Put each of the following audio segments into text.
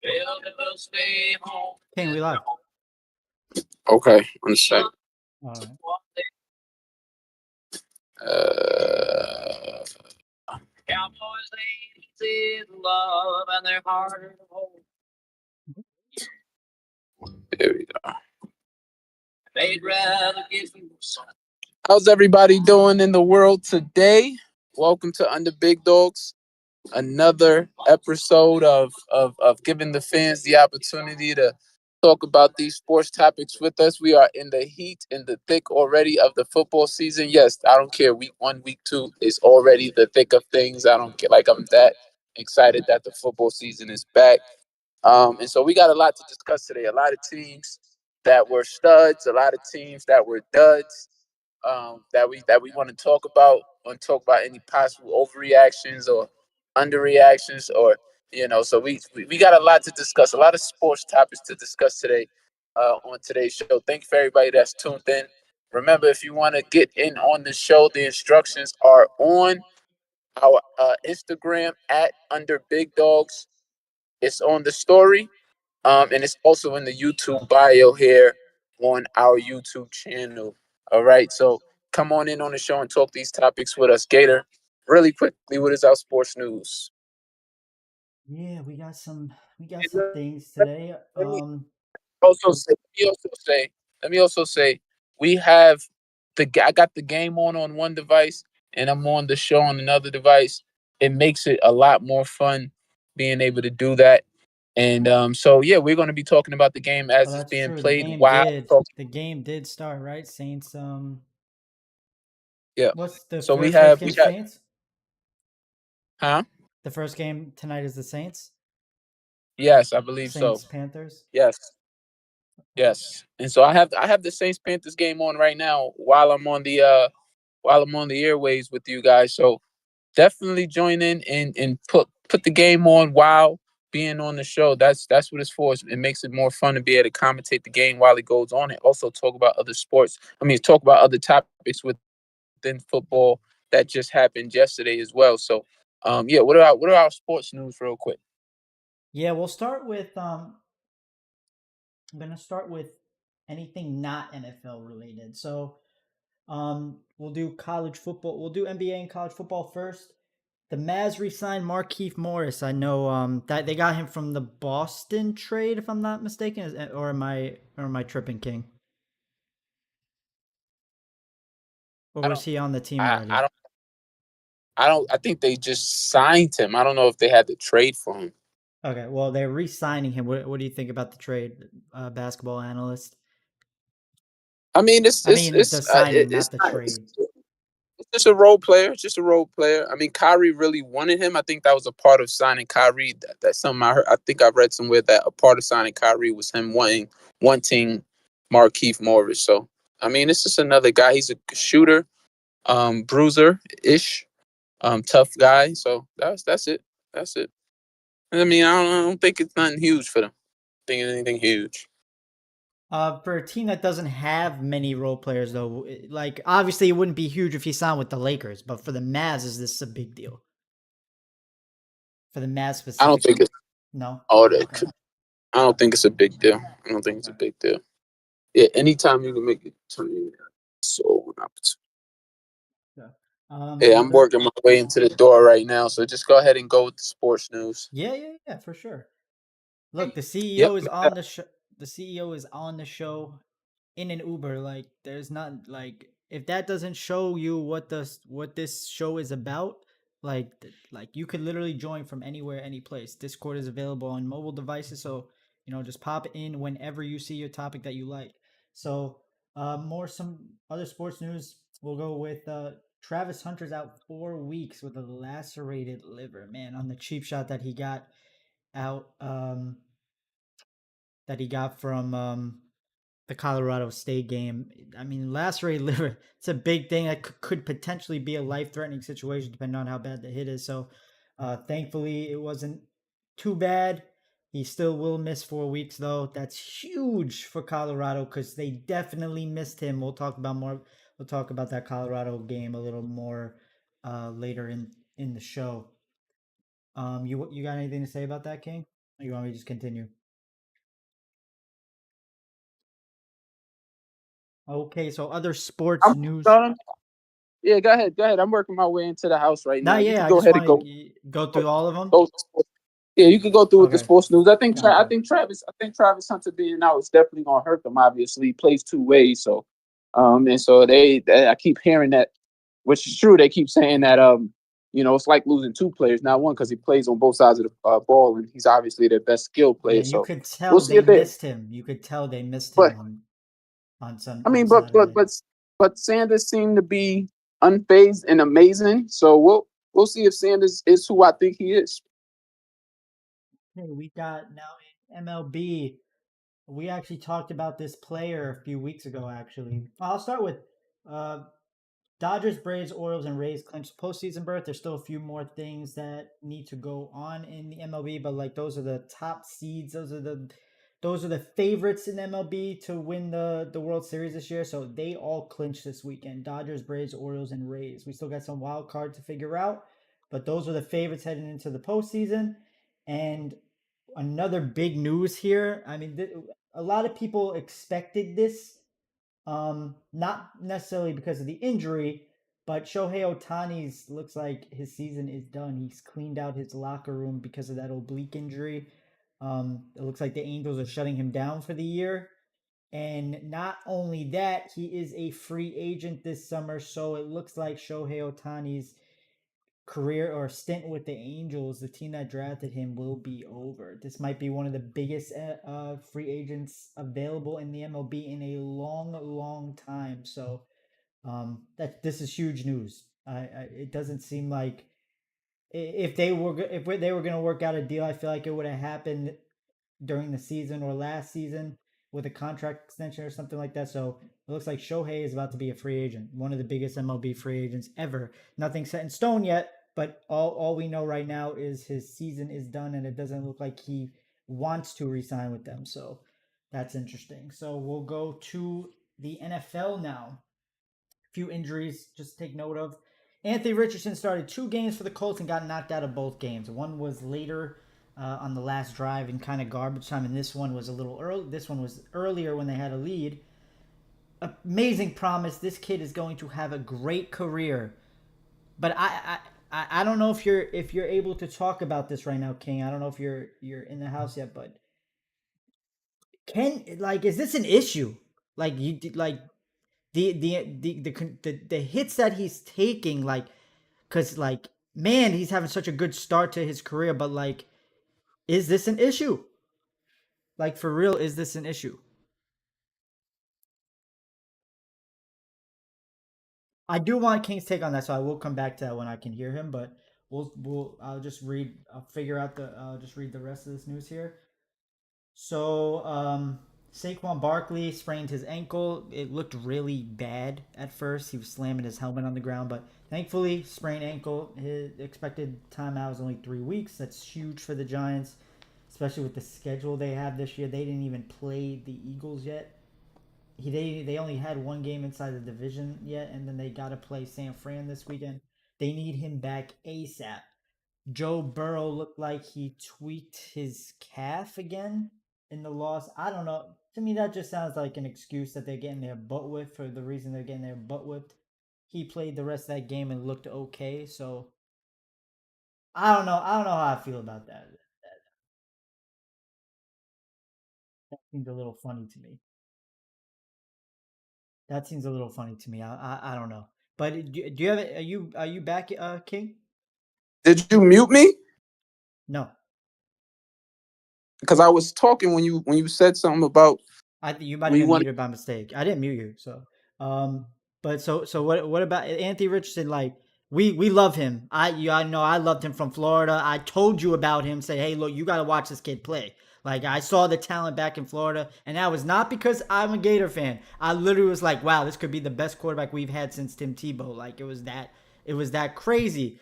King, we live. Okay, one sec. All right. Uh, there we go. How's everybody doing in the world today? Welcome to Under Big Dogs, another episode of giving the fans the opportunity to talk about these sports topics with us. We are in the heat, in the thick already of the football season. Yes, I don't care. Week 1, week 2 is already the thick of things. I don't get like I'm that excited that the football season is back. And so we got a lot to discuss today. A lot of teams that were studs, a lot of teams that were duds. That we want to talk about. Want to talk about any possible overreactions or underreactions, or So we got a lot to discuss. A lot of sports topics to discuss today on today's show. Thank you for everybody that's tuned in. Remember, if you want to get in on the show, the instructions are on our Instagram at Under Big Dogs. It's on the story, and it's also in the YouTube bio here on our YouTube channel. All right, so come on in on the show and talk these topics with us. Gator, really quickly, what is our sports news? Yeah, we got some Let things today. me also say, let me also say, we have I got the game on one device, and I'm on the show on another device. It makes it a lot more fun being able to do that. And so yeah, we're going to be talking about the game Oh, as it's that's being true. The played game while did. talking. The game did start, right? Saints. Yeah. What's the So we first have we game? got Saints. huh? The first game tonight is the Saints. Yes, I believe so. Saints Panthers. Yes. Yes. And so I have the Saints Panthers game on right now while I'm on the airways with you guys. So definitely join in and put the game on while being on the show. That's what it's for. It makes it more fun to be able to commentate the game while it goes on, and also talk about other sports. Talk about other topics within football that just happened yesterday as well. So, yeah. What are our sports news, real quick? Yeah, we'll start with. I'm gonna start with anything not NFL related. So, we'll do college football. We'll do NBA and college football first. The Mavs re-signed Markeith Morris. I know that they got him from the Boston trade, if I'm not mistaken. Or am I tripping, King? Or I was don't. he on the team I, I already? don't. I don't. I think they just signed him. I don't know if they had to trade for him. Okay, well they're re-signing him. What do you think about the trade, basketball analyst? I mean, I mean the signing, not the it's trade. just a role player. It's just a role player. Kyrie really wanted him. I think that was a part of signing Kyrie. That's something I heard. I think I read somewhere that a part of signing Kyrie was him wanting Markeith Morris. So it's just another guy. He's a shooter, bruiser ish, tough guy. So that's it. That's it. I don't think it's nothing huge for them. I think it's anything huge. For a team that doesn't have many role players, though, like obviously it wouldn't be huge if he signed with the Lakers, but for the Mavs, is this a big deal? For the Mavs I don't think specifically, it's no. all that. Okay. I don't think it's a big deal. I don't think it's a Okay. big deal. Yeah, anytime you can make it turn in, so an opportunity. Yeah. Yeah, I'm Another. working my way into the door right now, so just go ahead and go with the sports news. Yeah, for sure. Look, the Yep. CEO is on the show. The CEO is on the show in an Uber. Like, there's not like if that doesn't show you what this show is about. Like you could literally join from anywhere, any place. Discord is available on mobile devices, so just pop in whenever you see your topic that you like. So, more some other sports news. We'll go with Travis Hunter's out 4 weeks with a lacerated liver. Man, on the cheap shot that he got out from the Colorado State game. I mean, lacerated liver, it's a big thing that could potentially be a life-threatening situation depending on how bad the hit is. So, thankfully, it wasn't too bad. He still will miss 4 weeks, though. That's huge for Colorado because they definitely missed him. We'll talk about that Colorado game a little more later in the show. You got anything to say about that, King? You want me to just continue? Okay, so other sports I'm news. done. Yeah, go ahead. Go ahead. I'm working my way into the house right Nah, now. You yeah, could I go just ahead and want to go go, through all of them. go Yeah, you could go through with the Okay, sports news. I gotcha. think Travis Hunter being out is definitely gonna hurt them. Obviously, he plays two ways. So, and so I keep hearing that, which is true. They keep saying that it's like losing two players, not one, because he plays on both sides of the ball, and he's obviously their best skill Yeah, player. you So could we'll tell see they if they. missed him. You could tell they missed him But on I on mean, Saturday. but Sanders seemed to be unfazed and amazing. So we'll see if Sanders is who I think he is. Okay, we got now in MLB. We actually talked about this player a few weeks ago. Actually, I'll start with uh, Dodgers, Braves, Orioles, and Rays clinch postseason berth. There's still a few more things that need to go on in the MLB, but like those are the top seeds. Those are the favorites in MLB to win the World Series this year. So they all clinch this weekend. Dodgers, Braves, Orioles, and Rays. We still got some wild card to figure out, but those are the favorites heading into the postseason. And another big news here. I mean, a lot of people expected this, not necessarily because of the injury, but Shohei Otani's looks like his season is done. He's cleaned out his locker room because of that oblique injury. It looks like the Angels are shutting him down for the year. And not only that, he is a free agent this summer. So it looks like Shohei Otani's career or stint with the Angels, the team that drafted him, will be over. This might be one of the biggest free agents available in the MLB in a long, long time. So that this is huge news. It doesn't seem like if they were going to work out a deal, I feel like it would have happened during the season or last season with a contract extension or something like that. So it looks like Shohei is about to be a free agent, one of the biggest MLB free agents ever. Nothing set in stone yet, but all we know right now is his season is done, and it doesn't look like he wants to resign with them. So that's interesting. So we'll go to the NFL now. Few injuries just take note of. Anthony Richardson started 2 games for the Colts and got knocked out of both games. One was later on the last drive in kind of garbage time, and this one was a little early. This one was earlier when they had a lead. Amazing promise. This kid is going to have a great career. But I don't know if you're able to talk about this right now, King. I don't know if you're in the house yet, but is this an issue? Like you like the hits that he's taking, like, because like, man, he's having such a good start to his career, but like, is this an issue? Like, for real, is this an issue? I do want King's take on that, so I will come back to that when I can hear him. But I'll figure out I'll just read the rest of this news here. So, Saquon Barkley sprained his ankle. It looked really bad at first. He was slamming his helmet on the ground, but thankfully, sprained ankle. His expected timeout is only 3 weeks. That's huge for the Giants, especially with the schedule they have this year. They didn't even play the Eagles yet. They only had one game inside the division yet, and then they got to play San Fran this weekend. They need him back ASAP. Joe Burrow looked like he tweaked his calf again in the loss. I don't know. To me, that just sounds like an excuse that they're getting their butt whipped for the reason they're getting their butt whipped. He played the rest of that game and looked okay. So I don't know. I don't know how I feel about that. That seems a little funny to me. That seems a little funny to me. I don't know. But do you have it? Are you back, King? Did you mute me? No. Because I was talking when you said something about I think you might have when you been want. muted by mistake. I didn't mute you. So, um, but so what about Anthony Richardson? Like, we love him. I know I loved him from Florida. I told you about him. Say, hey, look, you got to watch this kid play. Like, I saw the talent back in Florida, and that was not because I'm a Gator fan. I literally was like, wow, this could be the best quarterback we've had since Tim Tebow. Like, it was that crazy.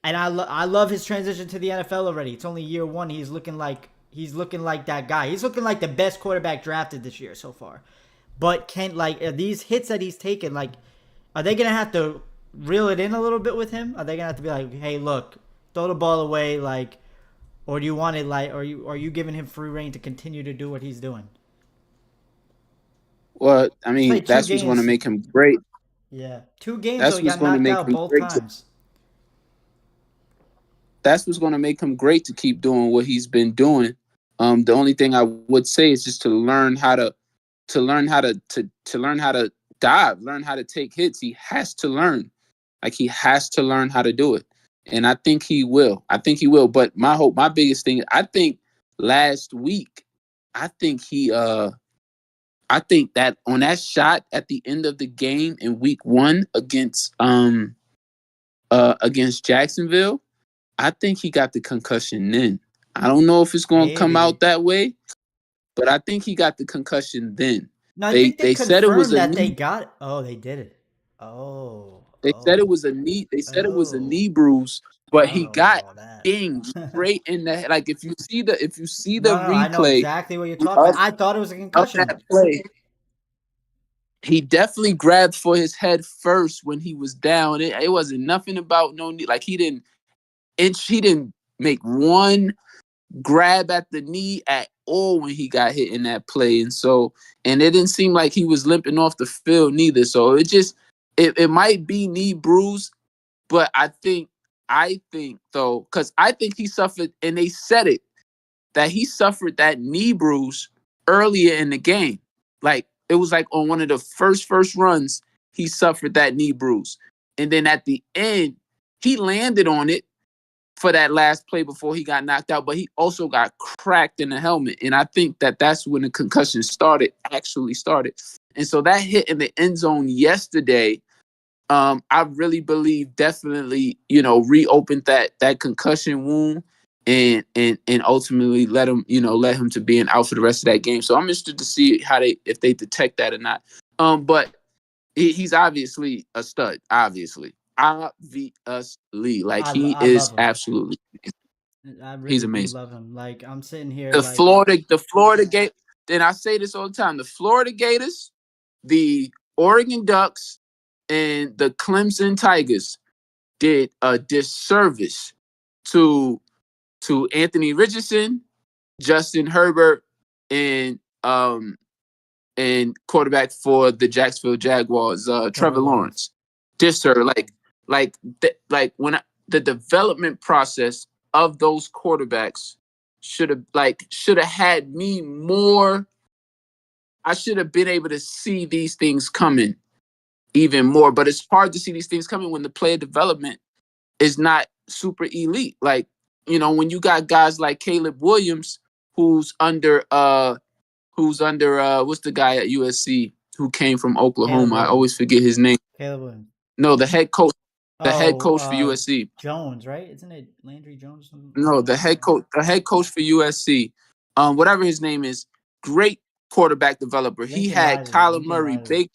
And I love his transition to the NFL already. It's only year one. He's looking like that guy. He's looking like the best quarterback drafted this year so far. But can like are these hits that he's taken, like, are they gonna have to reel it in a little bit with him? Are they gonna have to be like, hey, look, throw the ball away, like, or do you want it like, are you giving him free reign to continue to do what he's doing? Well, I He's mean, played two that's what's going to games. make him great. Yeah, 2 games though. That's He what's got going to knocked make out him both great. times. That's what's going to make him great to keep doing what he's been doing. The only thing I would say is just to learn how to learn how to dive, learn how to take hits. He has to learn. Like he has to learn how to do it. And I think he will. I think he will. But my biggest thing, I think last week, I think I think that on that shot at the end of the game in week 1 against Jacksonville, I think he got the concussion then. I don't know if it's going to come out Maybe. that way, but I think he got the concussion then. No, I They think they they said it was confirmed a that they knee. got it. Oh, they did it. Oh, They said it oh, was a knee. They said it was a oh. knee bruise, I but don't he know about got all that. dinged straight in the head. Like if you see the No, no, I know replay exactly what you're talking of about. I thought it was a of concussion. that play, he definitely grabbed for his head first when he was down. It wasn't nothing about no knee. Like he didn't make one grab at the knee at all when he got hit in that play. And it didn't seem like he was limping off the field neither. So it might be knee bruise, but I think though, because I think he suffered, and they said it, that he suffered that knee bruise earlier in the game. Like it was like on one of the first runs, he suffered that knee bruise. And then at the end, he landed on it for that last play before he got knocked out, but he also got cracked in the helmet. And I think that that's when the concussion actually started. And so that hit in the end zone yesterday, I really believe definitely, reopened that concussion wound and ultimately let him to being out for the rest of that game. So I'm interested to see if they detect that or not. But he's obviously a stud, obviously, like he I is love him. absolutely, I he's really do amazing. love him. Like I'm sitting here, The like Florida Gate. Then I say this all the time: the Florida Gators, the Oregon Ducks, and the Clemson Tigers did a disservice to Anthony Richardson, Justin Herbert, and quarterback for the Jacksonville Jaguars, Trevor Trevor Lawrence. Lawrence. Disser, the development process of those quarterbacks should have had me more. I should have been able to see these things coming even more, but it's hard to see these things coming when the player development is not super elite. Like, when you got guys like Caleb Williams, who's under what's the guy at USC who came from Caleb Oklahoma? I always Williams. forget his name. Caleb Williams. No, Oh, for USC. Jones, right? Isn't it Landry Jones? No, Something like that. the head coach for USC. Whatever his name is, great quarterback developer. He Lincoln had Riley. Kyler Lincoln Murray, Riley.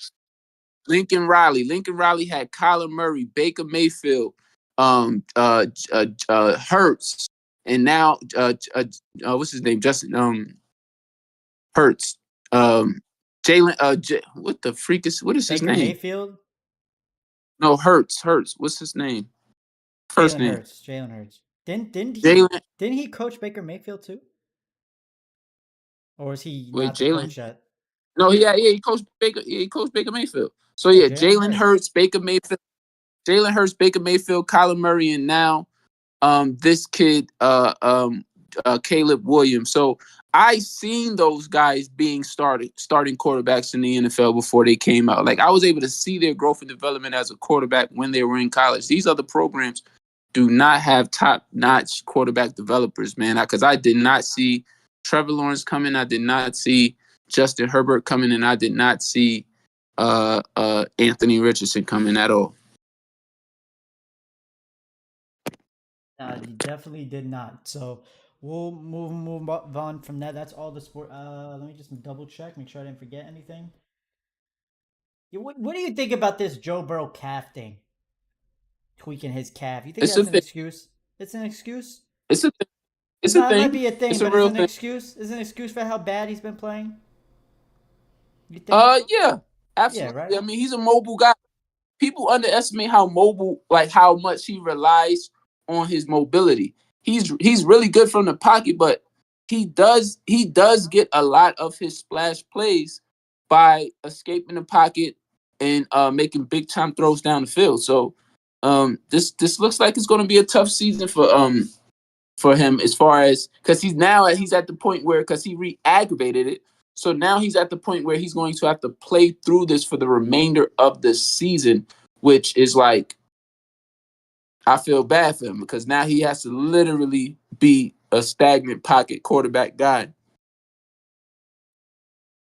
Lincoln Riley. Lincoln Riley had Kyler Murray, Baker Mayfield, Hurts, and now what's his name? Justin Hurts. Jalen. What is his Baker name? Mayfield. No, Hurts. Hurts. What's his name? First Jalen name. Hurts. Jalen Hurts. Jalen. Didn't he coach Baker Mayfield too? Or is he Wait, not the Jalen. coach yet? No, he coached Baker. Yeah, he coached Baker Mayfield. So Oh, yeah, Jalen Jalen Hurts. Hurts, Baker Mayfield, Jalen Hurts, Baker Mayfield, Kyler Murray, and now this kid, Caleb Williams. So I seen those guys being starting quarterbacks in the NFL before they came out. Like I was able to see their growth and development as a quarterback when they were in college. These other programs do not have top-notch quarterback developers, man. Because I did not see Trevor Lawrence coming. I did not see Justin Herbert coming, and I did not see Anthony Richardson coming at all. You definitely did not. So we'll move on from that. That's all the sport. Let me just double check, make sure I didn't forget anything. What do you think about this Joe Burrow calf thing? Tweaking his calf. You think It's a that's an thing. excuse? It's an excuse? It's a thing. It's a No, it might thing. be a thing, It's a but is real it an thing. excuse? Is it an excuse for how bad he's been playing? You think? Yeah, Yeah, absolutely. right? I mean, he's a mobile guy. People underestimate how mobile, like how much he relies on his mobility. he's really good from the pocket, but he does get a lot of his splash plays by escaping the pocket and making big time throws down the field. So this looks like it's going to be a tough season for him as far as because he's at the point where because he re-aggravated it. So now he's at the point where he's going to have to play through this for the remainder of the season, which is like I feel bad for him because now he has to literally be a stagnant pocket quarterback guy.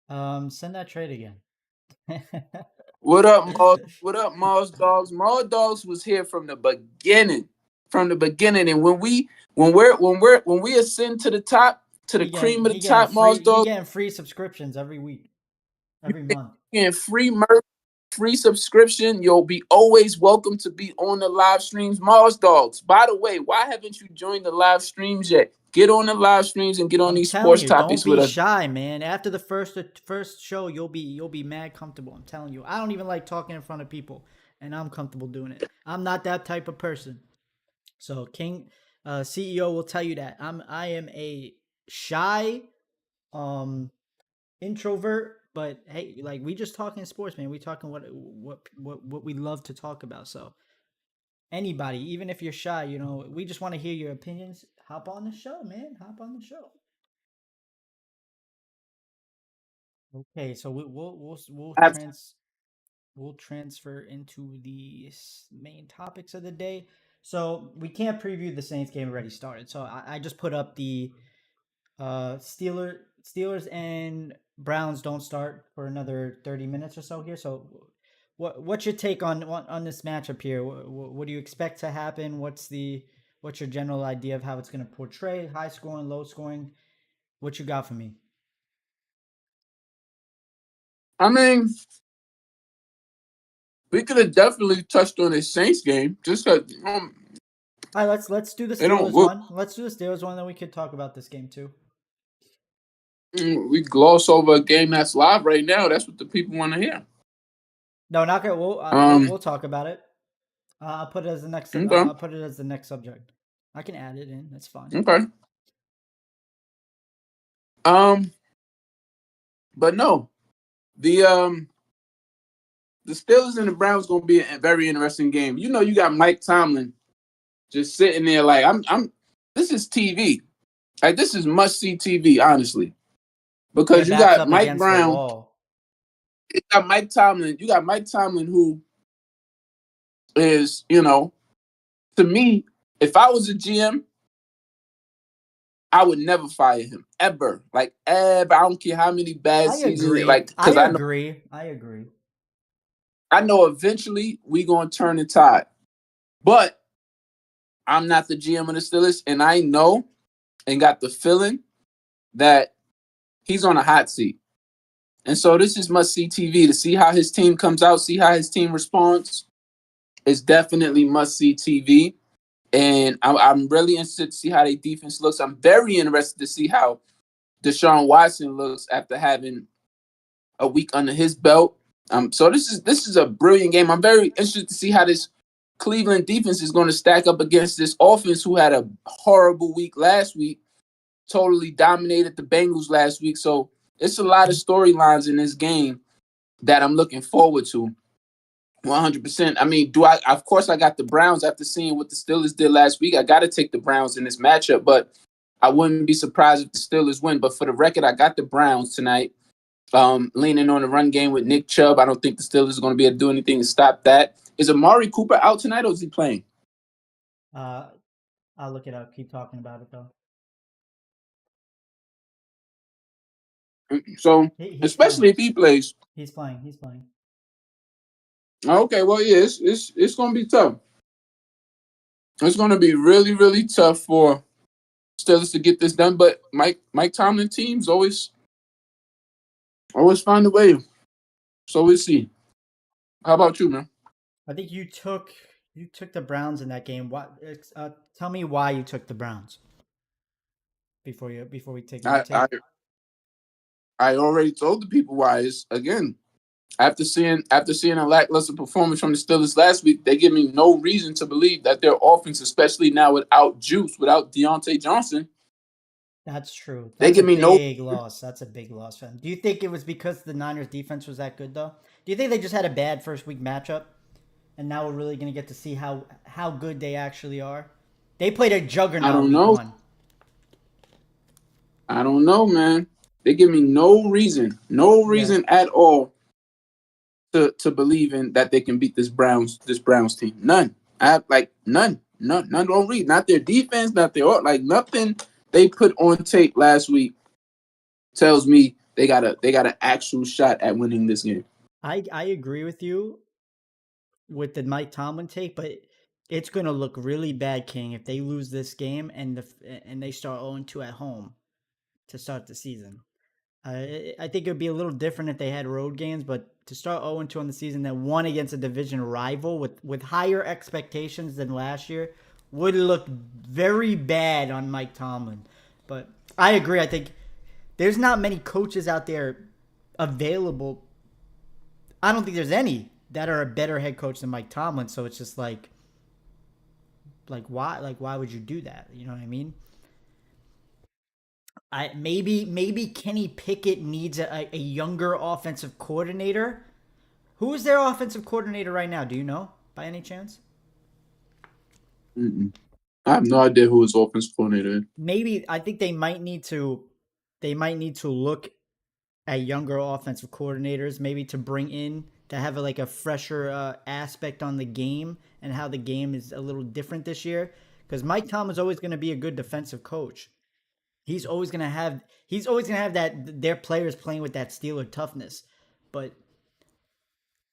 Send that trade again. What up, Moss? What up, Moss Dogs? Moss Dogs was here from the beginning. From the beginning. And when we ascend to the top, to the cream of the top, Moss He Dogs, getting free subscriptions every week, every month. getting free merch, free subscription. You'll be always welcome to be on the live streams. Moss Dogs. By the way, why haven't you joined the live streams yet? Get on the live streams and get on I'm these telling sports you, don't topics with be us. shy, man. After the first show, you'll be mad comfortable. I'm telling you. I don't even like talking in front of people, and I'm comfortable doing it. I'm not that type of person. So King CEO will tell you that. I am a shy um introvert, but hey, like we just talking sports, man. We talking what we love to talk about. So anybody, even if you're shy, we just want to hear your opinions. Hop on the show, man. Hop on the show. Okay, so we'll transfer into the main topics of the day. So we can't preview the Saints game already started. So I just put up the Steelers and Browns don't start for another 30 minutes or so here. So what's your take on this matchup here? What do you expect to happen? What's your general idea of how it's going to portray? High scoring, low scoring? What you got for me? I mean, we could have definitely touched on a Saints game just because All right, let's do the they don't Steelers look. one. Let's do the Steelers one, then we could talk about this game too. We gloss over a game that's live right now. That's what the people want to hear. No, not good. We'll Um, talk about it. I'll put it as the next. okay, I'll put it as the next subject. I can add it in. That's fine. okay. Um, but no, the um the Steelers and the Browns gonna be a very interesting game. You know, you got Mike Tomlin just sitting there like I'm. This is TV. Like this is must see TV, honestly, Your because you back's got up Mike against the Brown, wall. you got Mike Tomlin, who is to me, if I was a GM, I would never fire him ever. Like ever. I don't care how many bad I seasons. agree. Like I because agree. I agree. I know eventually we gonna turn the tide. But I'm not the GM of the Steelers, and I know and got the feeling that he's on a hot seat. And so this is must see TV to see how his team comes out, see how his team responds. It's definitely must see TV. And I'm really interested to see how their defense looks. I'm very interested to see how Deshaun Watson looks after having a week under his belt. So this is a brilliant game. I'm very interested to see how this Cleveland defense is going to stack up against this offense who had a horrible week last week, totally dominated the Bengals last week. So it's a lot of storylines in this game that I'm looking forward to. 100%. I mean, of course, I got the Browns after seeing what the Steelers did last week. I got to take the Browns in this matchup, but I wouldn't be surprised if the Steelers win. But for the record, I got the Browns tonight. Leaning on the run game with Nick Chubb. I don't think the Steelers are going to be able to do anything to stop that. Is Amari Cooper out tonight or is he playing? Uh, I'll look it up. Keep talking about it though. So, He's especially playing. if he plays. He's playing. He's playing. Okay, well, yeah, it's going to be tough. It's going to be really, really tough for Steelers to get this done. But Mike Tomlin teams always find a way. So we'll see. How about you, man? I think you took the Browns in that game. What? Tell me why you took the Browns before we take your I take. I already told the people why. It's again. After seeing a lackluster performance from the Steelers last week, they give me no reason to believe that their offense, especially now without Juice, without Deontay Johnson, That's true. they That's a give me no. big loss. That's a big loss for them. Do you think it was because the Niners defense was that good though? Do you think they just had a bad first week matchup, and now we're really gonna get to see how good they actually are? They played a I juggernaut don't week know. one. I don't know, man. They give me no Yeah, reason at all to believe in that they can beat this Browns team. None. I have like none. Don't read. Not their defense, not their like nothing they put on tape last week tells me they got an actual shot at winning this game. I agree with you with the Mike Tomlin take, but it's gonna look really bad, King, if they lose this game and they start 0-2 at home to start the season. I think it would be a little different if they had road games, but to start 0-2 on the season, then one against a division rival with higher expectations than last year would look very bad on Mike Tomlin. But I agree. I think there's not many coaches out there available. I don't think there's any that are a better head coach than Mike Tomlin. So it's just like why would you do that? You know what I mean? Maybe Kenny Pickett needs a younger offensive coordinator. Who is their offensive coordinator right now? Do you know by any chance? Mm-mm. I have no idea who his offense coordinator is. Maybe I think they might need to look at younger offensive coordinators, maybe to bring in to have like a fresher aspect on the game and how the game is a little different this year. Because Mike Tomlin's always going to be a good defensive coach. He's always gonna have that their players playing with that Steeler toughness. But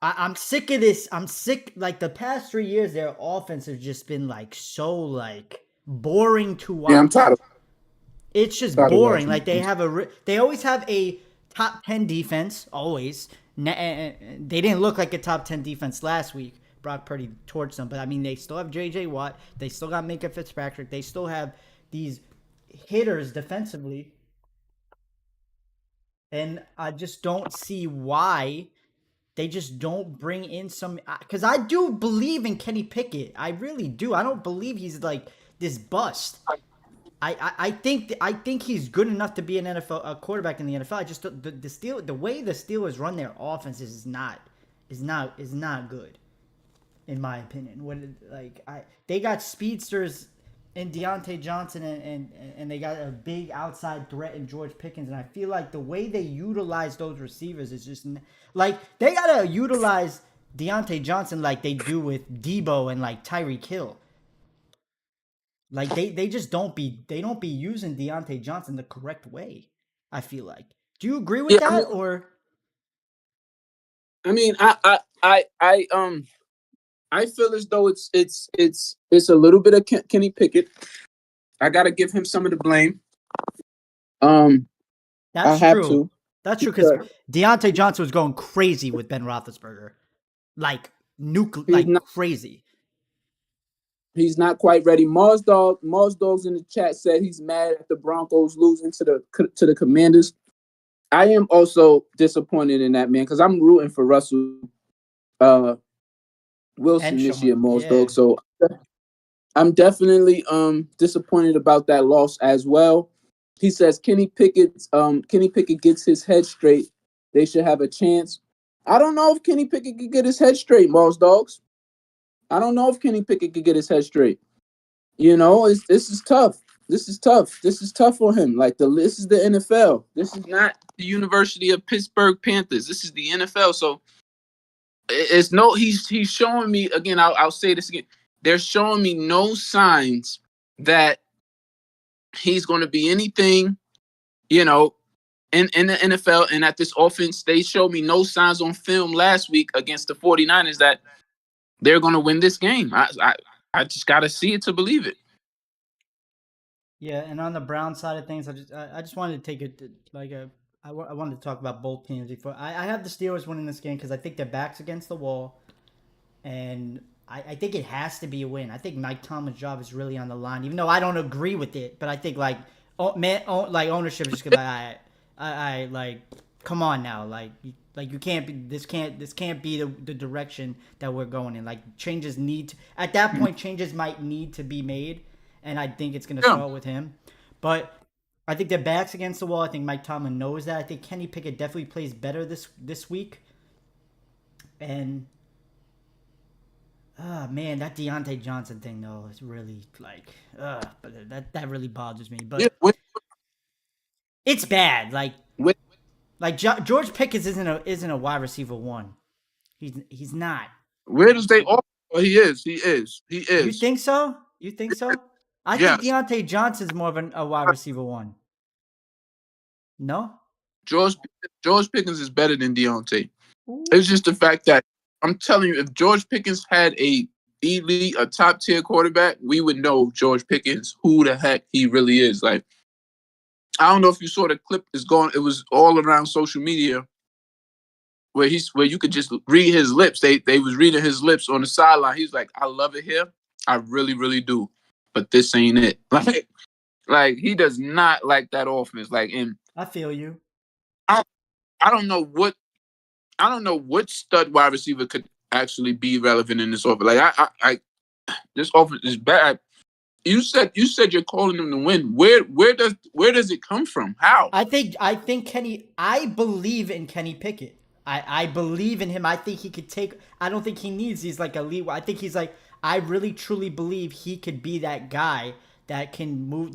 I'm sick of this. I'm sick. Like the past 3 years, their offense has just been like so like boring to Yeah, I'm watch. tired of It's just tired of boring. watching Like them. they always have a top 10 defense. Always. They didn't look like a top 10 defense last week. Brock Purdy torched them, but I mean they still have J.J. Watt. They still got Minka Fitzpatrick. They still have these hitters defensively, and I just don't see why they just don't bring in some. Because I do believe in Kenny Pickett, I really do. I don't believe he's like this bust. I think he's good enough to be an NFL quarterback in the NFL. I just the way the Steelers run their offense is not good in my opinion. They got speedsters in Deontay Johnson and they got a big outside threat in George Pickens, and I feel like the way they utilize those receivers is just like they gotta utilize Deontay Johnson like they do with Debo and like Tyreek Hill. Like they just don't be using Deontay Johnson the correct way. I feel like. Do you agree with Yeah, I mean, that or? I mean, I feel as though it's a little bit of Kenny Pickett. I gotta give him some of the blame. Um, I That's have true. to. That's true because Because Deontay Johnson was going crazy with Ben Roethlisberger, like he's like not crazy. he's not quite ready. Mars Dogs in the chat said he's mad at the Broncos losing to the Commanders. I am also disappointed in that, man, because I'm rooting for Russell uh, And Wilson this year, Sean, Mars yeah, Dog. So I'm definitely disappointed about that loss as well. He says Kenny Pickett gets his head straight. They should have a chance. I don't know if Kenny Pickett could get his head straight, Mars Dogs. I don't know if Kenny Pickett could get his head straight. This is tough. This is tough. This is tough for him. Like this is the NFL. This is not the University of Pittsburgh Panthers. This is the NFL. So it's no. He's showing me again. I'll say this again. They're showing me no signs that he's going to be anything. You know, in the NFL and at this offense, they showed me no signs on film last week against the 49ers that they're going to win this game. I just got to see it to believe it. yeah. And on the Brown side of things, I just wanted to take it like a. I wanted to talk about both teams before. I have the Steelers winning this game because I think their backs against the wall, and I think it has to be a win. I think Mike Tomlin's job is really on the line, even though I don't agree with it. But I think like ownership is just gonna be like, I like, come on now, like Like you can't be this can't be the direction that we're going in. Like changes need to, at that point changes might need to be made, and I think it's gonna Yeah. start with him. But I think their backs against the wall. I think Mike Tomlin knows that. I think Kenny Pickett definitely plays better this week. And man, that Deontay Johnson thing though is really like but that really bothers me. Yeah. But it's bad. Like George Pickens isn't a wide receiver one. He's not. Where does they all? Oh, he is. He is. He You is. think so? You think so? I think Yes. Deontay Johnson's more of a wide receiver one. No. George George Pickens is better than Deontay. Ooh. It's just the fact that I'm telling you, if George Pickens had a top tier quarterback, we would know George Pickens who the heck he really is. Like I don't know if you saw the clip. It's going. It was all around social media where you could just read his lips. They was reading his lips on the sideline. He's like, I love it here. I really really do. But this ain't it. Like he does not like that offense. Like and I feel you. I I don't know what I don't know what stud wide receiver could actually be relevant in this offense. Like this offense is bad. You said you're calling them to win. Where does it come from? How? I think Kenny. I believe in Kenny Pickett. I believe in him. I think he could take. I don't think he needs these like elite. I think he's like. I really truly believe he could be that guy that can move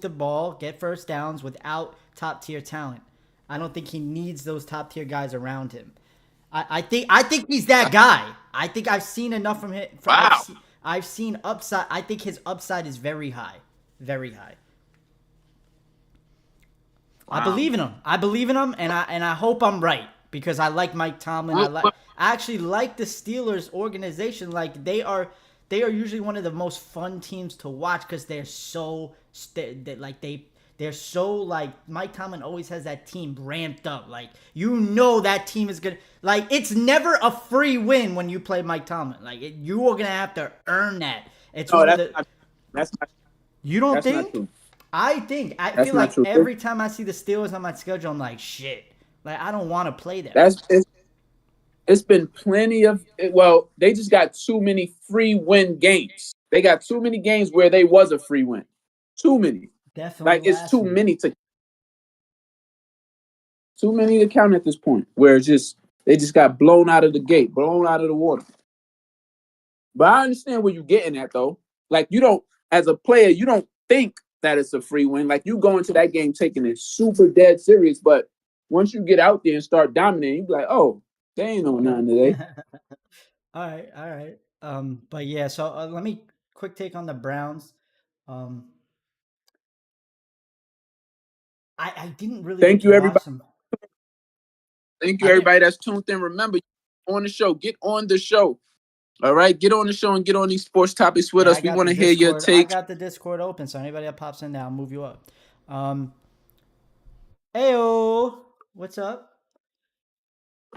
the ball, get first downs without top tier talent. I don't think he needs those top tier guys around him. I think he's that guy. I think I've seen enough from him. Wow. I've seen upside. I think his upside is very high, very high. I Wow. believe in him. I believe in him, and I hope I'm right because I like Mike Tomlin. I actually like the Steelers organization. Like they are usually one of the most fun teams to watch because they're so like Mike Tomlin always has that team ramped up. Like that team is gonna like it's never a free win when you play Mike Tomlin. Like you are gonna have to earn that. It's No, one of the that's not you don't that's not think? true. I That's feel not like true. every time I see the Steelers on my schedule, I'm like, shit. Like I don't want to play them. That's it's been plenty of well, they just got too many free win games. They got too many games where they was a free win. Too many. Definitely Like it's last week. too many to count at this point. Where it's just they just got blown out of the gate, blown out of the water. But I understand where you're getting at though. Like you don't, as a player, you don't think that it's a free win. Like you go into that game taking it super dead serious, but once you get out there and start dominating, you be like, oh, they ain't on nothing today. All right. But yeah. So let me quick take on the Browns. Um, I didn't really get Thank to you, watch everybody. them. Thank you, I didn't. everybody that's tuned in. Remember, on the show, get on the show. All right, get on the show and get on these sports topics with Yeah, I us. We got want the to hear your Discord. I takes. got the Discord open, so anybody that pops in there, I'll move you up. Um, Ayo, what's up?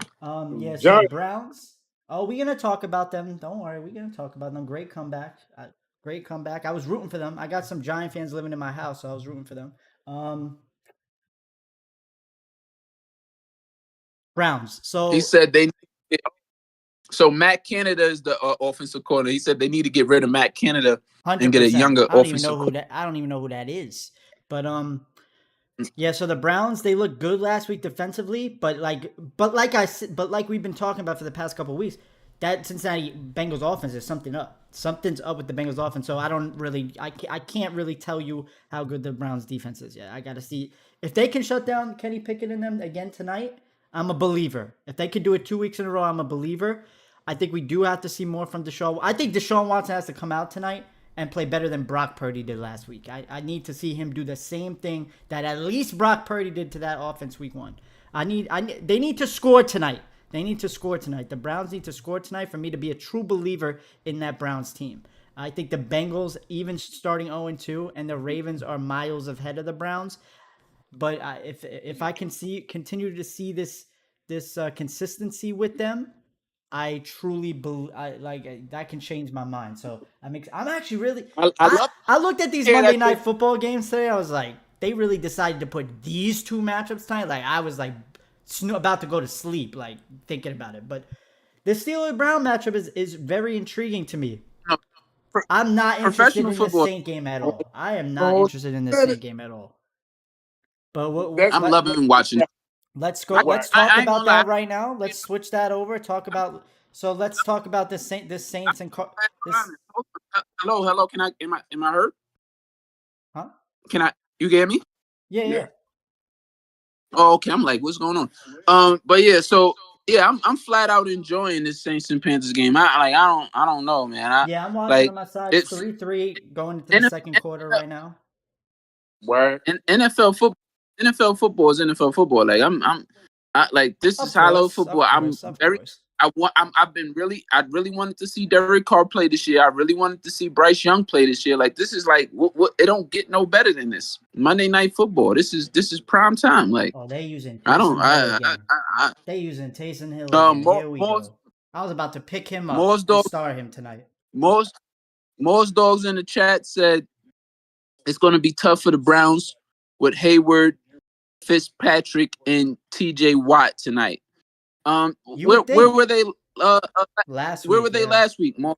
Yeah, so the John, Browns. Oh, we're gonna talk about them. Don't worry, we're gonna talk about them. Great comeback. Great comeback. I was rooting for them. I got some Giant fans living in my house, so I was rooting for them. Um, Browns. he So said they. So Matt Canada is the offensive coordinator. He said they need to get rid of Matt Canada and hundred get a percent. younger offensive coordinator. I don't even know who that is. But yeah. So the Browns they looked good last week defensively, but like we've been talking about for the past couple of weeks, that Cincinnati Bengals offense is something up. Something's up with the Bengals offense. So I can't really tell you how good the Browns defense is yet. I got to see if they can shut down Kenny Pickett and them again tonight. I'm a believer. If they could do it 2 weeks in a row, I'm a believer. I think we do have to see more from Deshaun. I think Deshaun Watson has to come out tonight and play better than Brock Purdy did last week. I need to see him do the same thing that at least Brock Purdy did to that offense week one. They need to score tonight. They need to score tonight. The Browns need to score tonight for me to be a true believer in that Browns team. I think the Bengals, even starting 0-2, and the Ravens are miles ahead of the Browns. But if I can continue to see this consistency with them, I truly believe that can change my mind. So I'm actually really I love I looked at these to hear Monday that. night football games today. I was like, they really decided to put these two matchups tonight. Like I was like, about to go to sleep, like thinking about it. But the Steeler Brown matchup is very intriguing to me. No, pro- I'm not interested professional in this football. Saint game at all. I am not Oh, interested in this that is- Saint game at all. But I'm loving watching. let's go. I, Let's I talk ain't about gonna lie. that right now. Let's switch that over. Talk about so let's talk about this Saints and this. Hello, hello. Can I? Am I heard? Huh? Can I? You get me? Yeah, Yeah. yeah. Oh, okay. I'm like, what's going on? But yeah. So yeah, I'm flat out enjoying this Saints and Panthers game. I don't know, man. I Yeah, I'm watching on like my side. It's it's 3-3 going into the second quarter NFL, right now. Word. NFL football. NFL football is NFL football. Like like this is Of high level course, football. of course, of course. I really wanted to see Derek Carr play this year. I really wanted to see Bryce Young play this year. Like this is like what it don't get no better than this. Monday Night Football. This is prime time. Like Oh, they using I don't Taysom Hill again. I They using Taysom Hill again. more Here we more go. I was about to pick him up more and dogs start him tonight. more more dogs in the chat said it's going to be tough for the Browns with Hayward, Fitzpatrick, and T.J. Watt tonight. You Where would think were they? Uh, uh, last where were week, they yeah. last week? Mo?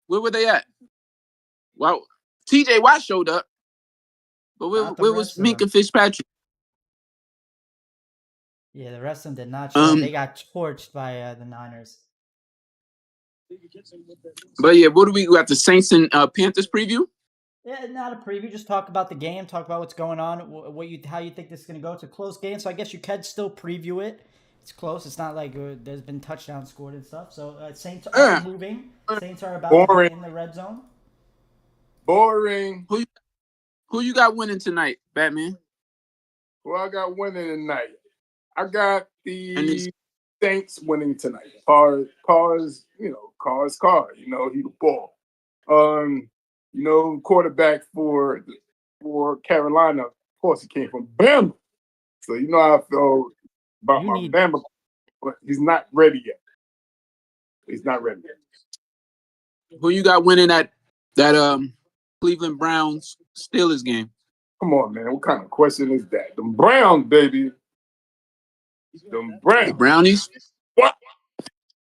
Where were they at? Wow, T.J. Watt showed up, but Not the where was rest of them. Minka Fitzpatrick? Yeah, the rest of them did not show up. They Um, got torched by the Niners. but yeah, what do we got? The Saints and Panthers preview. Yeah, not a preview. Just talk about the game. Talk about what's going on. How you think this is going to go. It's a close game, so I guess you could still preview it. It's close. It's not like there's been touchdowns scored and stuff. So Saints are Uh, moving. Saints are about to get Boring. in the red zone. Boring. who you got winning tonight, Batman? Who I got winning tonight? I got And it's the Saints winning tonight. Carr's, Carr's car. He the ball. Quarterback for Carolina. Of course, he came from Bama. So you know how I feel about You my need Bama, but he's not ready yet. He's not ready yet. who you got winning that Cleveland Browns Steelers game? Come on, man. What kind of question is that? Them Browns, baby. Them The Browns. Brownies. What?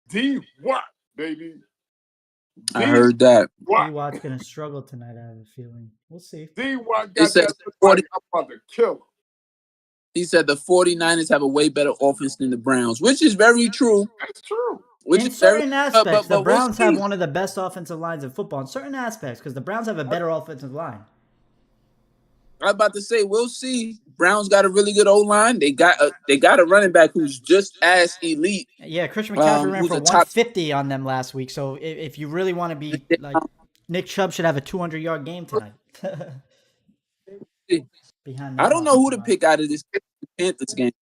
D what, baby? I D heard that. what? D Watt's going to struggle tonight. I have a feeling. We'll see. D what They got said that look like I'm about to kill him. he said the 49ers have a way better offense than the Browns, which is very true. That's true. Which In is very certain aspects, the but we'll Browns have see. one of the best offensive lines in football. In certain aspects, because the Browns have a better offensive line. I was about to say we'll see. Browns got a really good O line. They got a running back who's just as elite. Yeah, Christian McCaffrey ran Who's for a top 150 on them last week. So if you really want to be like Nick Chubb should have a 200-yard game tonight. Behind I that don't know who offensive to line. pick out of this Panthers game.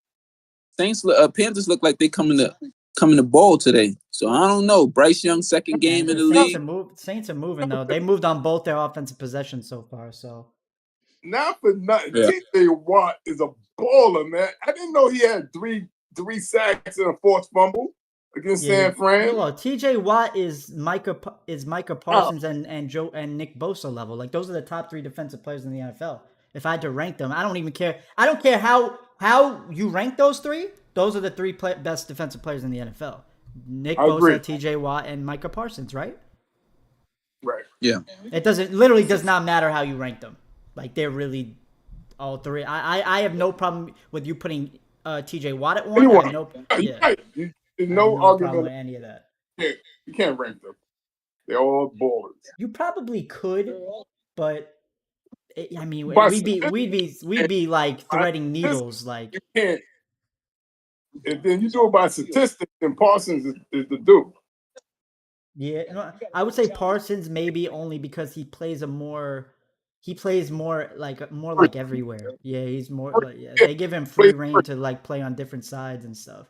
Panthers look like they coming to ball today. So I don't know. Bryce Young second game in the league. Saints are moving though. They moved on both their offensive possessions so far. So Not for nothing. Yeah. T.J. Watt is a baller, man. I didn't know he had three sacks and a forced fumble against yeah, San Fran. well, T.J. Watt is Micah Oh, Parsons and Joe and Nick Bosa level. Like those are the top three defensive players in the NFL. If I had to rank them, I don't even care. I don't care how you rank those three. Those are the three best defensive players in the NFL. Nick I agree. Bosa, T.J. Watt, and Micah Parsons, right? Right. Yeah. It does not matter how you rank them. Like they're really all three. I have no problem with you putting T.J. Watt at one. I have Anyone. no You're yeah. right. There's I have no no problem with argument. any of that. You can't rank them. They're all ballers. You probably could, but I mean, By we'd be like threading statistics, needles. Like you can't. If then you do it by statistics, then Parsons is the dude. yeah, I would say Parsons maybe only because he plays more like everywhere. Yeah, he's more like yeah. Yeah, They give him plays free reign to like play on different sides and stuff.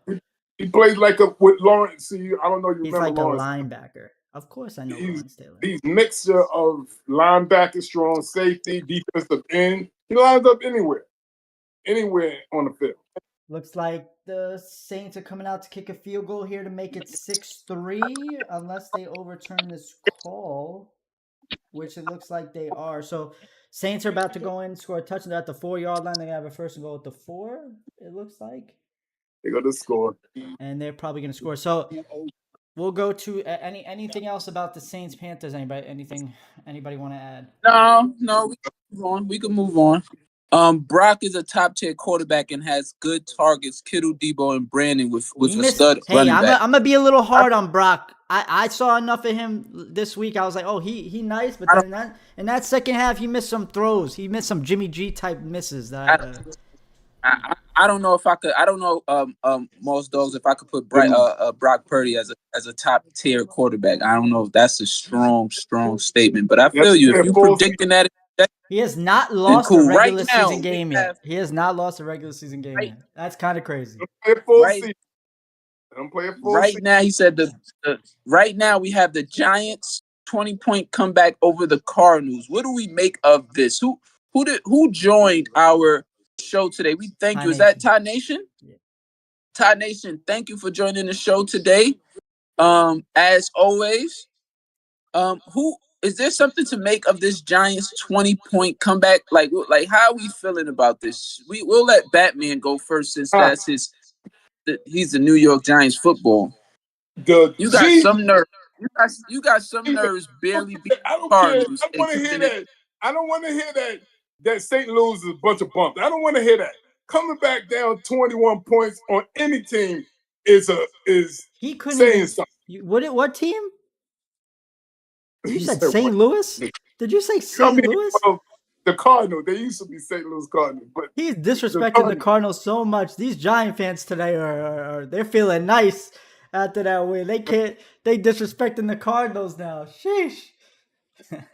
he plays like with Lawrence. See, I don't know if you He's remember like a Lawrence. linebacker. Of course, I know He's Lawrence Taylor. he's mixture of linebacker, strong safety, defensive end. He lines up anywhere on the field. Looks like the Saints are coming out to kick a field goal here to make it 6-3, unless they overturn this call, which it looks like they are. So Saints are about to go in, score a touchdown at the 4-yard line. They're gonna have a first and goal at the 4. It looks like. They're gonna score. and they're probably going to score. So we'll go to anything else about the Saints Panthers. Anybody want to add? No, we can move on. We can move on. Brock is a top tier quarterback and has good targets. Kittle, Debo, and Brandon with He a missed. stud Hey, running I'm back. gonna be a little hard on Brock. I saw enough of him this week. I was like, oh, he nice, but then in that second half, he missed some throws. He missed some Jimmy G type misses. I don't know if I could. I don't know most dogs if I could put Brock Purdy as a top tier quarterback. I don't know if that's a strong statement, but I feel you. If you predicting that, he has not lost a cool. regular Right now, season game yet. He has not lost a regular season game yet. That's kind of crazy. Right now, he said right now we have the Giants 20-point comeback over the Cardinals. What do we make of this? Who joined our show today? We thank you. Is that Todd Nation? Yeah. Todd Nation, thank you for joining the show today. As always, who is there something to make of this Giants 20-point comeback? Like how are we feeling about this? We'll let Batman go first since that's he's the New York Giants football. You got some nerve. You got some nerves barely beating Cardinals. I don't want to hear that. I don't want to hear that St. Louis is a bunch of bumps. I don't want to hear that. Coming back down 21 points on any team is he couldn't saying even, something. What team? You said St. Louis? Did you say St. Louis? Well, the Cardinals. They used to be St. Louis Cardinals, but he's disrespecting the Cardinals so much. These Giant fans today are they're feeling nice after that win. They disrespecting the Cardinals now. Sheesh.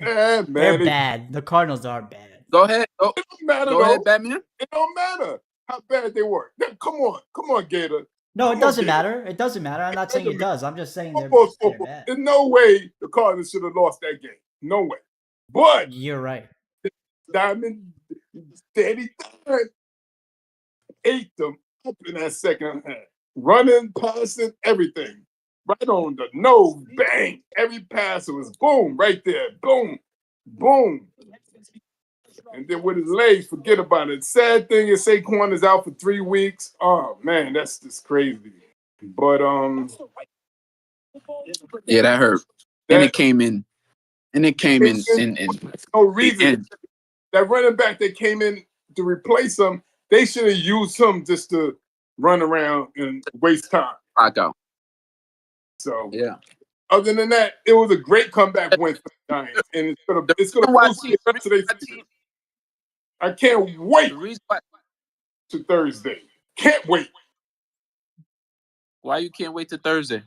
Yeah, man, they're bad. The Cardinals are bad. Go ahead. It don't matter. Go ahead, Batman. It don't matter how bad they were. Come on, Gator. No, it doesn't matter. It doesn't matter. I'm not saying it does. I'm just saying they're bad. There's no way the Cardinals should have lost that game. No way. But you're right. Diamond Steady ate them up in that second half. Running, passing, everything. Right on the nose, bang. Every pass was boom, right there. Boom, boom. And then with his legs, forget about it. Sad thing is Saquon is out for 3 weeks. Oh man, that's just crazy. But yeah, that hurt. And it came in. No reason. That running back that came in to replace him, they should have used him just to run around and waste time. I go. So yeah. Other than that, it was a great comeback win for the Giants, and it's gonna boost the rest of their season. I can't wait to Thursday. Can't wait. Why you can't wait to Thursday?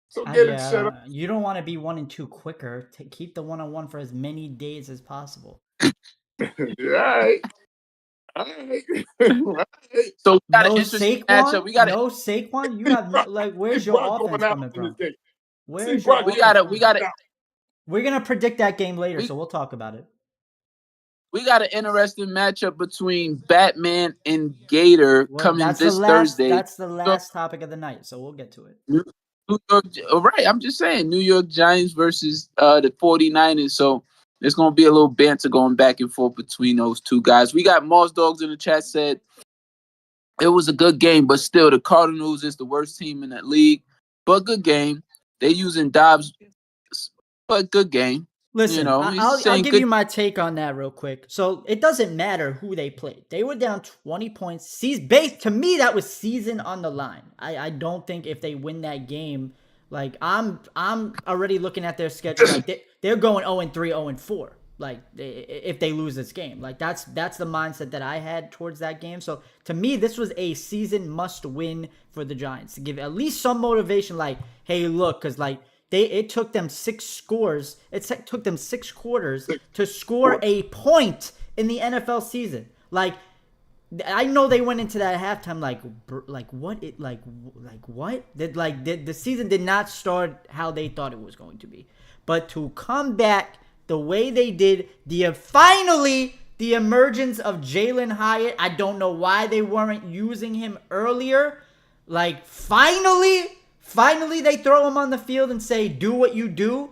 So get it set up. You don't want to be 1-2 quicker. Keep the 1-1 for as many days as possible. All right. So no Saquon. We got no Saquon. You have where's your offense coming from? Where's your we got it. We're gonna predict that game later, so we'll talk about it. We got an interesting matchup between Batman and Gator coming this Thursday. That's the last topic of the night, so we'll get to it. New York, right, I'm just saying, New York Giants versus the 49ers. So there's going to be a little banter going back and forth between those two guys. We got Moss Dogs in the chat said it was a good game, but still the Cardinals is the worst team in that league. But good game. They using Dobbs, but good game. Listen, I'll give you my take on that real quick. So it doesn't matter who they played. They were down 20 points. To me, that was season on the line. I don't think if they win that game, like I'm already looking at their schedule. Like they're going 0-3, 0-4. Like if they lose this game, like that's the mindset that I had towards that game. So to me, this was a season must win for the Giants to give at least some motivation. Like, hey, look, because like. It took them 6 scores. It took them 6 quarters to score a point in the NFL season. Like, I know they went into that halftime what? The season did not start how they thought it was going to be. But to come back the way they did, finally the emergence of Jalen Hyatt. I don't know why they weren't using him earlier. Like, Finally, they throw him on the field and say, do what you do.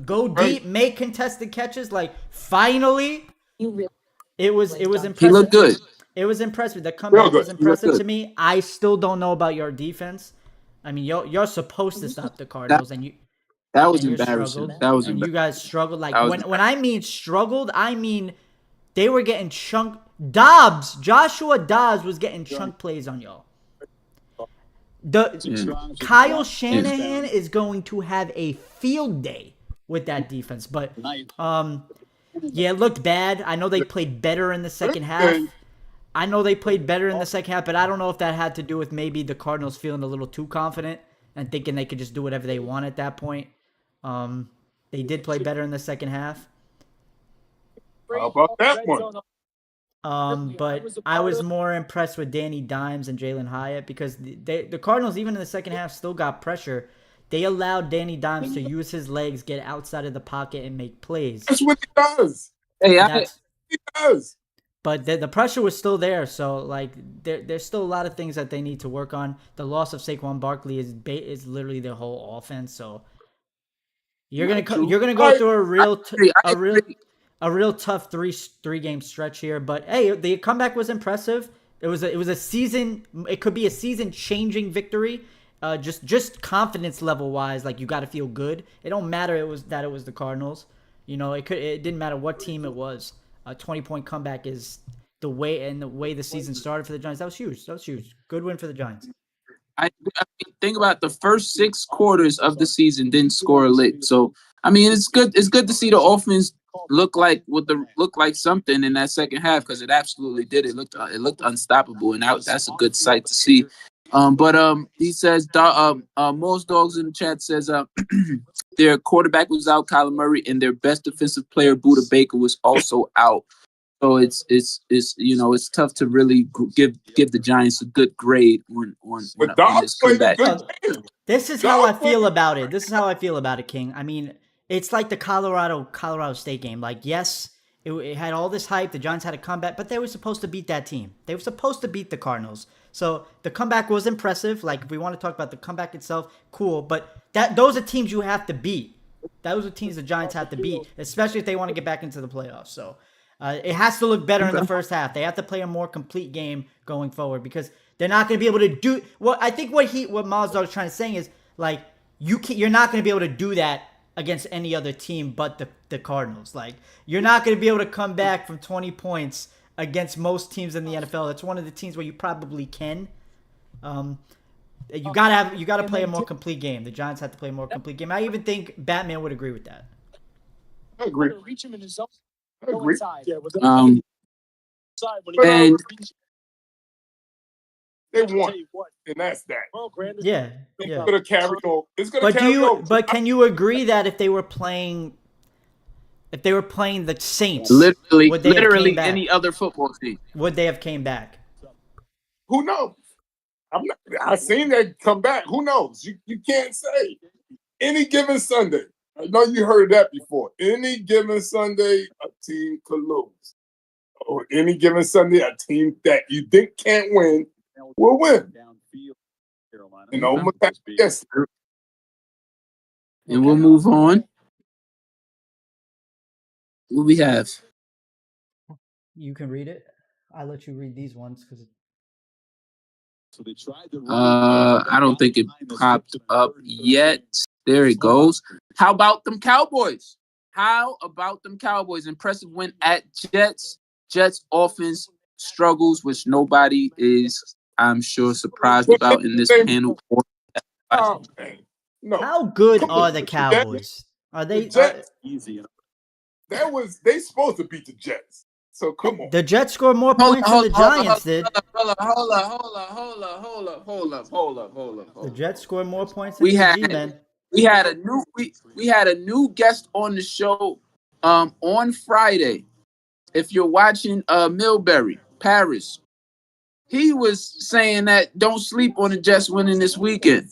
Go deep, make contested catches. Like, finally, it was impressive. He looked good. It was impressive. The Real comeback good. was Real impressive good. to me. I still don't know about your defense. I mean, you're supposed to stop the That Cardinals, that was and you embarrassing. struggled, That was and you embarrassing. guys struggled. Like That was when I mean struggled, I mean they were getting chunk. Joshua Dobbs was getting chunk plays on y'all. The Kyle Shanahan is going to have a field day with that defense, but yeah, it looked bad. I know they played better in the second Okay. half. I know they played better in the second half, but I don't know if that had to do with maybe the Cardinals feeling a little too confident and thinking they could just do whatever they want at that point. They did play better in the second half. How about that one? But I was more impressed with Danny Dimes and Jalen Hyatt because the Cardinals, even in the second half, still got pressure. They allowed Danny Dimes to use his legs, get outside of the pocket, and make plays. That's what he does. Hey, He does. But the pressure was still there, so like there's still a lot of things that they need to work on. The loss of Saquon Barkley is literally their whole offense. So you're not gonna true. you're gonna go through I agree. a real tough three game stretch here. But hey, the comeback was impressive. It was a season. It could be a season changing victory. Just confidence level wise, like you got to feel good. It don't matter. It was the Cardinals. You know, it didn't matter what team it was. A 20-point comeback is the way the season started for the Giants. That was huge. That was huge. Good win for the Giants. I mean, think about the first 6 quarters of the season didn't score a lick. So I mean, it's good. It's good to see the offense look like something in that second half because it absolutely did. It looked unstoppable, and that's a good sight to see. But he says most dogs in the chat says their quarterback was out, Kyler Murray, and their best defensive player, Buda Baker, was also out. So it's tough to really give the Giants a good grade But on this Dobbs played a comeback. good game. This is how I Dobbs played feel a about it. This is how I feel about it, King. I mean, it's like the Colorado State game. Like, yes, it had all this hype. The Giants had a comeback, but they were supposed to beat that team. They were supposed to beat the Cardinals. So the comeback was impressive. Like, if we want to talk about the comeback itself, cool. But those are teams you have to beat. Those are teams the Giants have to beat, especially if they want to get back into the playoffs. So it has to look better in the first half. They have to play a more complete game going forward because they're not going to be able to do what I think what Mazdog is trying to say is like you're not going to be able to do that against any other team but the Cardinals. Like you're not going to be able to come back from 20 points against most teams in the NFL. That's one of the teams where you probably can. You gotta play a more complete game. The Giants have to play a more complete game. I even think Batman would agree with that. I agree. I agree. And They won, and that's that. Yeah, It's yeah. gonna carry over. It's gonna carry over. But can you agree that if they were playing the Saints, literally would they have came back? any other football team. Would they have came back? Who knows? I seen that come back. Who knows? You can't say. Any given Sunday, I know you heard that before. Any given Sunday, a team could lose. Or any given Sunday, a team that you think can't win will win. You know, yes. And we'll move on. What we have? You can read it. I'll let you read these ones because I don't think it popped up yet. There it goes. How about them Cowboys? Impressive win at Jets. Jets offense struggles, which nobody is, I'm sure, surprised about in this panel. Oh, man. No. how good are the Cowboys? Are they? Jets, they supposed to beat the Jets. So come on. The Jets scored more points than the Giants did. Hold up. The Jets scored more points than the G-men. We had a new guest on the show on Friday. If you're watching Millbury, Paris, he was saying that don't sleep on the Jets winning this weekend.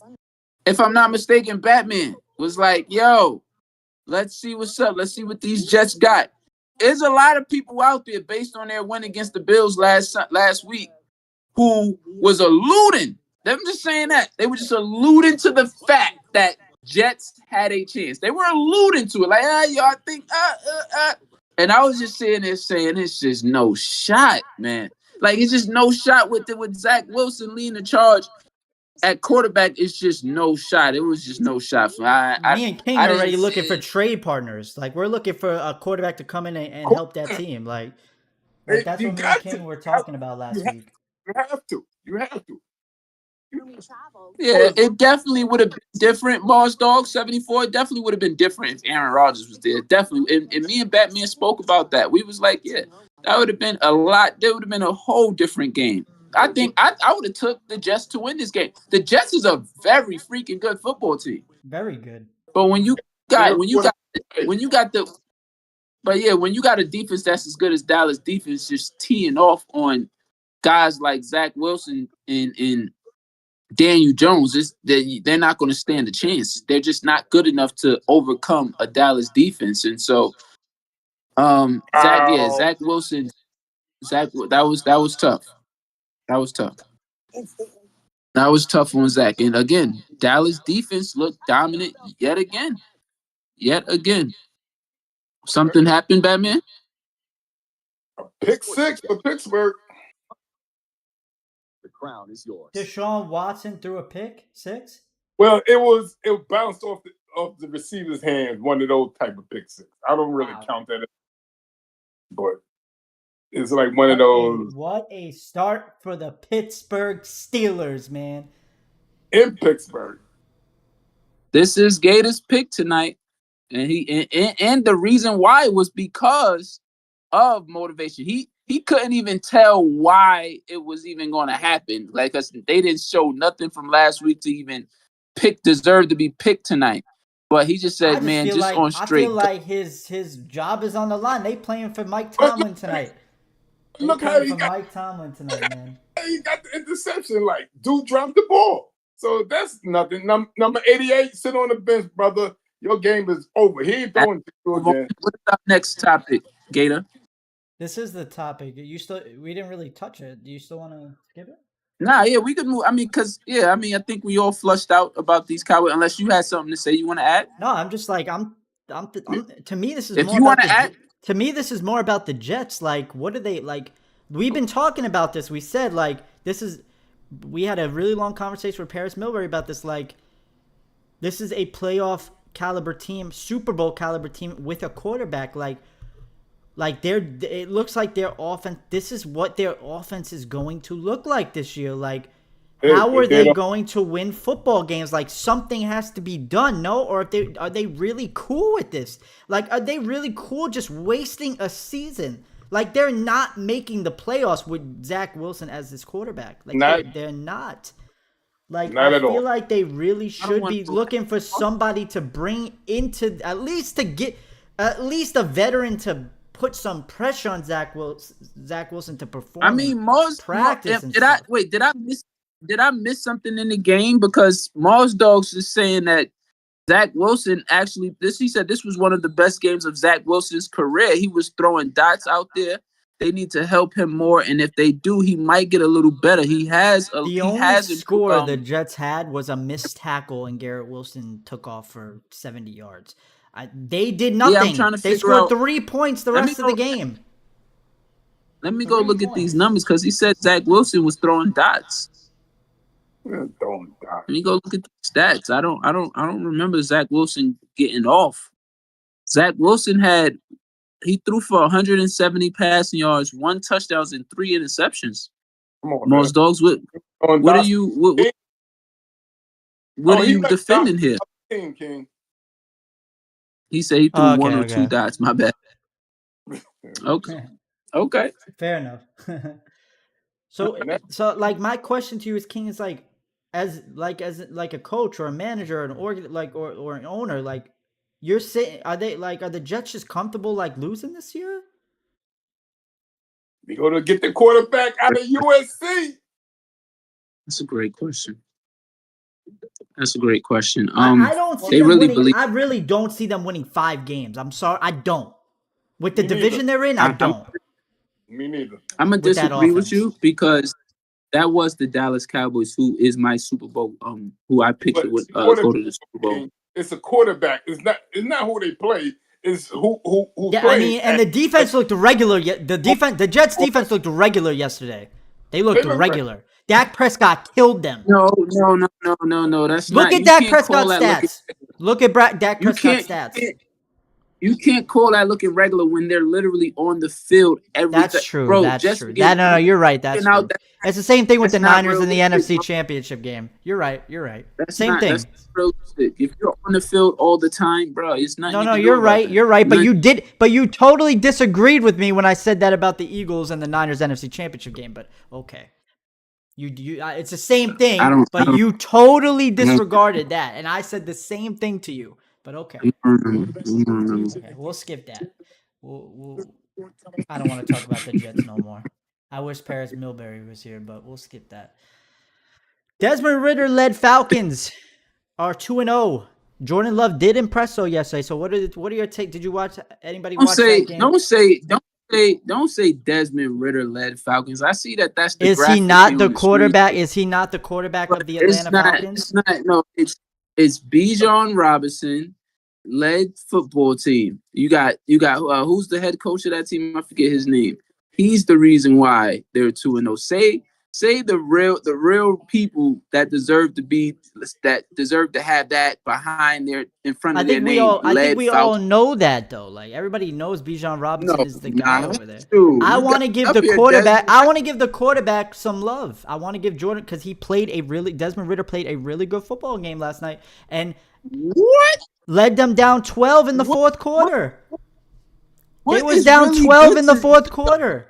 If I'm not mistaken, Batman was like, yo, let's see what's up. Let's see what these Jets got. There's a lot of people out there based on their win against the Bills last week who was alluding. I'm just saying that. They were just alluding to the fact that Jets had a chance. They were alluding to it. Like, y'all think, And I was just sitting there saying, it's just no shot, man. Like it's just no shot with Zach Wilson leading the charge at quarterback. It's just no shot. It was just no shot for Me and King I are didn't already see looking for it. trade partners. Like we're looking for a quarterback to come in and help that team. Like that's You what me and got to. King were talking about You last have, week. you have to. You have to. Yeah, it definitely would have been different. Mars Dog 74. It definitely would have been different if Aaron Rodgers was there. Definitely. And me and Batman spoke about that. We was like, yeah, that would have been a lot. There would have been a whole different game. I think I would have took the Jets to win this game. The Jets is a very freaking good football team. Very good. But They're when you got the but yeah, when you got a defense that's as good as Dallas defense, just teeing off on guys like Zach Wilson and Daniel Jones, they're not going to stand a chance. They're just not good enough to overcome a Dallas defense. And so, wow. Zach Wilson, that was tough. That was tough. That was tough on Zach. And again, Dallas defense looked dominant yet again. Yet again, something happened, Batman. Pick six for Pittsburgh. Deshaun Watson threw a pick six. Well, it bounced off the receiver's hand. One of those type of pick six. I don't really count that, but it's like one of those What a start for the Pittsburgh Steelers, man. in Pittsburgh. This is Gators' pick tonight, and and the reason why was because of motivation. He couldn't even tell why it was even going to happen. Like, cause they didn't show nothing from last week to even deserve to be picked tonight. But he just said, "Man, just on I feel straight." like his job is on the line. They playing for Mike Tomlin tonight. Look how he Mike Tomlin tonight, man. He got the interception. Like, dude dropped the ball. So that's nothing. Number 88, sit on the bench, brother. Your game is over. He ain't throwing to you again. What's our next topic, Gator? This is the topic. We didn't really touch it. Do you still want to skip it? Nah, yeah, we could move. I mean, I think we all flushed out about these Cowboys. Unless you had something to say, you want to add? No, I'm just like to me this is If more you about want to add, to me this is more about the Jets. Like, what do they like? We've been talking about this. We said like we had a really long conversation with Paris Milbury about this. Like, this is a playoff caliber team, Super Bowl caliber team with a quarterback. It looks like their offense. This is what their offense is going to look like this year. Like, how are they going to win football games? Like, something has to be done, no? Or are they really cool with this? Like, are they really cool just wasting a season? Like, they're not making the playoffs with Zach Wilson as this quarterback. Like, they're not. Like, Not I at feel all. like they really should be looking for somebody to bring into at least a veteran to put some pressure on Zach Wilson to perform. I mean, practice. Did I miss something in the game? Because Mars Dogs is saying that Zach Wilson actually he said this was one of the best games of Zach Wilson's career. He was throwing dots out there. They need to help him more, and if they do, he might get a little better. The only score the Jets had was a missed tackle, and Garrett Wilson took off for 70 yards. They did nothing. Yeah, I'm trying to they figure scored out 3 points the rest of the game. Let me go look at these numbers because he said Zach Wilson was throwing dots. Let me go look at the stats. I don't remember Zach Wilson getting off. Zach Wilson he threw for 170 passing yards, 1 touchdown, and 3 interceptions. Come on, Most man. dogs, what are you what are you defending here? King. He said he threw 1 or 2 dots. My bad. Okay. Fair enough. So like my question to you is, King, is like as a coach or a manager or an or an owner, like you're saying, are the Jets just comfortable like losing this year? We go to get the quarterback out of USC. That's a great question. I don't see them winning. I really don't see them winning 5 games. I'm sorry, I don't. With the division they're in, I don't. Me neither. I'm gonna disagree with you because that was the Dallas Cowboys, who is my Super Bowl, who I picked to go to the Super Bowl. It's a quarterback. It's not who they play. is who Yeah, I played. mean, and the defense looked regular. The Jets defense looked regular yesterday. They looked They look right. regular. Dak Prescott killed them. No. That's Look not. at You Dak can't call Prescott's that looking. stats. Look at Dak You Prescott's can't. stats. You can't call that looking regular when they're literally on the field That's everything, true. bro. That's Just true. because No, you're right. That's you're out, true. It's the same thing with the that's not Niners in the realistic, NFC bro. Championship game. You're right. You're right. That's Same not. thing. That's not realistic. If you're on the field all the time, bro, it's nothing No, you no, can do you're about right. that. You're right. But Nothing. you totally disagreed with me when I said that about the Eagles and the Niners NFC Championship game. But okay. It's the same I thing, don't. I but don't. you totally I don't, disregarded that, and I said the same thing to you. But okay, I don't know. okay, we'll skip that. I don't want to talk about the Jets no more. I wish Paris Milbury was here, but we'll skip that. Desmond Ritter led Falcons are 2-0. Jordan Love did impress so yesterday. So what are your take? Did you watch anybody Don't watch that say. game? Don't say Desmond Ritter led Falcons. I see that. That's the Is he graphic not here the on the screen. quarterback? Is he not the quarterback But of the Atlanta Falcons? It's not. No, it's Bijan Robinson led football team. You got who's the head coach of that team? I forget his name. He's the reason why they're 2-0. Say the real people that deserve to have that behind their in front of their name I think led we all Falcons. know that though. Like everybody knows Bijan No, Robinson is the guy nah, over there. true. I You got want to give up the here, quarterback. Desmond. I want to give the quarterback some love. I want to give Jordan because Desmond Ritter played a really good football game last night and What? led them down 12 in the What? fourth quarter. They What was is down really 12 good in the to fourth quarter.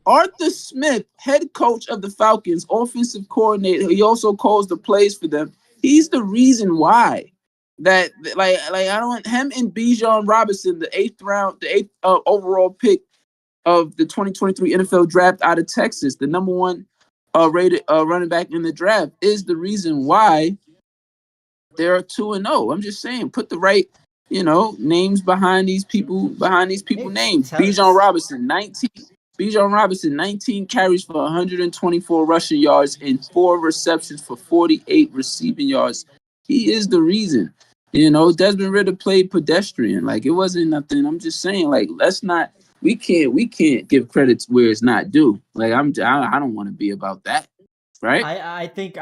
Arthur Smith, head coach of the Falcons, offensive coordinator? He also calls the plays for them. He's the reason why that I don't him and Bijan Robinson, the eighth overall pick of the 2023 NFL draft out of Texas, the number one rated running back in the draft, is the reason why they're 2-0. I'm just saying, put the right, names behind these people Hey, names. tell Bijan Robinson, 19 carries for 124 rushing yards and 4 receptions for 48 receiving yards. He is the reason. Desmond Ritter played pedestrian. Like it wasn't nothing. I'm just saying, like, we can't give credit where it's not due. Like I don't want to be about that. Right? I think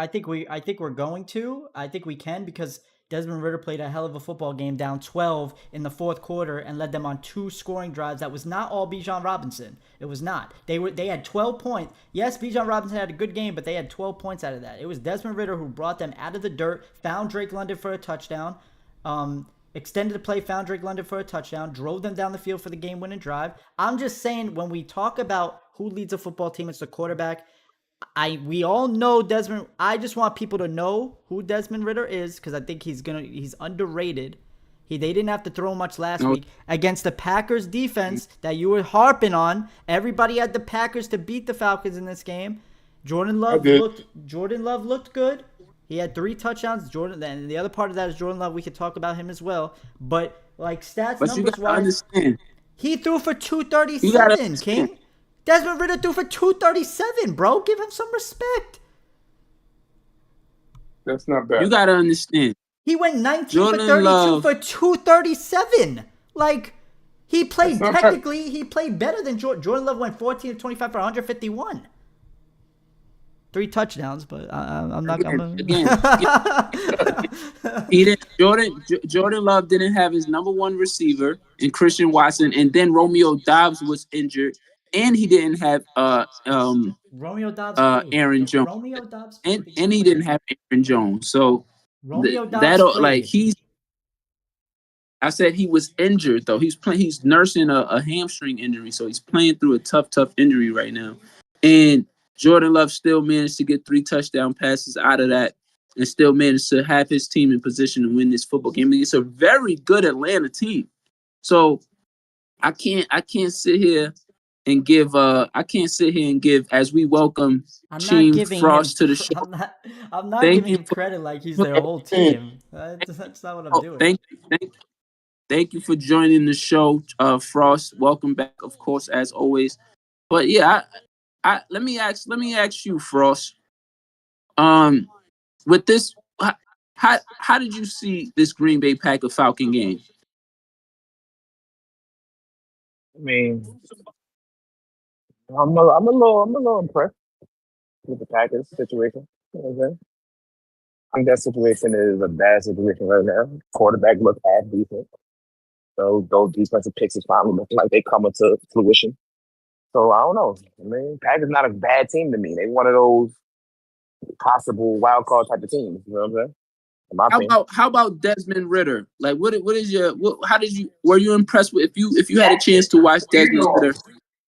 we're going to. I think we can because Desmond Ritter played a hell of a football game down 12 in the fourth quarter and led them on 2 scoring drives. That was not all Bijan Robinson. It was not. They had 12 points. Yes, Bijan Robinson had a good game, but they had 12 points out of that. It was Desmond Ritter who brought them out of the dirt, found Drake London for a touchdown. Extended the play, found Drake London for a touchdown, drove them down the field for the game-winning drive. I'm just saying, when we talk about who leads a football team, it's the quarterback. We all know Desmond. I just want people to know who Desmond Ritter is because I think he's underrated. They didn't have to throw much last No. week against the Packers defense that you were harping on. Everybody had the Packers to beat the Falcons in this game. Jordan Love looked good. He had 3 touchdowns. And the other part of that is Jordan Love. We could talk about him as well. But like stats But you numbers gotta wise, understand. he threw for You gotta 237, understand. King. Desmond Ritter threw for 237, bro. Give him some respect. That's not bad. You gotta understand. He went 19 Jordan for 32 Love. for 237. Like, he played That's not bad. technically, he played better than Jordan Love went 14 to 25 for 151. 3 touchdowns, but I'm not gonna. Again, he didn't. Jordan Love didn't have his number one receiver in Christian Watson, and then Romeo Dobbs was injured, and he didn't have Romeo Dobbs played. Aaron Jones, Romeo Dobbs and played. he didn't have Aaron Jones. So Romeo that Dobbs like played. I said he was injured though. He's nursing a hamstring injury, so he's playing through a tough injury right now. And Jordan Love still managed to get 3 touchdown passes out of that, and still managed to have his team in position to win this football game. It's a very good Atlanta team. So I can't sit here and give as we welcome I'm not Team giving him. Frost to the show. I'm not Thank giving you him for credit like he's their whole team. That's not what I'm doing. thank you for joining the show, Frost. Welcome back, of course, as always. But yeah, let me ask you, Frost. With this, how did you see this Green Bay Packer Falcon game? mean, I'm a little impressed with the Packers situation. You know what I'm saying? I think that situation is a bad situation right now. Quarterback looks half decent. So those defensive picks is finally looking like they coming to fruition. So I don't know. I mean, Packers not a bad team to me. They one of those possible wild card type of teams. You know what I'm saying? In my opinion. How about Desmond Ritter? Like, what is your how did you were you impressed with if you had a chance to watch Desmond Ritter?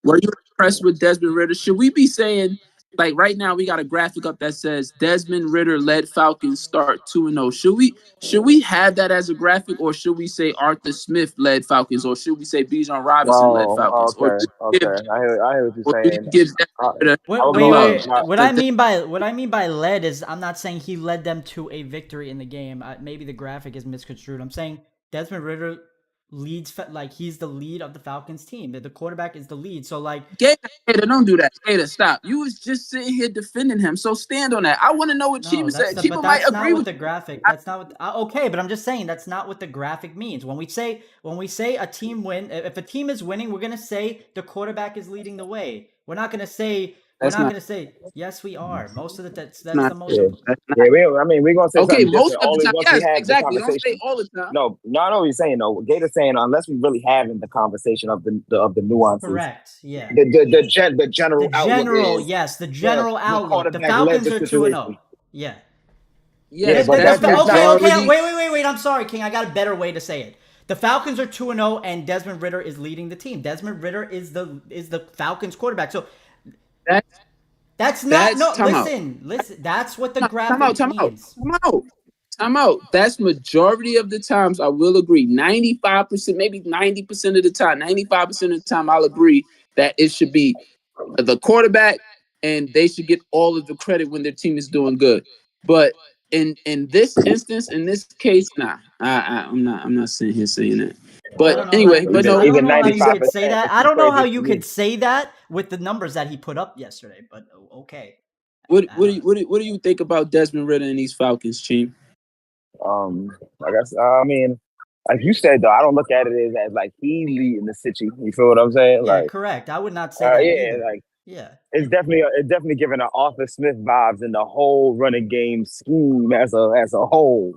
Were you impressed with Desmond Ritter? Should we be saying, like, right now we got a graphic up that says Desmond Ritter led Falcons start 2-0. Should we have that as a graphic, or should we say Arthur Smith led Falcons, or should we say Bijan Robinson led Oh, Falcons, or okay, okay. I hear what you're do you saying. give I, Desmond Ritter I would Wait, go. love? wait. What I 'Cause mean by led is I'm not saying he led them to a victory in the game. Maybe the graphic is misconstrued. I'm saying Desmond Ritter leads like he's the lead of the Falcons team. The quarterback is the lead. So like Gator, don't do that. Gator, stop. You was just sitting here defending him, so stand on that. I want to know what no, Chiba said. but Chiba might that's not agree what with the you. graphic. That's not what. Okay, but I'm just saying that's not what the graphic means. When we say a team win, if a team is winning, we're gonna say the quarterback is leading the way. We're not gonna say. We're That's not not. gonna say yes. We are most of the. That's That's not the most. Yeah, true. That's yeah. not. I mean, we're gonna say Okay, something most different of the only time. once we Yes, have the exactly. Don't say conversation. all the time. No, I know what you're saying. No, Gator's saying unless we really having the conversation of the nuances, Correct. Yeah. the The general outlook general, is yes, the general the outlook. The quarterback led Falcons the are 2 and situation. 0. Yeah. Yeah, Yes, but that's that's not. Okay, okay. majority. Wait. I'm sorry, King. I got a better way to say it. The Falcons are 2 and 0 and Desmond Ritter is leading the team. Desmond Ritter is the Falcons quarterback. So That's that's not that's no, time out. listen. That's what the Time out. graphic Time out. means. Time out. Time out. That's majority of the times I will agree. 95%, maybe 90% of the time, 95% of the time I'll agree that it should be the quarterback and they should get all of the credit when their team is doing good. But in this instance, in this case, nah, I'm not sitting here saying that. I But don't know how anyway, but no, I don't Even know how ninety you five could say percent that. is I don't know how crazy you for could me. say that with the numbers that he put up yesterday, but okay. what I what do don't you know. what do you think about Desmond Ritter and these Falcons, team? I guess. I mean, like you said though, I don't look at it as like he leading the city. You feel what I'm saying? Yeah, Like, correct. I would not say that yeah, either. like Yeah. it's definitely giving an Arthur Smith vibes in the whole running game scheme as a whole.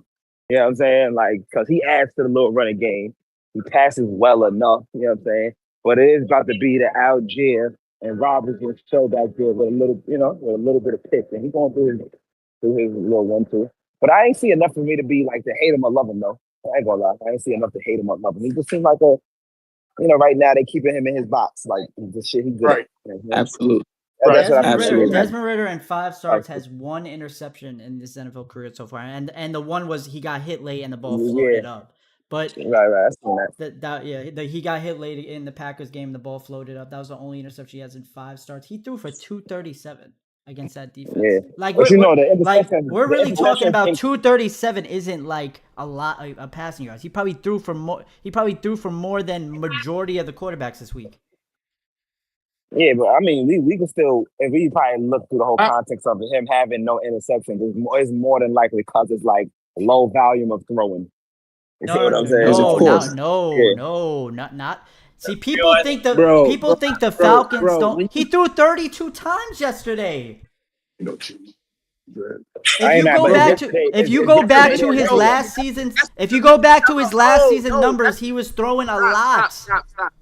You know what I'm saying? Like, cause he adds to the little running game. He passes well enough. You know what I'm saying? But it is about to be the Algier and Robinson show back there with a little bit of pitch, and he's going through his little 1-2. But I ain't see enough for me to be like to hate him or love him though. I ain't gonna lie. I ain't see enough to hate him or love him. He just seems like right now they keeping him in his box, like the shit he good at. Right, You know what I'm saying? Absolutely. That's right. what I'm Desmond seeing Ritter, right now. Absolutely. Desmond Ritter in 5 starts Like, has 1 interception in this NFL career so far, and the one was he got hit late and the ball yeah, floated up. But right. I seen that. he got hit late in the Packers game. The ball floated up. That was the only interception he has in 5 starts. He threw for 237 against that Yeah, defense. Like but we're like interception, we're the really talking interception about came. 237 isn't like a lot of passing yards. He probably threw for more. He probably threw for more than majority of the quarterbacks this week. Yeah, but I mean, we can still, if we probably look through the whole I, context of him having no interceptions, it's more than likely because it's like low volume of throwing. You see No, what no, I'm no, yes, saying? of no, Like, not course, no, yeah, no, not. See, bro, people bro, think the bro, Falcons bro. don't. When He you threw 32 times yesterday. You know, cheese. Good. If I ain't you not, go but it's bro, back to yesterday. if you It's go back yesterday. bro, to That his was no, last yesterday. season's that's if you go back to his last no, season no. numbers, he was throwing a Stop, stop, lot. stop, stop,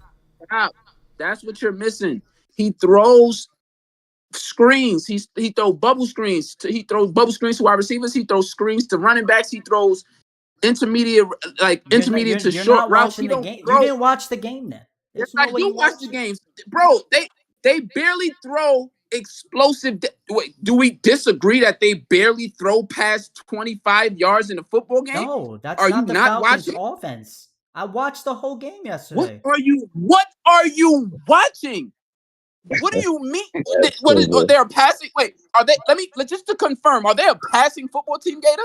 stop. That's what you're missing. He throws screens. He throws bubble screens. He throws bubble screens to wide receivers. He throws screens to running backs. He throws intermediate, like intermediate to You're short not routes. watching He the don't game. You throw. didn't watch the game then. Yes, There's no I way do you watch the watched it. games, bro. They barely throw explosive. Wait, do we disagree that they barely throw past 25 yards in a football game? No, that's Are you not the not Falcons watching? offense. I watched the whole game What yesterday. are you? What are you watching? What do you mean? That's What is? stupid. They are passing. Wait, are they? Just to confirm. Are they a passing football team, Gator?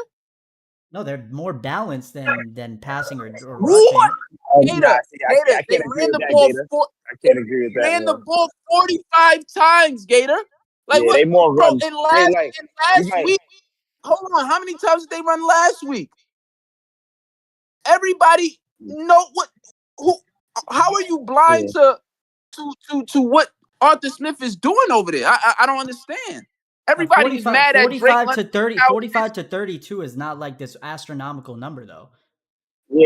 No, they're more balanced than passing or What? rushing. Nah, Gator, see, Gator. I They can't agree ran with the that, ball Gator. for. I can't agree with that Ran the one. ball 45 times, Gator. Like Yeah, what, they more bro? run. In They last like in you last might. week, hold on. How many times did they run last week? Everybody know what? Who? How are you blind Yeah, to? to what Arthur Smith is doing over there. I don't understand. Everybody is 45, mad at Drake 45 London. to 30, 45 to 32 is not like this astronomical number though.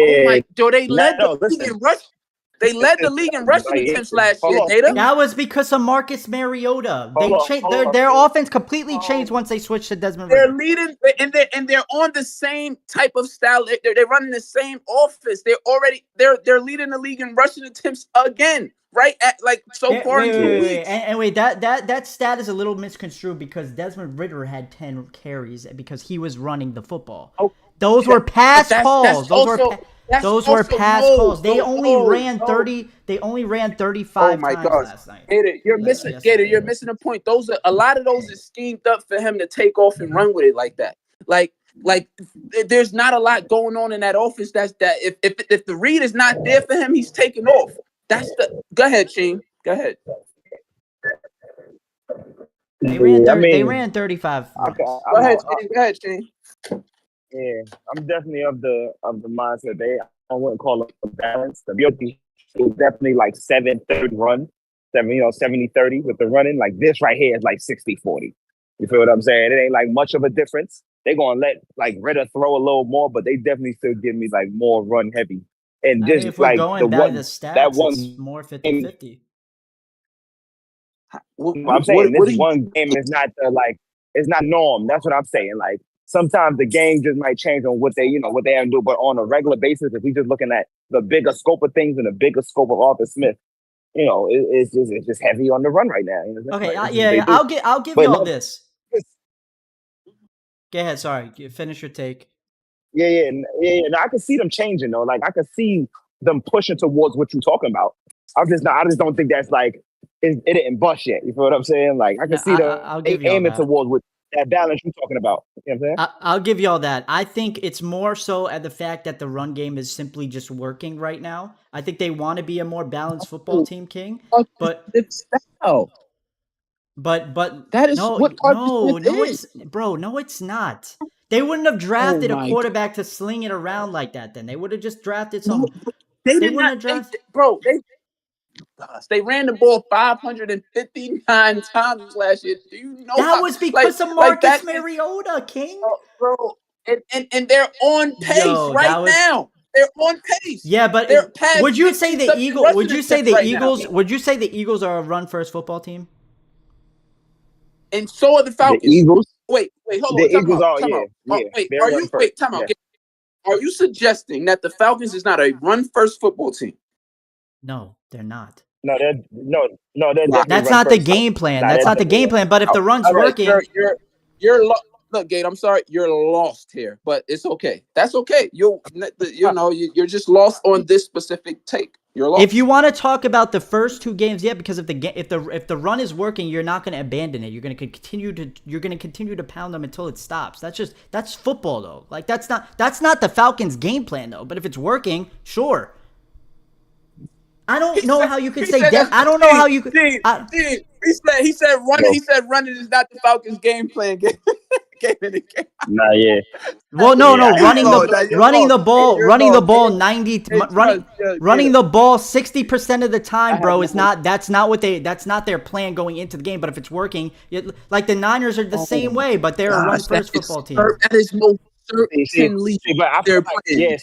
Oh Yeah, my, Joe, they led the no, league listen. in rush. They led the league in rushing Like, attempts last hold year, on, Gator. That was because of Marcus Mariota. hold They on, changed hold their on. offense completely changed once they switched to Desmond They're Ritter. leading, and they're on the same type of style. They're running the same offense. They're leading the league in rushing attempts again, right? Like so Wait, far in wait, 2 wait, weeks. and wait. That stat is a little misconstrued because Desmond Ritter had 10 carries because he was running the football. Oh, Those were but pass that's calls. Those were also those were pass calls. They only ran no. 30. They only ran Oh 35 my times gosh, last night. Gator, you're Last missing Gator. yesterday. You're missing a point. Those are a lot of those is schemed up for him to take off and run with it like that. Like there's not a lot going on in that offense. That if the read is not there for him, he's taking off. That's the. Go ahead, Sheen. Go ahead. They ran Yeah, I they mean, ran 35 runs. Go ahead, Sheen. Go ahead, Sheen. yeah, I'm definitely of the mindset. I wouldn't call it a balance. The BOP is definitely like 7-30 run, 70-30 with the running. Like this right here is like 60-40. You feel what I'm saying? It ain't like much of a difference. They're gonna let like Ritter throw a little more, but they definitely still give me like more run heavy. And I mean, just if we're like going by the that stats, it's one more game, 50-50. I'm saying What this do you? one game is not it's not norm. That's what I'm saying. Like sometimes the game just might change on what what they have to do, but on a regular basis, if we just looking at the bigger scope of things and the bigger scope of Arthur Smith, it's just heavy on the run right now. Okay, Like, yeah, I'll give But y'all no, this. Go ahead. Sorry, finish your take. yeah. No, I can see them changing though. Like I can see them pushing towards what you're talking about. I just don't think that's like it didn't bust yet. You feel what I'm saying? Like I can No, see them I'll give y'all aiming that. towards what that balance you're talking about. You know what I'm saying? I'll give y'all that. I think it's more so at the fact that the run game is simply just working right now. I think they want to be a more balanced football team, King. But It's style. but That is no, what Arthur Smith no, is. no, it's not. They wouldn't have Oh drafted a my God. quarterback to sling it around like that. Then they would have just drafted No, some. but they They did wouldn't not. have drafted. They ran the ball 559 times last year. Do you know That how was because of like Marcus that is Mariota, King. bro? And they're on pace Yo, right that was now. They're on pace. yeah. But They're past would you 50 say the something Eagle? rushing Would you say attempts the right now. Eagles? Would you say the Eagles are a run first football team? And so are the The Falcons. Eagles, Wait, hold the on. Time Eagles out. are Time out. Wait, they're are run you first. time out. Yeah. Are you suggesting that the Falcons is not a run first football team? No, they're not. No, they're Nah. definitely That's run not the first. game plan. Nah, That's they're not the definitely game plan. But if the run's All right, working, look, Gate. I'm sorry, you're lost here, but it's okay. That's okay. You're just lost on this specific take. You're lost. if you want to talk about the first two games, yeah, because if the run is working, you're not going to abandon it. You're going to continue to pound them until it stops. That's football though. Like that's not the Falcons' game plan though. But if it's working, sure. I don't know how you could say I don't know how you could. He said running. No. He said running is not the Falcons' game plan. Nah, yeah. Well, no, Yeah, running lost. Now you're lost. running the You're ball lost. 90 Hey, running running Gator, the ball 60% of the time, I have bro, no is not that's not their plan going into the game, but if it's working, like the Niners are the same way, but they're a run gosh, first football team. that is most See, certainly but I feel their like, plan.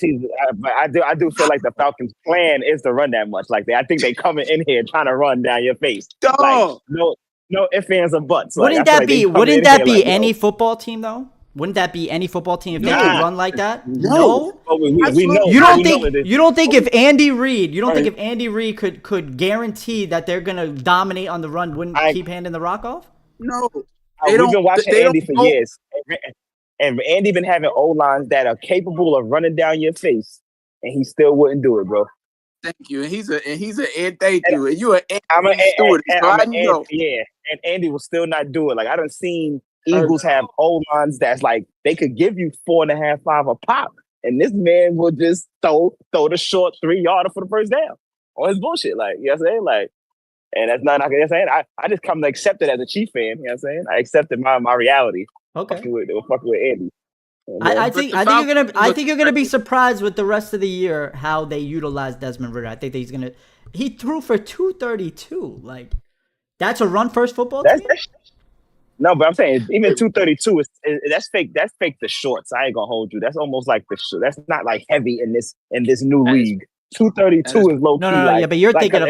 but I do feel like the Falcons' plan is to run that much. Like I think they coming in here trying to run down your face. Like Dog. no ifs, ands, or buts. Like I Wouldn't feel that like be they coming in here like, any football team though? Wouldn't that be any football team if they could nah. run like that? No. But we know Absolutely. You don't we know think it is. you don't think if Andy Reid Right. could guarantee that they're gonna dominate on the run, wouldn't keep handing the rock off? No. They We've been watching they Andy don't for know. years, and Andy been having O lines that are capable of running down your face, and he still wouldn't do it, bro. Thank you. And thank And you. And you are I'm a, Andy Stewart. and So I'm how a, do you know? yeah, and Andy will still not do it. Like I done seen Heard Eagles have O lines that's like they could give you 4.5, 5 a pop, and this man will just throw the short 3-yarder for the first down on his bullshit. Like you know what I'm saying, like, and that's not like I'm saying. I just come to accept it as a Chief fan. You know what I'm saying? I accepted my reality. Okay. Fucking with Andy. I But think the I think Falcons you're gonna be surprised with the rest of the year how they utilize Desmond Ritter. I think that he's gonna He threw for 232. Like, that's a run first football That's, team? that's no, but I'm saying even 232 is that's fake. That's fake. The shorts. I ain't gonna hold you. That's almost like the short. That's not like heavy in this new That is league. 232 is low No, key no, no. Yeah, like but you're like thinking cause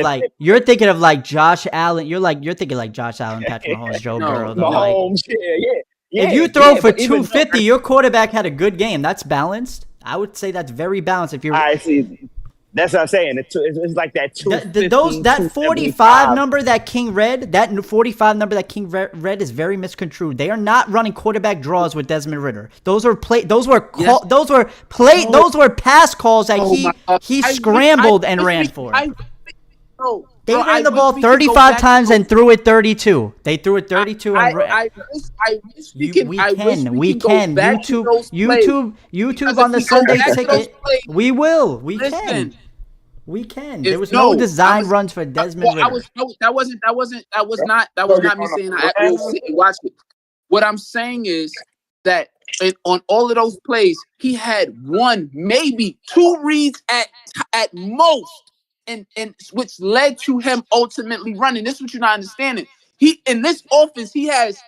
of like Josh Allen. You're thinking like Josh Allen, Patrick Mahomes, Joe Burrow. Though, like Mahomes. if you throw for But even though 250, your quarterback had a good game. That's balanced. I would say that's very balanced. If you're I see, that's what I'm saying. It's like that that 45 275. number that King read, read is very misconstrued. They are not running quarterback draws with Desmond Ritter. Those were pass calls that oh my God. he I scrambled and wish ran we, for. I bro, They bro, ran I the wish ball we could go 35 back to times those. and threw it 32. They threw it 32 and ran. I wish we can. I wish We we can go can. back to those plays. Because YouTube if on the we go Sunday back to those ticket. plays, We will. We listen. can. We can. There If was no no, design runs for Desmond well, Ritter. that was not me saying I will sit and watch it. What I'm saying is that on all of those plays, he had one, maybe two reads at most, and which led to him ultimately running. This is what you're not understanding. He in this offense, he has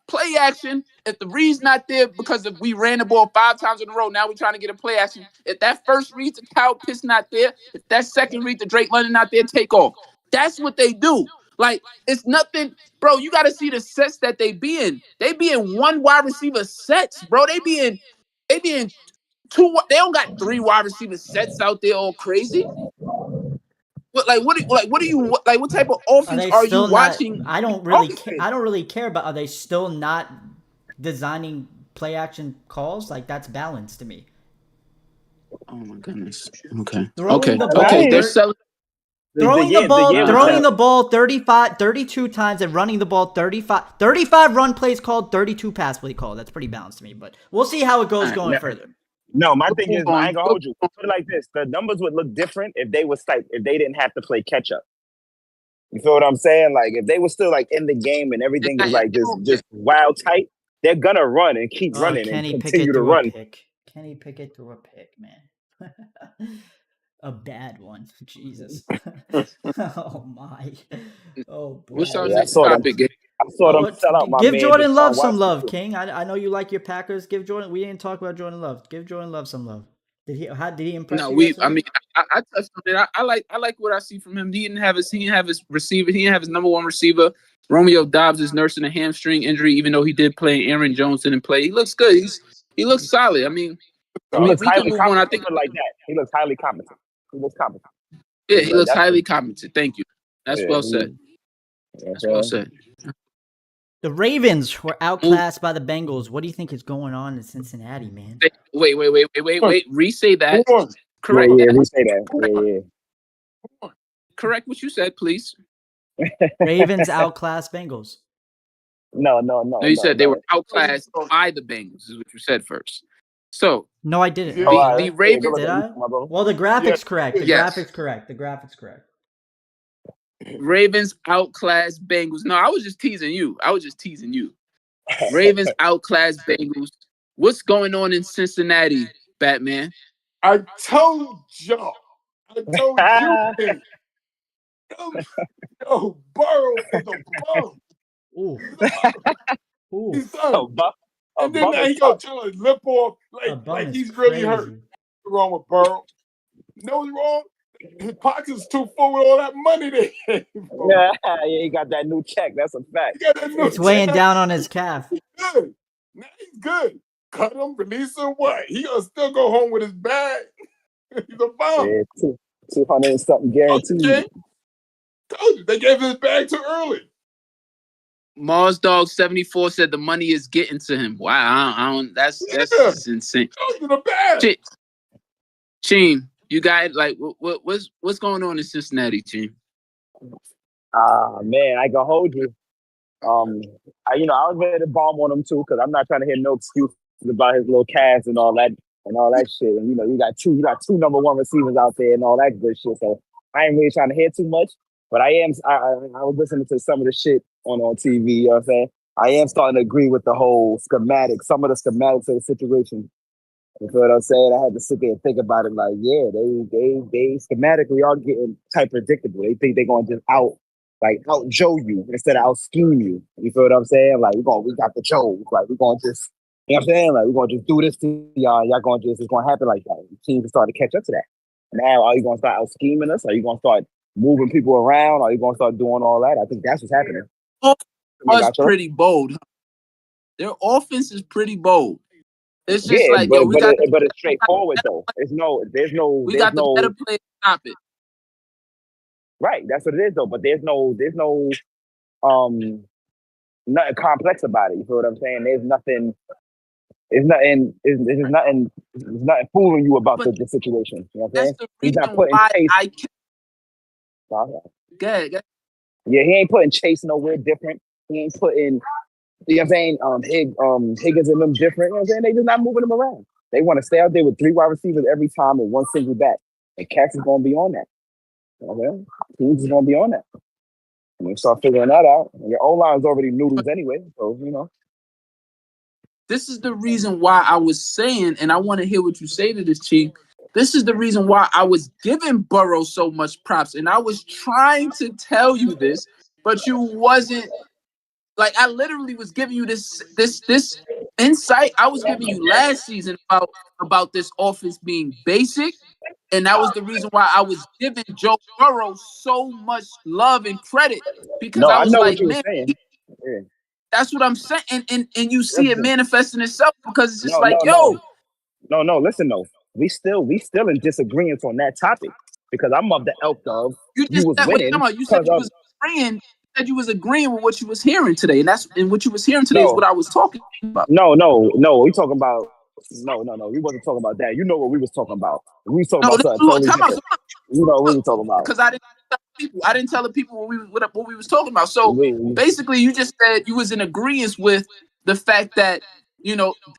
play action. If the read's not there because we ran the ball 5 times in a row, now we're trying to get a play action. If that first read to Kyle Pitts not there, if that second read to Drake London not there, take off. That's what they do. Like, it's nothing, bro. You got to see the sets that they be in. They be in one wide receiver sets, bro. They be in two. They don't got 3 wide receiver sets out there all crazy. What what type of Are offense they are you still not? watching? I don't really care. I don't really care. But are they still not designing play action calls? Like that's balanced to me. Oh my goodness. Okay. Throwing the ball, Okay. They're selling. throwing the ball, throwing the ball 32 times and running the ball 35 run plays called, 32 pass play called. That's pretty balanced to me. But we'll see how it goes going further. No, my thing is, I ain't gonna hold you. Put it like this: the numbers would look different if they didn't have to play catch up. You feel what I'm saying? Like if they were still like in the game and everything is like just wild tight, they're gonna run and keep running and continue to run. Kenny Pickett threw a pick, man. A bad one. Jesus. Oh my. Oh boy. What's our Yeah, next topic? I saw them sell out my give man. Jordan Love some love, King. I know you like your Packers. Give Jordan. We didn't talk about Jordan Love. Give Jordan Love some love. Did he impress No, you? I mean, I touched on it. I like what I see from him. He didn't have his receiver. He didn't have his number one receiver. Romeo Dobbs is nursing a hamstring injury, even though he did play. Aaron Jones didn't play. He looks good. He looks solid. I mean, we can move on. I think like that. He looks highly competent. Yeah, he looks highly competent. Thank you. That's well said. That's well said. The Ravens were outclassed by the Bengals. What do you think is going on in Cincinnati, man? Wait. Re-say that. Correct. Yeah, re-say that. Yeah. Correct what you said, please. Ravens outclassed Bengals. No. You said they were outclassed by the Bengals, is what you said first. So no, I didn't. The Ravens. Did I? Well, the graphics correct. The graphics correct. Ravens outclassed Bengals. No, I was just teasing you. Ravens outclassed Bengals. What's going on in Cincinnati, Batman? I told y'all. I told you. Yo, Burrow is a bum. Ooh. He's done. And then now he gonna try to lip off like he's really hurt. What's wrong with Burrow? You know what's wrong? His pocket's too full with all that money they gave him. Yeah, he got that new check. That's a fact. It's weighing down on his calf. He's good. Now he's good. Cut him, release him, what? He gonna still go home with his bag. He's a bum. Yeah, 200 and something guaranteed. Told you, they gave him his bag too early. Mars Dog 74 said the money is getting to him. Wow, I don't that's insane. Told you the bag. Team, you got what's going on in Cincinnati, team? Man, I can hold you. I was ready to bomb on him too, because I'm not trying to hear no excuses about his little calves and all that shit. And you got two number one receivers out there and all that good shit. So I ain't really trying to hear too much. But I was listening to some of the shit on TV, you know what I'm saying? I am starting to agree with the whole schematic, some of the schematics of the situation. You feel what I'm saying? I had to sit there and think about it. Like, yeah, they schematically are getting type predictable. They think they're gonna just out Joe you instead of out scheme you. You feel what I'm saying? Like we got the Joe. Like we're gonna just, you know what I'm saying? Like we're gonna just do this to y'all. Y'all gonna just, it's gonna happen like that. The teams start to catch up to that. Now, are you gonna start out scheming us? Are you gonna start moving people around? Are you gonna start doing all that? I think that's what's happening. Was pretty bold. Their offense is pretty bold. It's just Yeah, like, yo, we got but it's straightforward though. There's no the better play to stop it. Right, that's what it is though. But there's no nothing complex about it. You feel what I'm saying? There's nothing. It's nothing. There's nothing fooling you about But the situation. You know what I'm that's saying? the He's not reason putting why Chase. I can't. Yeah, he ain't putting Chase nowhere different. He ain't putting. You know what I'm saying? Higgins and them different. You know what I'm saying? They just not moving them around. They want to stay out there with 3 wide receivers every time and 1 single back. And Cats is gonna be on that. Okay, teams is gonna be on that. And you start figuring that out. And your O line's already noodles anyway, so you know. This is the reason why I was saying, and I want to hear what you say to this, Chief. This is the reason why I was giving Burrow so much props, and I was trying to tell you this, but you wasn't. Like, I literally was giving you this insight. I was giving you last season about this offense being basic, and that was the reason why I was giving Joe Burrow so much love and credit, because No, I I was know what like, you were man, saying. Yeah. that's what I'm saying, and you see it Listen, manifesting itself, because it's just no, like, no, yo, no, no, no. Listen, though, we still in disagreement on that topic because I'm of the elk of you you just was said, wait, winning come on, you said because you of was agreeing. You said you was agreeing with what you was hearing today, and what you was hearing today is no, what I was talking about. no. We talking about no. We wasn't talking about that. You know what we was talking about. We was talking No, about this something is what totally time out. different. You know what we Look, was talking about. because I didn't tell the people what we was talking about. So We, basically, you just said you was in agreement with the fact that,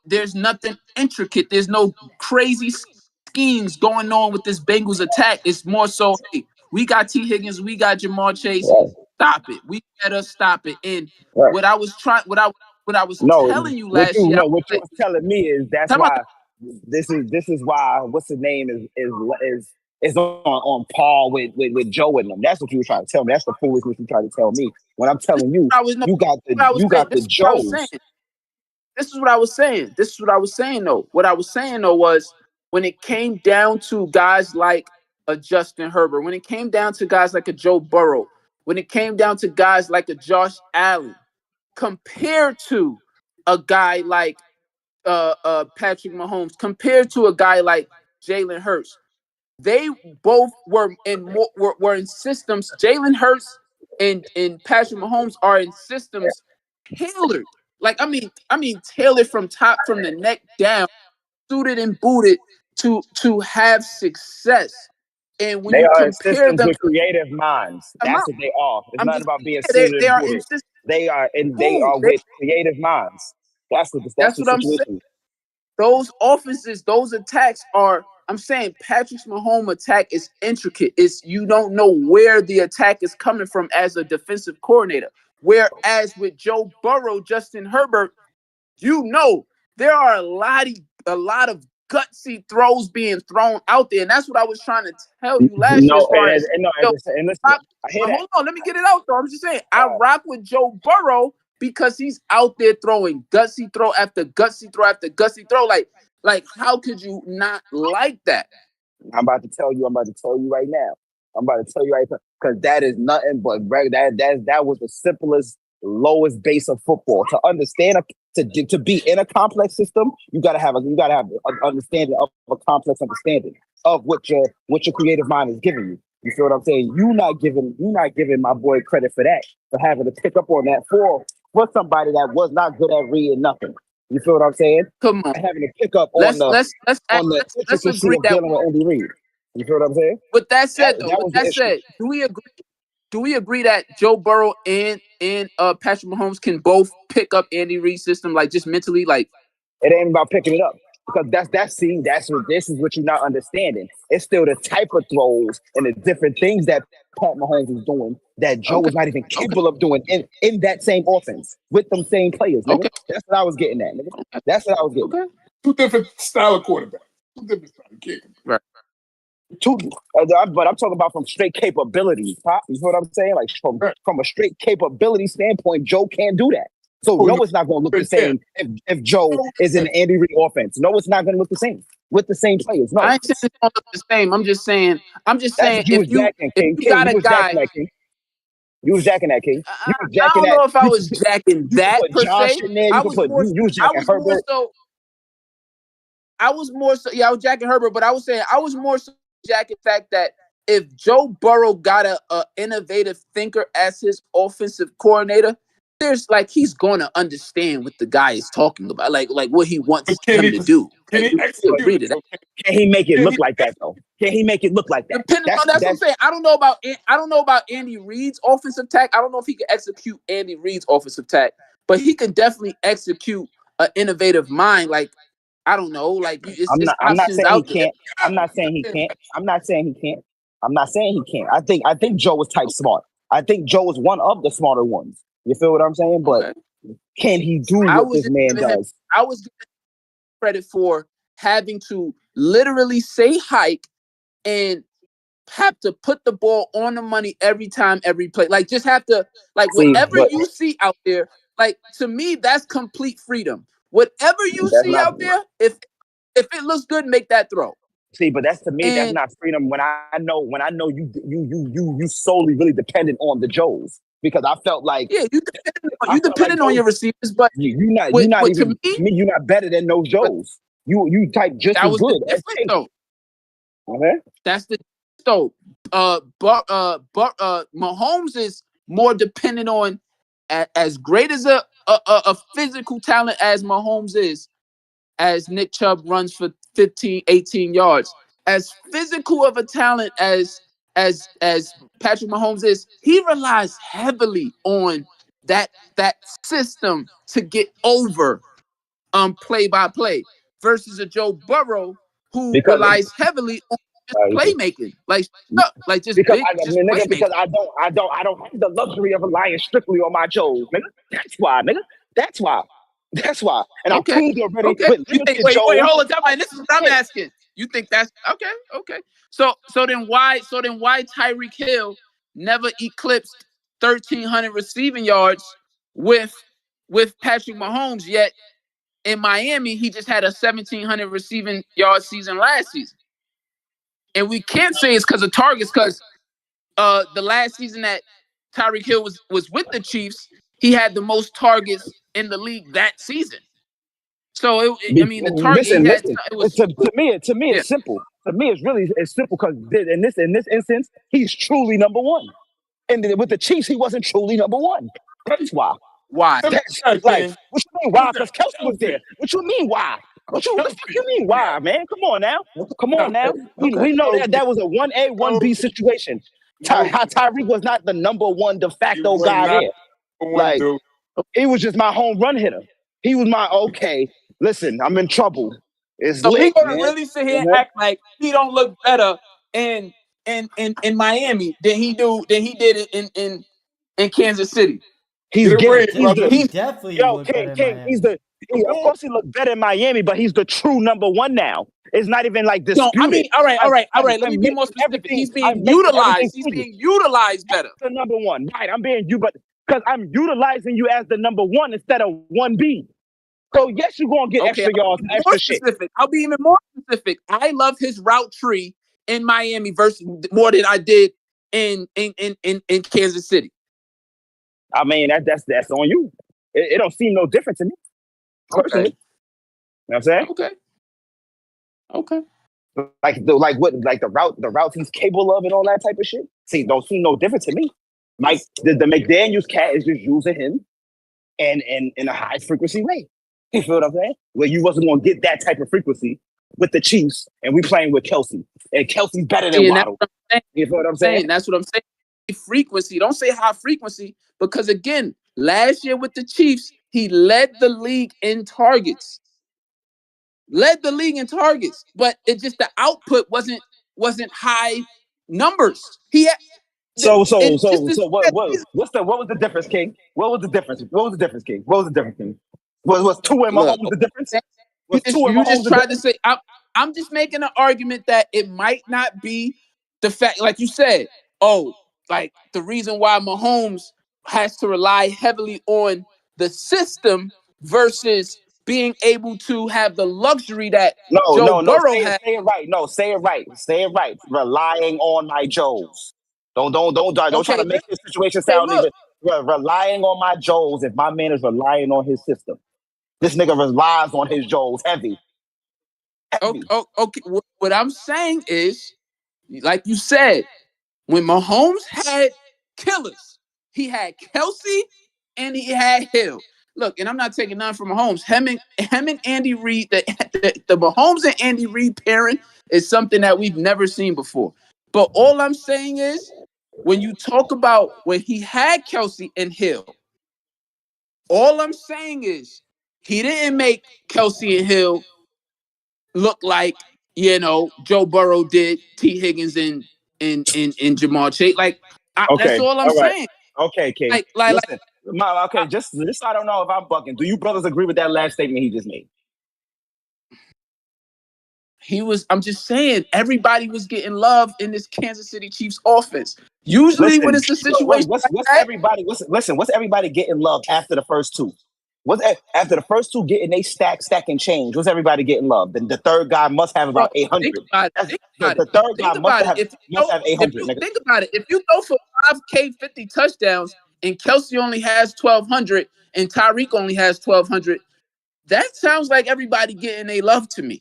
there's nothing intricate. There's no crazy schemes going on with this Bengals attack. It's more so, hey, we got T. Higgins, we got Jamar Chase. right, Stop it. We better stop it. And right. what I was trying, what I was No, telling you last year, I what was you like, was telling me is that's tell me, why this is why what's the name is on par with Joe and them. That's what you were trying to tell me. That's the foolishness you tried to tell me. When I'm this is telling you, what I was, no, what I was you saying. got This the is what I was saying. Joes. This is what I was saying. This is what I was saying though. What I was saying though was, when it came down to guys like a Justin Herbert, when it came down to guys like a Joe Burrow, when it came down to guys like a Josh Allen, compared to a guy like Patrick Mahomes, compared to a guy like Jalen Hurts, they both were in systems. Jalen Hurts and Patrick Mahomes are in systems tailored. Like, I mean tailored from the neck down, suited and booted to have success. And when They you are in compare systems them, with creative minds. That's what they are. It's I'm not just about being yeah, suited they and are in booted. systems. They Cool. are with creative minds. That's That's the what I'm saying. situation. Those offenses, those attacks are. I'm saying Patrick Mahomes attack is intricate. It's, you don't know where the attack is coming from as a defensive coordinator. Whereas with Joe Burrow, Justin Herbert, there are a lot of gutsy throws being thrown out there, and that's what I was trying to tell you last year. As No, far as, and no, yo, and listen, I hear that. hold on, let me get it out though. I'm just saying, I Uh, rock with Joe Burrow because he's out there throwing gutsy throw after gutsy throw after gutsy throw. Like, how could you not like that? I'm about to tell you. I'm about to tell you right now. I'm about to tell you right now because that is nothing but that was the simplest, lowest base of football. To understand to be in a complex system, you gotta have an understanding of a complex understanding of what your creative mind is giving you. You feel what I'm saying? You not giving my boy credit for that, for having to pick up on that for somebody that was not good at reading nothing. You feel what I'm saying? Come on, Having to pick up let's let's let's on the let's intricacy agree of that. dealing with Andy Reid. You feel what I'm saying? With that said, though, That with was the that issue. said, do we agree? Do we agree that Joe Burrow and Patrick Mahomes can both pick up Andy Reid's system, like, just mentally, like? It ain't about picking it up because that's what this is what you're not understanding. It's still the type of throws and the different things that Pat Mahomes is doing that Joe Okay, is not even okay, capable of doing in that same offense with them same players, nigga. okay, That's what I was getting at, nigga. okay, That's what I was getting okay. at. Two different style of quarterbacks. Two different style. You can't compare. Right. But I'm talking about from straight capability. Pop, you know what I'm saying? Like Right. from a straight capability standpoint, Joe can't do that. So Oh, no, no, it's not going to look the right there. same if Joe is in the Andy Reid offense. No, it's not going to look the same with the same players. No, I ain't saying it's gonna look the same. I'm just saying that's what you was jacking, if King. you King, got you a was jacking guy, that, King. You was jacking that, King. You was I jacking don't that. know if I was jacking You could that put per Josh se. in there. I You could was put more you was I jacking was more Herbert. so I was jacking Herbert, but I was saying I was more so jacking the fact that if Joe Burrow got a innovative thinker as his offensive coordinator, there's like he's gonna understand what the guy is talking about, like what he But wants can him he to do. can Like, he you execute agree it to that? though? Can he make it Can look he like that though? Can he make it look like that? Depending on that's what I'm saying. I don't know about Andy Reid's offensive tack. I don't know if he can execute Andy Reid's offensive tack, but he can definitely execute an innovative mind. Like I don't know, like it's I'm not options saying he out there. can't. I'm not saying he can't. I'm not saying he can't. I'm not saying he can't. I think Joe was type smart. I think Joe was one of the smarter ones. You feel what I'm saying? But Okay, can he do I what was this just man giving him. does? I was giving him credit for having to literally say hike and have to put the ball on the money every time, every play. Like just have to like See, whatever but you see out there. Like to me, that's complete freedom. Whatever you that's see not. out there, if it looks good, make that throw. See, but that's to me, that's And not freedom. When I know you solely really dependent on the Joes because I felt like yeah, I you felt like depending on those your receivers, but you not to even me, to me you're not better than those but Joes. You type just that as was the good as difference Chase. though. Okay? That's the so Mahomes is more dependent on as great as a physical talent as Mahomes is, as Nick Chubb runs for 15, 18 yards. As physical of a talent as Patrick Mahomes is, he relies heavily on that system to get over play by play versus a Joe Burrow who Because relies heavily on just playmaking. Like just because big I just mean, nigga, playmaking. because I don't have the luxury of relying strictly on my Joes, nigga. That's why, nigga. That's why. That's why. And I Okay. proved already Okay. with You think limited wait, Joes. hold on, time out. This is what I'm asking. You think that's okay, okay. So then why Tyreek Hill never eclipsed 1,300 receiving yards with Patrick Mahomes, yet in Miami he just had a 1,700 receiving yard season last season? And we can't say it's because of targets, because the last season that Tyreek Hill was with the Chiefs, he had the most targets in the league that season. So I mean, the target he had Listen. it was To me, yeah. it's simple. To me, it's simple because in this instance, he's truly number one. And with the Chiefs, he wasn't truly number one. Right? That's why. Why? Simple That's as that, like, King. what you mean Who's why? that? Because Kelsey was Kelsey. there. What you mean why? What the fuck Kelsey. you mean why, man? Come on now. Come on now. Okay. We know Kelsey. that was a 1A, 1B situation. No, Tyreek was not the number one de he facto was guy not there. number one, Like, dude. he was just my home run hitter. He was my, okay, listen, I'm in trouble. It's So he lit, gonna man. really sit here and act like he don't look better in Miami than he did in Kansas City. He's Get it getting, right, he's brother. the, He definitely yo, looked better in King, he's Miami. the, of course he looked better in Miami, but he's the true number one now. It's not even like No, I disputed. mean, all right. Let me I'm be more making specific. everything, He's being I'm making everything utilized. He's clear. being utilized That's better. the number one. Right, I'm being you, but because I'm utilizing you as the number one instead of 1B. So yes, you're gonna get Okay, extra I'll yards be and more extra shit. specific. I'll be even more specific. I love his route tree in Miami versus more than I did in Kansas City. I mean, that's on you. It don't seem no different to me, personally. Okay. You know what I'm saying? Okay. Okay. Like the routes he's capable of and all that type of shit. See, don't seem no different to me. Like the McDaniels cat is just using him and in a high frequency way. You feel what I'm saying? Where you wasn't gonna get that type of frequency with the Chiefs, and we playing with Kelsey, and Kelsey's better than And that's Waddle. what I'm saying. You feel what I'm saying? That's what I'm saying. Frequency. Don't say high frequency, because again, last year with the Chiefs, he led the league in targets. But it just the output wasn't high numbers. He had just this What was the difference, King? What was the difference? What was the difference, King? What was the difference, King? Was two and look. Mahomes the difference? with two of You just Mahomes. tried to say I'm just making an argument that it might not be the fact, like you said, oh, like the reason why Mahomes has to rely heavily on the system versus being able to have the luxury that No, Joe no, no. Burrow Say it, had. say it right. No, say it right. Say it right. Relying on my Joes. Don't try Okay, to make this situation okay, sound look, even relying on my Joes. If my man is relying on his system, this nigga relies on his Joes heavy, heavy. okay. What I'm saying is, like you said, when Mahomes had killers, he had Kelsey and he had Hill. Look, and I'm not taking none from Mahomes. Him and Andy Reid, the Mahomes and Andy Reid pairing is something that we've never seen before. But all I'm saying is, when you talk about when he had Kelsey and Hill, all I'm saying is he didn't make Kelsey and Hill look like, Joe Burrow did T. Higgins and Jamar Chase. Like that's Okay, all I'm all right. saying. Okay, King. Like Listen, okay. Just so I don't know if I'm bucking. Do you brothers agree with that last statement he just made? I'm just saying, everybody was getting love in this Kansas City Chiefs offense. Usually when Listen, it's a situation what's like what's that, everybody? What's everybody getting love after the first two? After the first two getting they stack and change? What's everybody getting love? Then the third guy must have bro, about 800. think The, about it. the third guy Think about it. must have 800. Nigga. Think about it, if you go for 5K 50 touchdowns and Kelsey only has 1,200 and Tyreek only has 1,200, that sounds like everybody getting a love to me.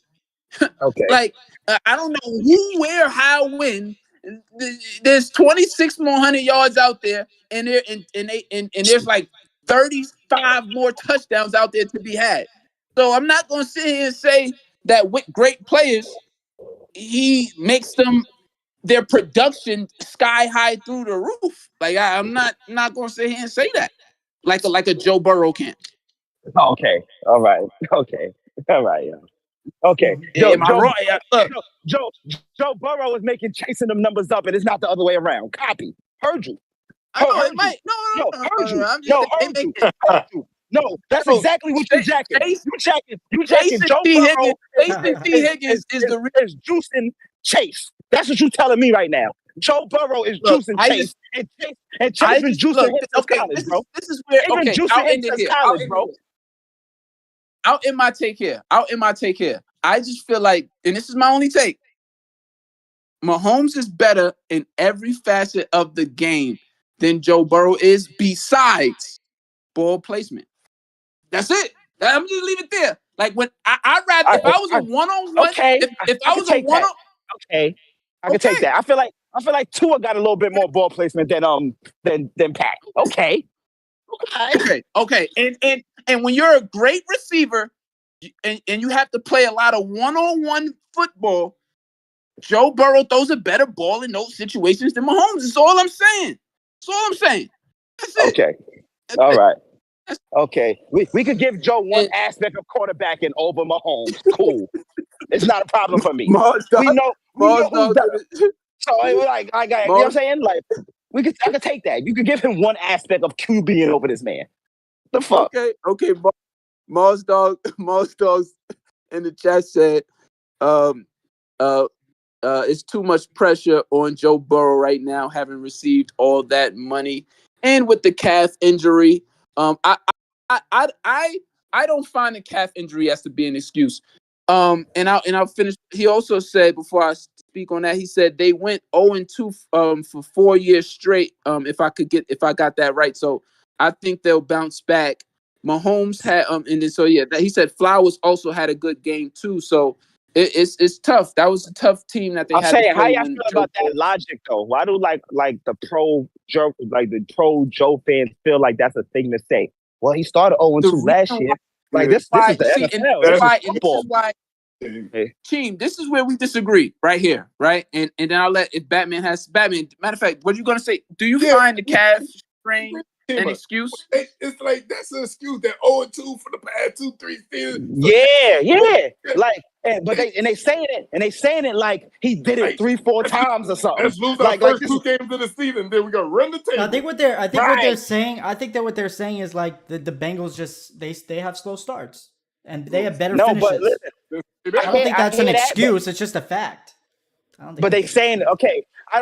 Okay. Like I don't know who, where, how, when. There's 26 more 100 yards out there, and there's like 35 more touchdowns out there to be had. So I'm not gonna sit here and say that with great players, he makes their production sky high through the roof. Like I'm not gonna sit here and say that like a Joe Burrow can. Okay. All right. Okay. All right. Yeah. Okay. Am I wrong? Look, Joe, Joe Burrow is chasing them numbers up, and it's not the other way around. Copy. Heard you. I know it Heard you. might. No, No, heard you. I'm just No, saying they heard make you. it. Heard you. No, that's No, exactly what you jacking. Chase, You jacking. Jason Joe T. Burrow Higgins, Jason T. Higgins is the real. is juicing Chase. That's what you telling me right now. Joe Burrow is Look. juicing Chase, and Chase I been just juicing look. him since Okay, college, bro. this is where. He been Okay, juicing I'll him end it since here. college, bro. I'll end my take here. I just feel like, and this is my only take, Mahomes is better in every facet of the game than Joe Burrow is, besides ball placement. That's it. I'm just leave it there. Like when I'd rather, if I was a one-on-one, Okay, if I I can was a take that. one-on, Okay, I can take okay, that. I feel like Tua got a little bit more ball placement than Pat. Okay. okay, and when you're a great receiver, and you have to play a lot of one-on-one football, Joe Burrow throws a better ball in those situations than Mahomes. That's all I'm saying. That's it. Okay. That's All it. right. Okay. We could give Joe one And aspect of quarterbacking over Mahomes. Cool. It's not a problem for me. Mars We dog, know Mars who's dog, better. So I got, you know what I'm Mars. saying? Like I could take that. You could give him one aspect of QBing over this man. The fuck? Okay. Mars dog, Mars dogs in the chat said, um, uh, it's too much pressure on Joe Burrow right now, having received all that money and with the calf injury. I don't find the calf injury has to be an excuse. And I'll finish. He also said, before I speak on that, he said they went 0-2 for 4 years straight. If I got that right, so I think they'll bounce back. Mahomes had and then so yeah, he said Flowers also had a good game too. So it's tough. That was a tough team that they I'm had to saying, how play y'all when feel Joe about that logic though? Why do like the pro Joe fans feel like that's a thing to say? Well, he started 0-2 the last reason year. Like Yeah, this why is the see NFL. This is and football. Team, this is where we disagree right here, right? And then I'll let if Batman. Matter of fact, what are you gonna say? Do you find the calf strain an excuse? It's like that's an excuse. That 0-2 for the past 2-3 seasons. Yeah. Like, but they saying it like he did it Like, 3-4 times or something. Let's lose our Like first this 2 games of the season, then we gotta run the table. I think what they're Right. saying. I think that what they're saying is like the Bengals just they have slow starts. and they have better No, but finishes. listen, I don't think I that's an hear that, excuse. It's just a fact. I don't think but they that's an saying excuse. okay. I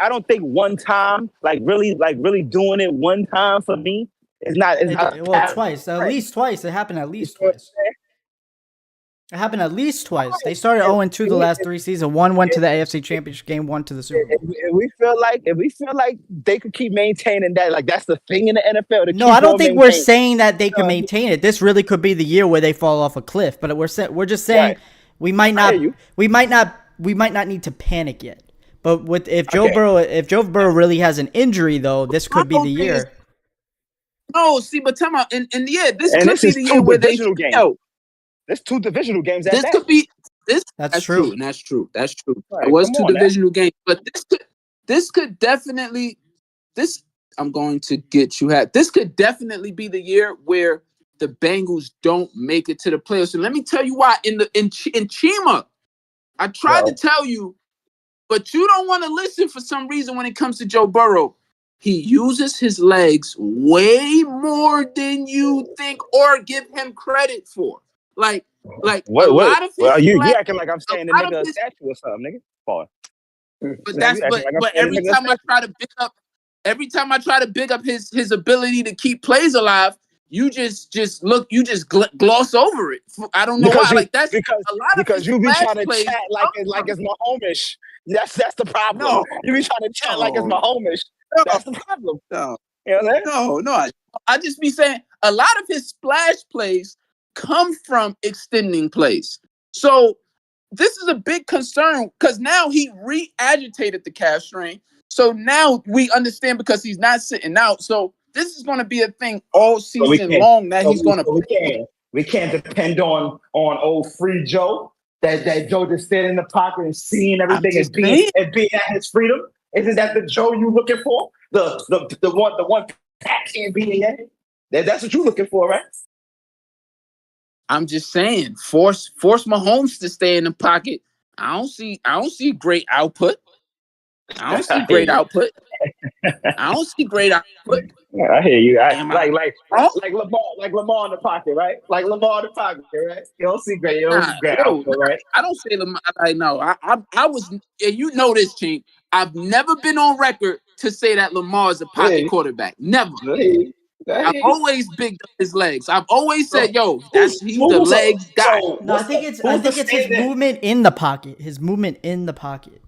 don't think one time, like really doing it one time for me is not Well, twice, at least twice. It happened at You least know what twice. It happened at least twice. They I'm started saying? 0-2 the last 3 seasons. One went to the AFC Championship game, one to the Super Bowl. If we feel like they could keep maintaining that, like that's the thing in the NFL to No, I keep don't on think we're maintaining. saying that they can maintain it. This really could be the year where they fall off a cliff. But we're just saying Right. we might I hear not you. we might not need to panic yet. But if Joe Okay. Burrow really has an injury though, this My could be whole the thing is year. no. See, but tell me, and yeah, this And could this be is the year two where they divisional games. yo. There's 2 divisional games at This that. could be this. That's true, true. and that's true. That's true. Right, It was come 2 on now. divisional games, but this could definitely this. I'm going to get you hat. This could definitely be the year where the Bengals don't make it to the playoffs. And let me tell you why. In Chima, I tried to tell you, but you don't want to listen for some reason when it comes to Joe Burrow. He uses his legs way more than you think or give him credit for. Like a What? lot of his Well, you flat, acting like I'm a saying the lot of nigga a his, statue or something, nigga. Pause. but You that's acting like I'm but saying the every nigga a time I statue. try to big up, every time I try to big up his ability to keep plays alive, you just gloss over it. I don't know why. Like that's a lot of his you be flash trying to plays chat come like from it's Mahomish. That's the problem. no, You be trying to chat like it's no, Mahomish. no, That's the problem. no. You know what I'm saying? No. I just be saying a lot of his splash plays come from extending plays. So this is a big concern because now he re-agitated the calf strain. So now we understand because he's not sitting out. So this is going to be a thing all So we season can't. long that he's going to play. We can't depend on old free Joe. That Joe just standing in the pocket and seeing I'm everything just saying. and being at his freedom. Isn't that the Joe you looking for? The one Pat can't be in. That's what you looking for, right? I'm just saying, force Mahomes to stay in the pocket. I don't see great output. I don't see great output. I don't see great output. I hear you. Am I wrong? Like Lamar in the pocket, right? Like Lamar in the pocket, right? You don't see great. You don't see great output, right? I don't say Lamar. I know. I was, and you know this, Chink. I've never been on record to say that Lamar is a pocket quarterback. Never. I've always bigged up his legs. I've always said, "Yo, he's the legs guy." No, I think it's his movement in the pocket. His movement in the pocket.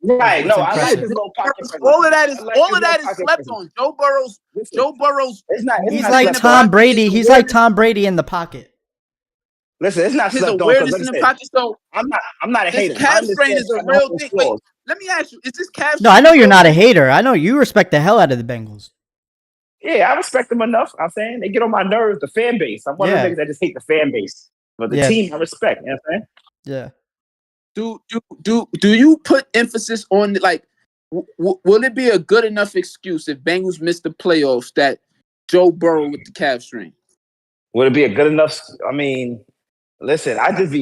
Right. No, I like impressive. his little pocket. All of that is slept on. Joe Burrow's. It's not. He's not like slept Tom on. Brady. He's like Tom Brady in the pocket. Listen, it's not his slept on. awareness in the pocket. So I'm not a this hater. calf strain is a real thing. Wait, let me ask you: is this calf strain? No, I know you're not a hater. I know you respect the hell out of the Bengals. Yeah, I respect them enough. I'm saying they get on my nerves. The fan base. I'm one of the niggas that just hate the fan base, but the team I respect. You know what I'm saying? Yeah. Do you put emphasis on like? Will it be a good enough excuse if Bengals miss the playoffs that Joe Burrow with the calf strain? Would it be a good enough? I mean, listen, I just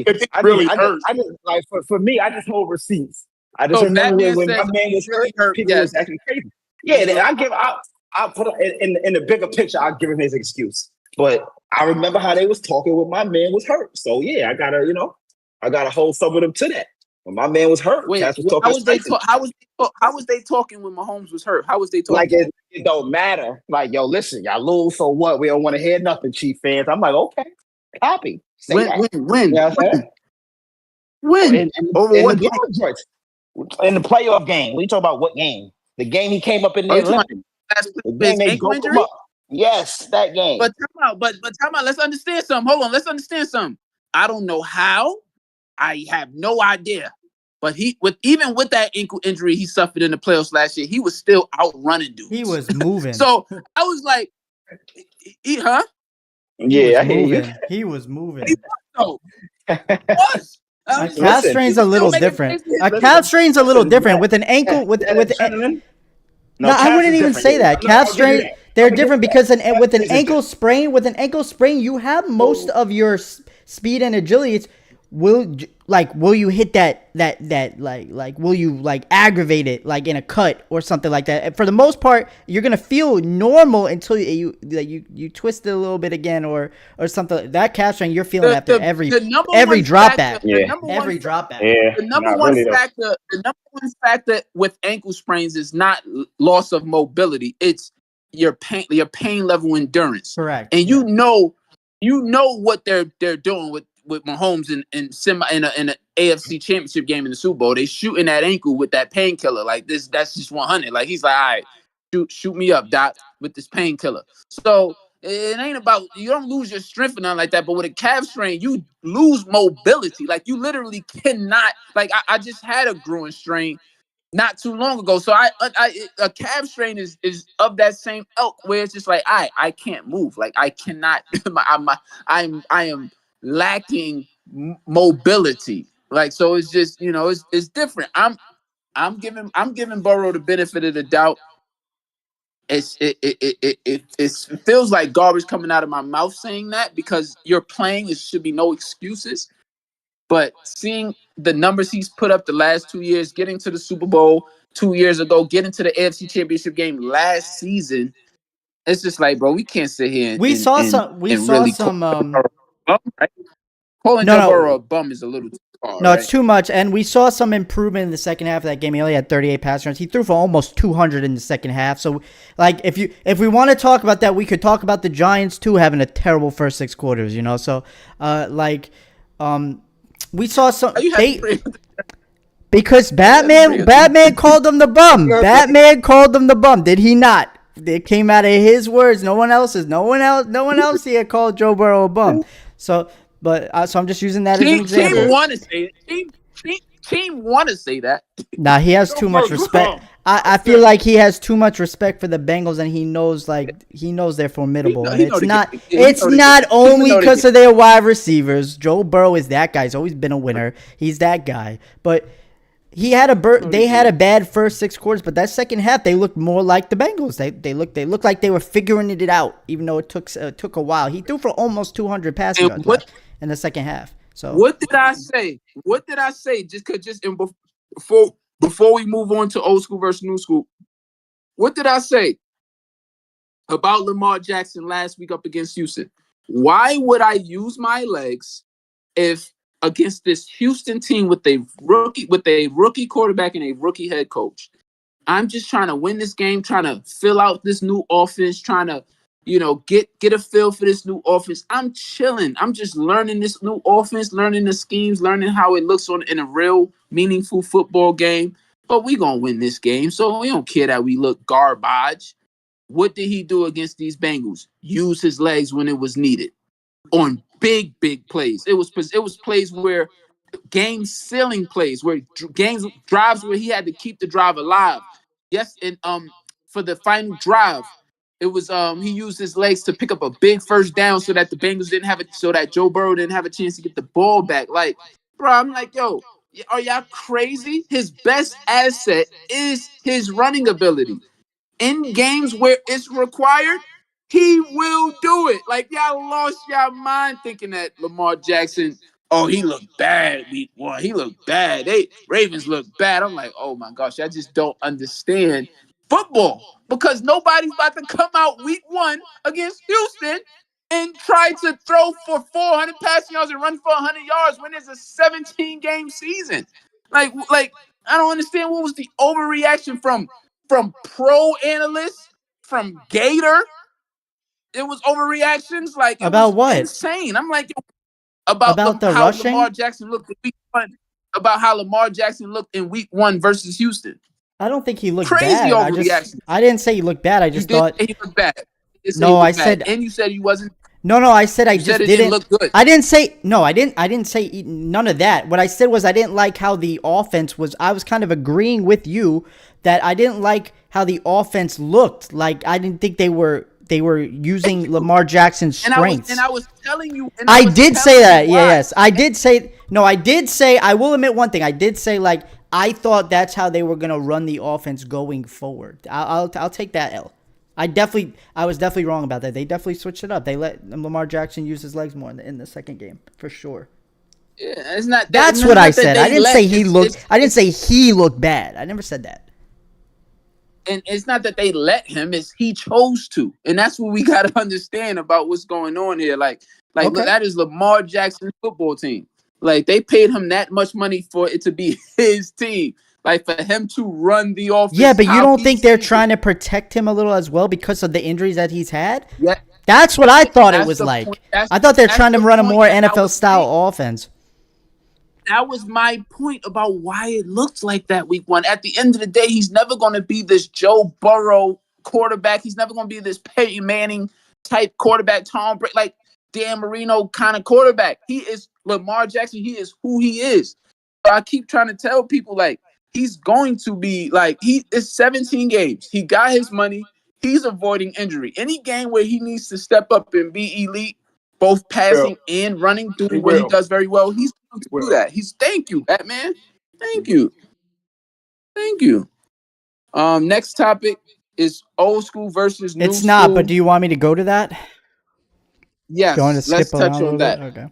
like for me, I just hold receipts. I just remember when my man was hurt, people was acting crazy. Yeah, I'll put in the bigger picture. I'll give him his excuse. But I remember how they was talking when my man was hurt. So yeah, I gotta hold some of them to that. When my man was hurt, wait, was talking how was they talking when Mahomes was hurt? How was they talking? Like it don't matter. Like, yo, listen, y'all lose, so what? We don't want to hear nothing, Chief fans. I'm like, okay, copy. Win. You know win. In the playoff game. We talk about what game? The game he came up in there limping. The game they broke him up. Yes, that game. But time out. Let's understand something. Hold on. Let's understand something. I don't know how. I have no idea. But even with that ankle injury he suffered in the playoffs last year, he was still outrunning dudes. He was moving. So I was like, huh? Yeah, I hear you. He was moving. What? A calf strain's a little different. A calf strain's a little different with an ankle No, I wouldn't even say that. Calf strain, they're different because with an ankle sprain, you have most of your speed and agility. will you hit that will you like aggravate it like in a cut or something like that? And for the most part, you're gonna feel normal until you twist it a little bit again or something. That calf strain, you're feeling after The number every one drop factor, back, the Yeah, number one every drop back. yeah, the number not one really though. factor, the number one factor with ankle sprains is not loss of mobility. It's your pain level endurance. Correct. And Yeah. you know what they're doing with Mahomes in an AFC Championship game in the Super Bowl. They shooting that ankle with that painkiller like this. That's just 100. Like he's like, all right, shoot me up, Doc, with this painkiller. So it ain't about you don't lose your strength or nothing like that. But with a calf strain, you lose mobility. Like you literally cannot. Like I just had a groin strain not too long ago. So a calf strain is of that same ilk where it's just like I can't move. Like I cannot. I am lacking mobility. Like so, it's just it's different. I'm giving Burrow the benefit of the doubt. It feels like garbage coming out of my mouth saying that because you're playing. It should be no excuses. But seeing the numbers he's put up the last 2 years, getting to the Super Bowl 2 years ago, getting to the AFC Championship game last season, it's just like, bro, we can't sit here We saw some. We and saw really call some. Joe Burrow a bum, right? Calling No, Joe Burrow a no. bum is a little too far, No, it's right? too much. And we saw some improvement in the second half of that game. He only had 38 pass runs. He threw for almost 200 in the second half. So, like, if we want to talk about that, we could talk about the Giants too having a terrible first 6 quarters. So, we saw some. You have to agree with Because Batman called him the bum. Batman called him the bum. Did he not? It came out of his words. No one else here called Joe Burrow a bum. So I'm just using that as an example. Team want to say it. Team want to say that. Nah, he has too much respect. I feel like he has too much respect for the Bengals, and he knows they're formidable. And it's not only because of their wide receivers. Joe Burrow is that guy. He's always been a winner. He's that guy. But they had a bad first 6 quarters, but that second half they looked more like the Bengals. They looked like they were figuring it out, even though it took a while. He threw for almost 200 passing yards in the second half. So what did I say? Before we move on to old school versus new school, what did I say about Lamar Jackson last week up against Houston? Why would I use my legs if against this Houston team with a rookie quarterback and a rookie head coach? I'm just trying to win this game, trying to fill out this new offense, trying to get a feel for this new offense. I'm chilling. I'm just learning this new offense, learning the schemes, learning how it looks in a real meaningful football game. But we gonna win this game, so we don't care that we look garbage. What did he do against these Bengals? Use his legs when it was needed on big plays. It was plays where game sealing plays, where drives where he had to keep the drive alive. Yes, and for the final drive, it was he used his legs to pick up a big first down so that the Bengals so that Joe Burrow didn't have a chance to get the ball back. Like, bro, I'm like, yo, are y'all crazy? His best asset is his running ability. In games where it's required, he will do it. Like, y'all lost y'all mind thinking that Lamar Jackson, oh, he looked bad week 1. He looked bad. Ravens look bad. I'm like, oh my gosh, I just don't understand football because nobody's about to come out week 1 against Houston and try to throw for 400 passing yards and run for 100 yards when there's a 17-game season. Like I don't understand what was the overreaction from pro analysts, from Gator. It was overreactions. Like, it about was what? insane. I'm like, About the how rushing? Lamar Jackson looked in week 1. About how Lamar Jackson looked in week 1 versus Houston. I don't think he looked Crazy bad. overreaction. I didn't say he looked bad. I You just did thought. say he looked bad. No, I said. And you said he wasn't. No, I said I You just said it didn't look good. I didn't say no. I didn't say none of that. What I said was I didn't like how the offense was. I was kind of agreeing with you that I didn't like how the offense looked. Like I didn't think they were using Lamar Jackson's strengths. And I was telling you. I did say that. Yeah, yes, I did say. No, I did say. I will admit one thing. I did say like I thought that's how they were gonna run the offense going forward. I'll take that L. I was definitely wrong about that. They definitely switched it up. They let Lamar Jackson use his legs more in the second game for sure. Yeah, it's not that. That's It's what I not that said. I they didn't say let. he looked. I didn't say he looked bad. I never said that. And it's not that they let him. It's he chose to, and that's what we got to understand about what's going on here. Like look, Okay. that is Lamar Jackson's football team. Like they paid him that much money for it to be his team. Like for him to run the Yeah, offense but you how don't he think they're sees it. trying to protect him a little as well because of the injuries that he's had? Yeah, That's what I thought it that's was the point. like. I thought they're That's trying to the run a point more that I NFL was making. style offense. That was my point about why it looked like that week one. At the end of the day, he's never going to be this Joe Burrow quarterback. He's never going to be this Peyton Manning type quarterback, Tom Brady, like Dan Marino kind of quarterback. He is Lamar Jackson. He is who he is. So I keep trying to tell people like he's going to be like he is 17 games. He got his money. He's avoiding injury. Any game where he needs to step up and be elite, both Well, passing and running, he doing what he will. does very well, he's going He to do will. that. He's thank you, Batman. He Thank will. you. Thank you. Next topic is old school versus new It's not, but school. do you want me to go to that? Do you want me Yes, to let's skip touch around a on little bit? that. Okay.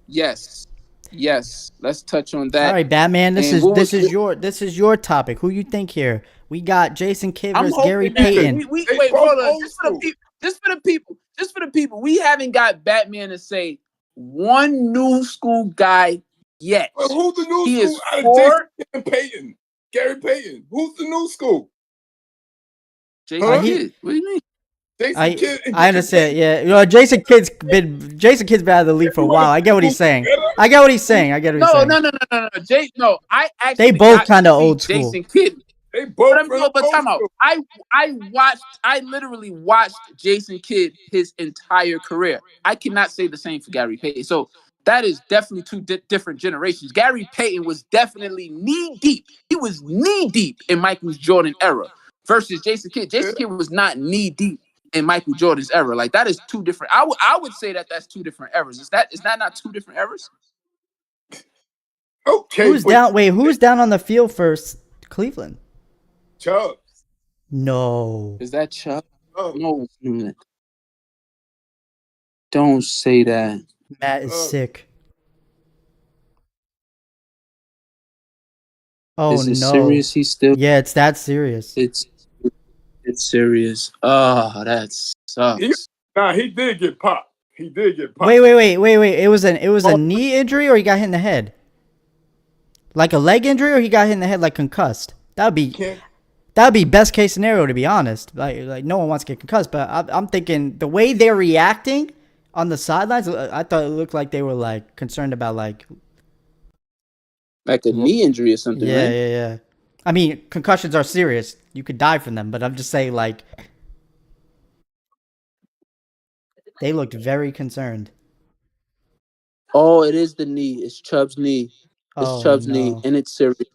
Yes. Yes, let's touch on All that. right, Batman. This And is what this was is your this is your topic. Who you think here? We got Jason Kidd I'm versus Gary hoping that Payton. we They wait, both hold on, old just for the school. people, we haven't got Batman to say one new school guy yet. But who's the new He school is out of Jason for Kidd and Peyton? Gary Payton. Who's the new school? Jason Huh? He Kidd. What do you mean? Jason I Kidd and I Gary understand. Payton. Yeah, Jason Kidd's been out of the league for a You want while. I get what to he's school saying. better? I get what he's saying. I get what he's No, saying. no, no, no, no, no. No, I They actually both got to kind of see old school. Jason Kidd. They both from the But old time out. school. I literally watched Jason Kidd his entire career. I cannot say the same for Gary Payton. So that is definitely two different generations. Gary Payton was definitely knee deep. He was knee deep in Michael's Jordan era versus Jason Kidd. Yeah. Jason Kidd was not knee deep in Michael Jordan's era. Like that is two different. I would say that that's two different eras. Is that not two different eras? Okay, Who's but down? Wait, who's down on the field first? Cleveland. Chubb. No, Is that Chuck? Oh, No, don't say that. Matt is oh. sick. Oh Is it no. serious? He's still. Yeah, it's that serious. It's it's serious. Oh, that He, sucks. nah, he did get popped. He did get Wait, popped. wait. It was a Oh, knee injury or he got hit in the head? Like a leg injury or he got hit in the head like concussed? Can't. That would be best case scenario to be honest. Like no one wants to get concussed, but I'm thinking the way they're reacting on the sidelines, I thought it looked like they were like concerned about like like a knee injury or something, yeah, right? yeah, yeah. I mean, concussions are serious. You could die from them, but I'm just saying like they looked very concerned. Oh, it is the knee. It's Chubb's knee. It's Oh Chubb's knee, no. and it's serious.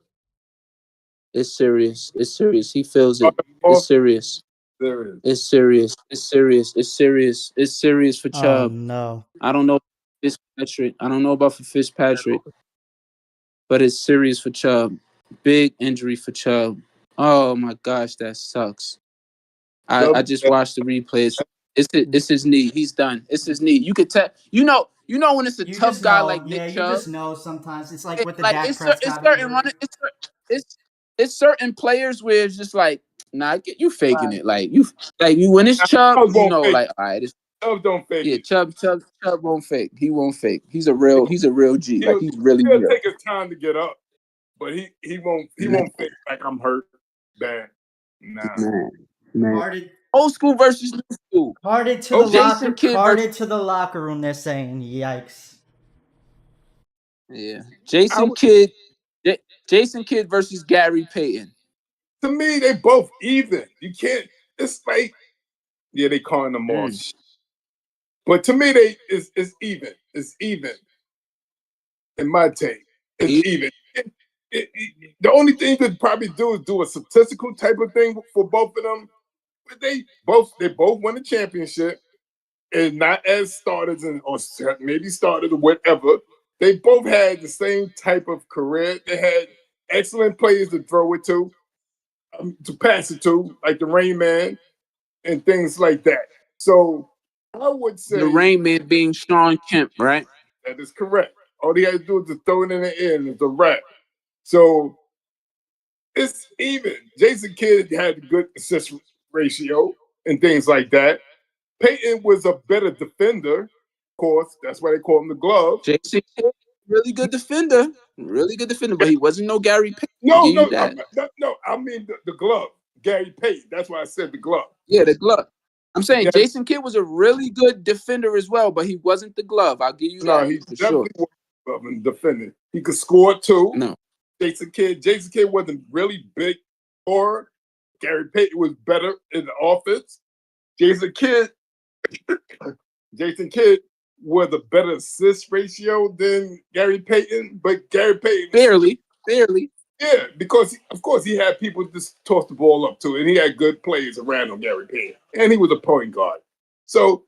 It's serious. It's serious. He feels it. It's Oh, serious. there is. It's serious. It's serious. It's serious. It's serious for Oh Chubb. no. I don't know Fitzpatrick. I don't know about for Fitzpatrick, but it's serious for Chubb. Big injury for Chubb. Oh my gosh, that sucks. I Chubb. just watched the replays. It's his knee. He's done. It's his knee. You could tell. You know when it's a You tough just guy know, like yeah, Nick you Chubb. just know sometimes. It's like with the Like Dak it's Prescott certain injury. running. It's certain players where it's just like, nah, you faking it. Like you when it's Chubb, Chubb won't fake like it. all right, Chubb don't fake yeah, it. Chubb won't fake. He won't fake. He's a real G. Like He'll he's really he'll real. take his time to get up, but he won't fake like I'm hurt bad. Nah. Man. Hearted, Old school versus new school. hearted to the Okay. locker, Jason Kidd versus hearted to the locker room. They're saying, "Yikes." yeah. I would, Jason Kidd versus Gary Payton. to me, they both even. You can't. It's like yeah, they calling them all, but to me, it's even. It's even. In my take, it's even. The only thing you could probably do is do a statistical type of thing for both of them. But they both won the championship, and not as starters or maybe starters or whatever. They both had the same type of career. They had excellent players to throw it to pass it to, like the Rain Man and things like that. So I would The say Rain Man being Sean Kemp, right? that is correct. All he had to do was just throw it in the air and it's a wrap. So it's even. Jason Kidd had a good assist ratio and things like that. Peyton was a better defender, of course. That's why they call him the glove. Jason Kidd, really good defender, but he wasn't no Gary Payton. No, Give you no, that. no. I mean the glove. Gary Payton. That's why I said the glove. Yeah, the glove. I'm saying Gary, Jason Kidd was a really good defender as well, but he wasn't the glove. I'll give you no, that he for sure. definitely was a glove and defender. He could score too. No. Jason Kidd wasn't really big scorer. Gary Payton was better in the offense. Jason Kidd with a better assist ratio than Gary Payton, but Gary Payton barely. Yeah, because of course he had people just toss the ball up to, and he had good players around him, Gary Payton, and he was a point guard. So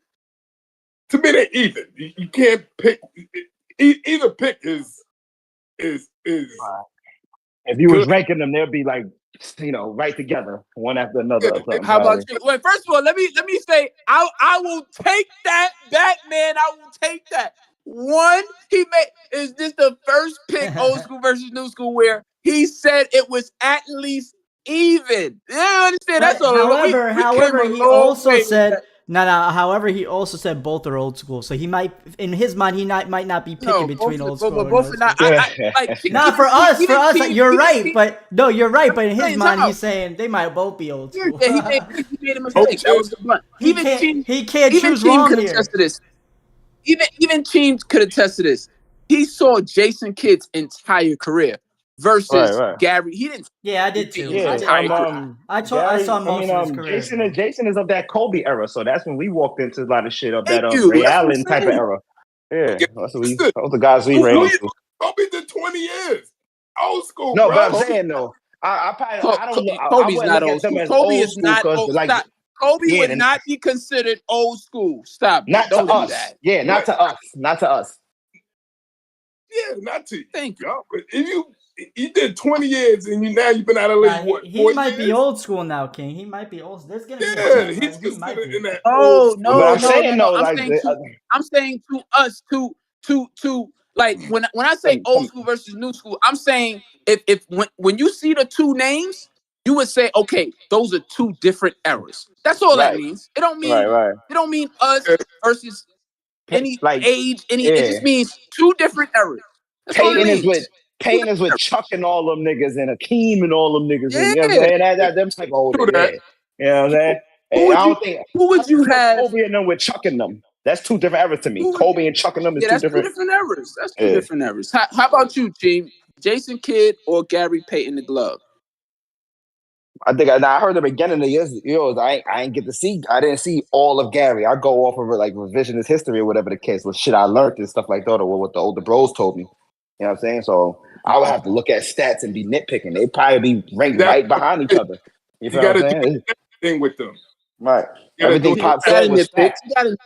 to me, they're even. You can't pick. Either pick is. If you was ranking them, they'll be like, right together, one after another. Yeah, or something. How about you? Wait, first of all, let me say, I will take that, Batman. I will take that. One, is this the first pick, old school versus new school, where he said it was at least even. Yeah, understand? That's a however, we came a he long also way said no. However, he also said both are old school, so he might, in his mind, might not be picking between old school and both new are not. school. Nah, for us, you're right, but no, you're right. But in his mind, he's saying they might both be old school. Yeah, he made a mistake. That was the blunt. He can't choose wrong could here. attest to this. Even teams could attest to this. He saw Jason Kidd's entire career versus Right. Gary. He didn't. Yeah, I did too. Yeah, I saw most of his career. Jason is of that Kobe era, so that's when we walked into a lot of shit of that you. Ray That's what Allen I'm type of saying. era. Yeah, those are the guys we ran into. Kobe did 20 years. Old school, No, bro. but I'm saying though, I don't know. Kobe's I wouldn't not look old at them school. as Kobe old is school not because old. like Stop. Kobe would not be considered old school. Stop. Not Don't to do us. that. Yeah, not to us. Not to us. Yeah, not to you. Thank you. But if you did 20 years and you've been out of the league, what, he might be old school now, King. He might be old. There's gonna be a Yeah, time he's he might considered be. in that Oh old no, But I'm no, saying no. though, I'm saying to us to like when I say old school versus new school, I'm saying if when you see the two names, you would say, okay, those are two different eras. That's all that means. It don't mean us versus any age, it just means two different eras. That's all it means. Payton is with Chuck and all them niggas and Akeem and all them niggas. And, you know what I'm saying? That them type of older, yeah. You know what I'm saying? Who would you have? Kobe and them with Chuck and them. That's two different eras to me. Kobe and Chuck and them is two different eras. That's two different eras. How about you, Team? Jason Kidd or Gary Payton the glove? I heard the beginning of the years. I ain't get to see. I didn't see all of Gary. I go off of like revisionist history or whatever the case with shit I learned and stuff like that, or what the older bros told me. You know what I'm saying? So I would have to look at stats and be nitpicking. They'd probably be ranked right behind each other. You feel what I'm saying? Thing with them. Right. Everything Pop said was stats.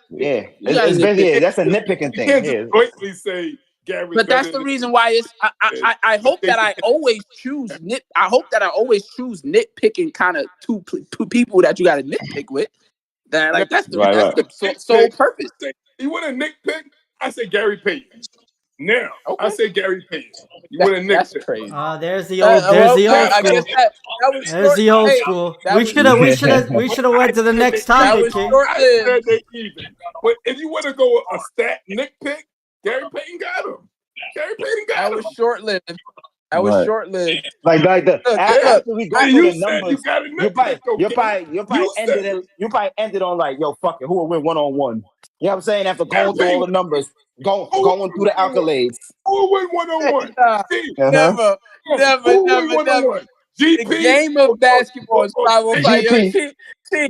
Yeah. It's basically, that's a nitpicking thing. You can't just blatantly say Gary. But that's the reason why it's. I hope that I always choose nitpicking kind of two people that you got to nitpick with. That's the sole purpose. You want to nitpick? I say Gary Payton. Now I say Gary Payton. You want to nitpick? That's crazy. There's the old. There's the old school. I guess that was there's the old school. We should have went to the next topic, King. I said they even. But if you want to go a stat nitpick, Gary Payton got him. Gary Payton got him. That was short-lived. After we go through the numbers, you probably ended on like, yo, fuck it, who will win one-on-one? You know what I'm saying? After going through all the numbers, going through the accolades. Who will win one-on-one? Never. GP? The game of basketball is 505. GP.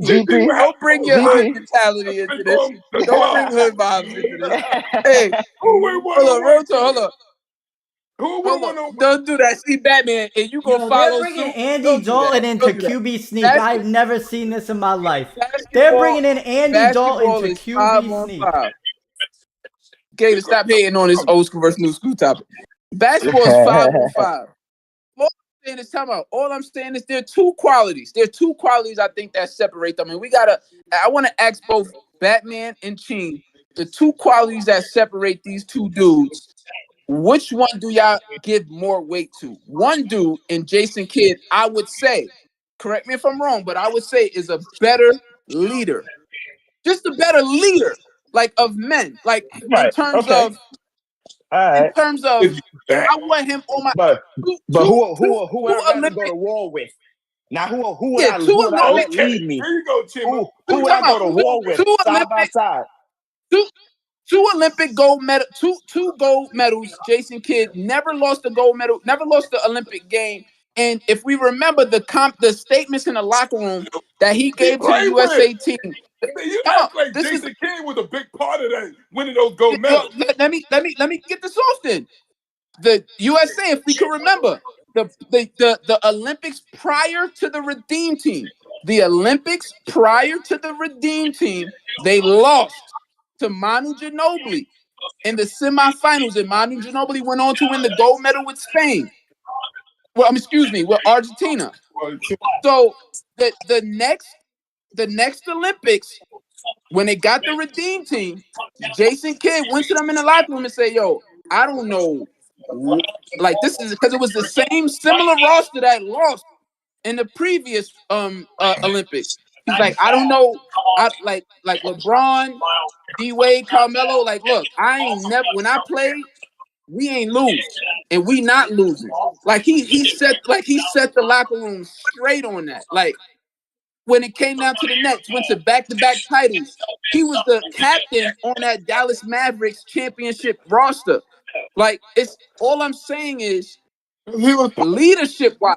Don't bring your hood mentality into this. Don't bring hood vibes into this. Hey, hold on. Who will one-on-one? Don't do that. See, Batman, and you gonna follow They're bringing suit. Andy Dalton into QB sneak. I've never seen this in my life. They're bringing in Andy Dalton into QB sneak. Gator, stop hating on this old school versus new school topic. Basketball is 5-on-5. All I'm saying is there are two qualities. There are two qualities I think that separate them. And I want to ask both Batman and Cheen the two qualities that separate these two dudes Which one do y'all give more weight to? One dude in Jason Kidd, I would say, correct me if I'm wrong, but I would say is a better leader. Just a better leader, like of men. Like Right. Okay. All in right. terms of Is that I want him on my But two, but two, two, who two would I rather go to Olympic, war with? Now who would yeah, I two who would I Olympic, let okay? lead me? Here you go, Chima. Who Two would talking I go about to Olympic war with two side by Olympic, side? two two Olympic gold medal, two gold medals. Jason Kidd never lost a gold medal, never lost the Olympic game. And if we remember the statements in the locker room that he he gave to the played with. USA team, See, you come on, act like this is Jason Kidd was a big part of that winning those gold medals. let me get this off then. The USA, if we can remember, the Olympics prior to the Redeem Team, the Olympics prior to the Redeem Team, they lost to Manu Ginobili in the semifinals, and Manu Ginobili went on to win the gold medal with Spain. Well, excuse me, with Argentina. Well, So the next Olympics, when they got the Redeem Team, Jason Kidd went to them in the locker room and said, "Yo, I don't know, like this is because it was the same similar roster that lost in the previous Olympics." He's like, "I don't know, I like LeBron, D Wade, Carmelo. Like, look, I ain't never when I played, we ain't lose, and we not losing." Like he set the locker room straight on that. Like when it came down to the Nets, went to back-to-back titles. He was the captain on that Dallas Mavericks championship roster. Like it's all I'm saying is he was leadership wise,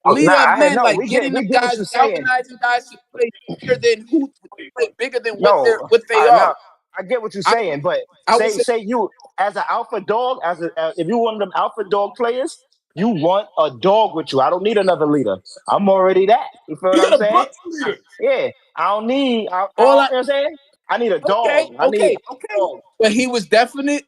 Nah, leader of I men, no, like getting them we get what guys, you're saying. galvanizing guys to play bigger than who play bigger than No, what they are. no, I get what you're I saying, but I would say say you as an alpha dog, if you one of them alpha dog players, you want a dog with you. I don't need another leader. I'm already that. You feel what he I'm had a saying? bunch of leaders. Yeah, I don't need. all I You know what I'm saying? I need a okay, dog. I need okay, a okay. dog. But he was definite.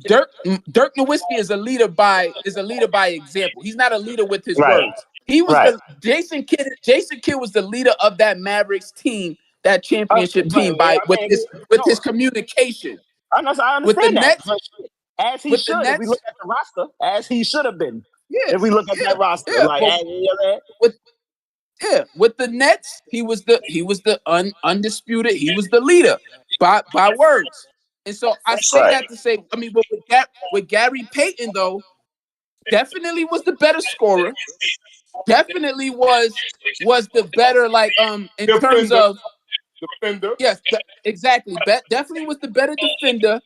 Dirk Nowitzki is a leader by example. He's not a leader with his Right, words. He was right. the Jason Kidd. Jason Kidd was the leader of that Mavericks team, that championship But team, yeah, by I with mean, his with his communication I with the understand that. Nets. But shit, as he With the should, if we look Nets, at the roster, as he should have been. yeah, If we look at yeah, that roster, yeah. like, But you know what I'm saying? with with the Nets, he was the undisputed. He was the leader by words. And so I say Right. that to say, I mean, but with Gary Payton though, definitely was the better scorer. Definitely was the better in terms Defender, of defender. yes, exactly. Definitely was the better defender,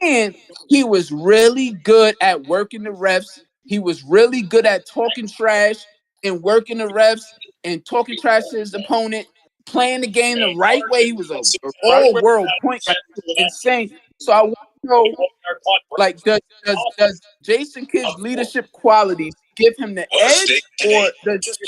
and he was really good at working the refs. He was really good at talking trash and working the refs and talking trash to his opponent, playing the game the right way. He was a Right all way. world point, like insane. So I want to know, like, does Jason Kidd's leadership qualities give him the edge, or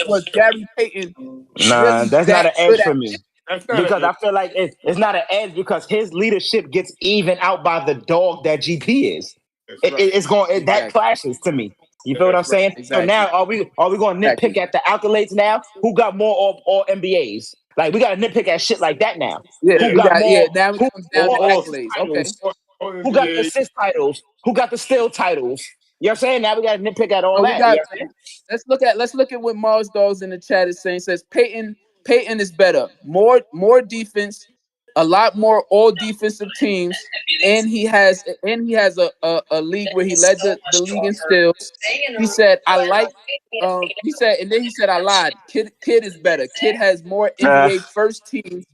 was Gary Payton Nah, really that's not that an edge good for at? me. That's not Because an I feel like it's not an edge because his leadership gets even out by the dog that GP is. That's right. It's going that Exactly. clashes to me. You feel what I'm That's right. saying? So Exactly. now are we going to nitpick Exactly. at the accolades now? Who got more all NBAs? Like we got to nitpick at shit like that now. Yeah, Who Yeah. we got got more? now it Who comes down got to more All assist accolades. Okay. titles? all Who got the NBA. assist titles? Who got the steal titles? You know what I'm saying? Now we got to nitpick at all So we that. You got know what I'm saying? let's look at what Mars Dogs in the chat is saying. Says Peyton is better. More defense, a lot more all defensive teams, and he has a league where he led the league in steals. He said I like he said and then he said I lied. Kid is better. Kid has more Uh, NBA first teams.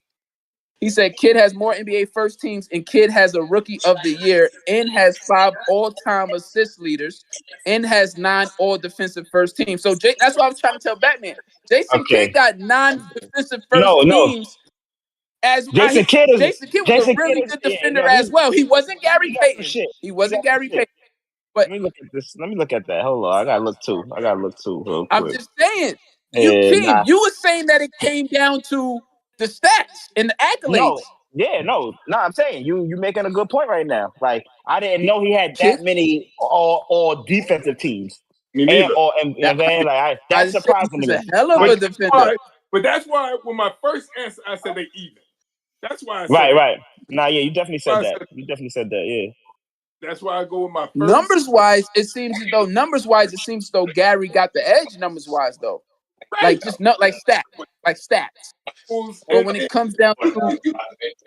He said Kid has more NBA first teams, and Kid has a rookie of the year, and has 5 all-time assist leaders, and has 9 all defensive first teams. So that's what I was trying to tell Batman. Jason Kidd okay. got 9 defensive first No. teams as well. Jason Kidd was a really good Yeah, defender no, as well. He wasn't he Gary got some Payton. shit. He He got wasn't some Gary shit. Payton. But Let me look at this. Let me look at that. Hold on. I gotta look too. Real I'm quick. just saying, you And team, you were saying that it came down to the stats and the no, accolades. yeah, no. I'm saying you making a good point right now. Like I didn't know he had that Kid, many all defensive teams. Me And neither. all and you know what I'm saying? I that's just said he surprising to was me. a hell of But a Like that's defender. why. But that's why when my first answer, I said they even. That's why I said right, they. right. Nah, yeah, you definitely Why said I that. said You definitely said that, yeah. That's why I go with my first. Numbers wise, it seems as though Gary got the edge. Numbers wise, though, like just not like stats. But when it comes down to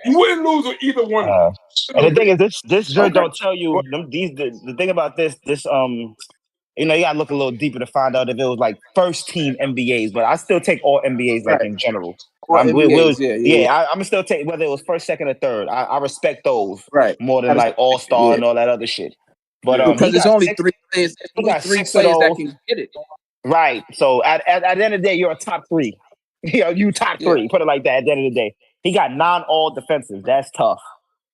You wouldn't lose with either one of them. And the thing is, this joint Okay. don't tell you the thing about this you know, you gotta look a little deeper to find out if it was like first team MBAs, but I still take all MBAs like right, in general. or NBAs, I'm gonna still take whether it was first, second, or third. I respect those right. more than Gotta like All Star yeah, and all that other shit. But Yeah. he because it's got only six. three players. It's He only got three 6 of players that those. can get it. Right. So at the end of the day, you're a top three. You top Yeah, three. Put it like that. At the end of the day, he got 9 all defensive. That's tough.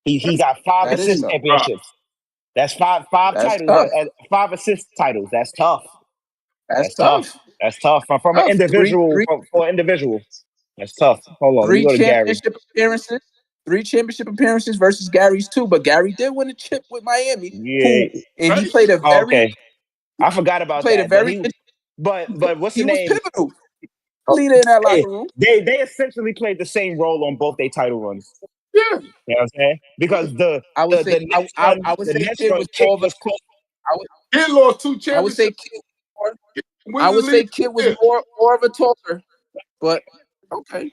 He got 5 that is assist tough. championships. That's five That's titles. tough. 5 assist titles. That's tough. That's That's tough. tough. That's tough. From an Tough. individual, for an individual. That's tough. Hold on, let me Three go to Gary. championship appearances. 3 championship appearances versus Gary's 2, but Gary did win a chip with Miami. Yeah. Who and he Right. played a Oh, very okay. I forgot about played a that, but very what's the he was name? pivotal leader in that They locker room. they essentially played the same role on both their title runs. Yeah. You know what I'm saying? Because I would say the next Kid run was kick more of a was close. Kid lost 2 I would say championships. I Wins the would say league. Kid was Yeah. more of a talker, but okay.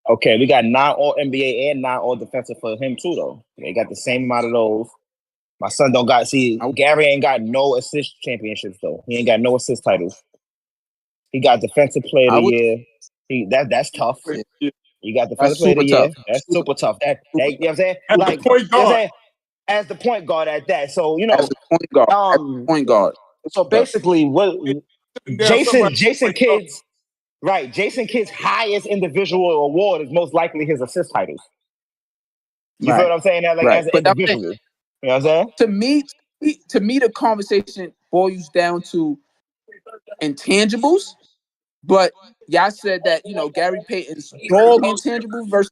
Okay, we got 9 all NBA and 9 all defensive for him too, though. They got the same amount of those. My son don't got Gary ain't got no assist championships though. He ain't got no assist titles. He got defensive player of I the would year. That's tough. Yeah. You got defensive that's player of the super year. tough. That's super tough. You know what I'm saying? As the Like, point you know what I'm guard. saying? As the point guard at that. So, you As know, a point guard. um, Point guard. so Tough. basically what Sitting down somebody. Jason Kidd's right, Jason Kidd's highest individual award is most likely his assist titles. You feel Right. what I'm saying? Like Right. as an But I'm saying, individual. You know what I'm saying? to me, the conversation boils down to intangibles. But y'all said that Gary Payton's dog intangibles versus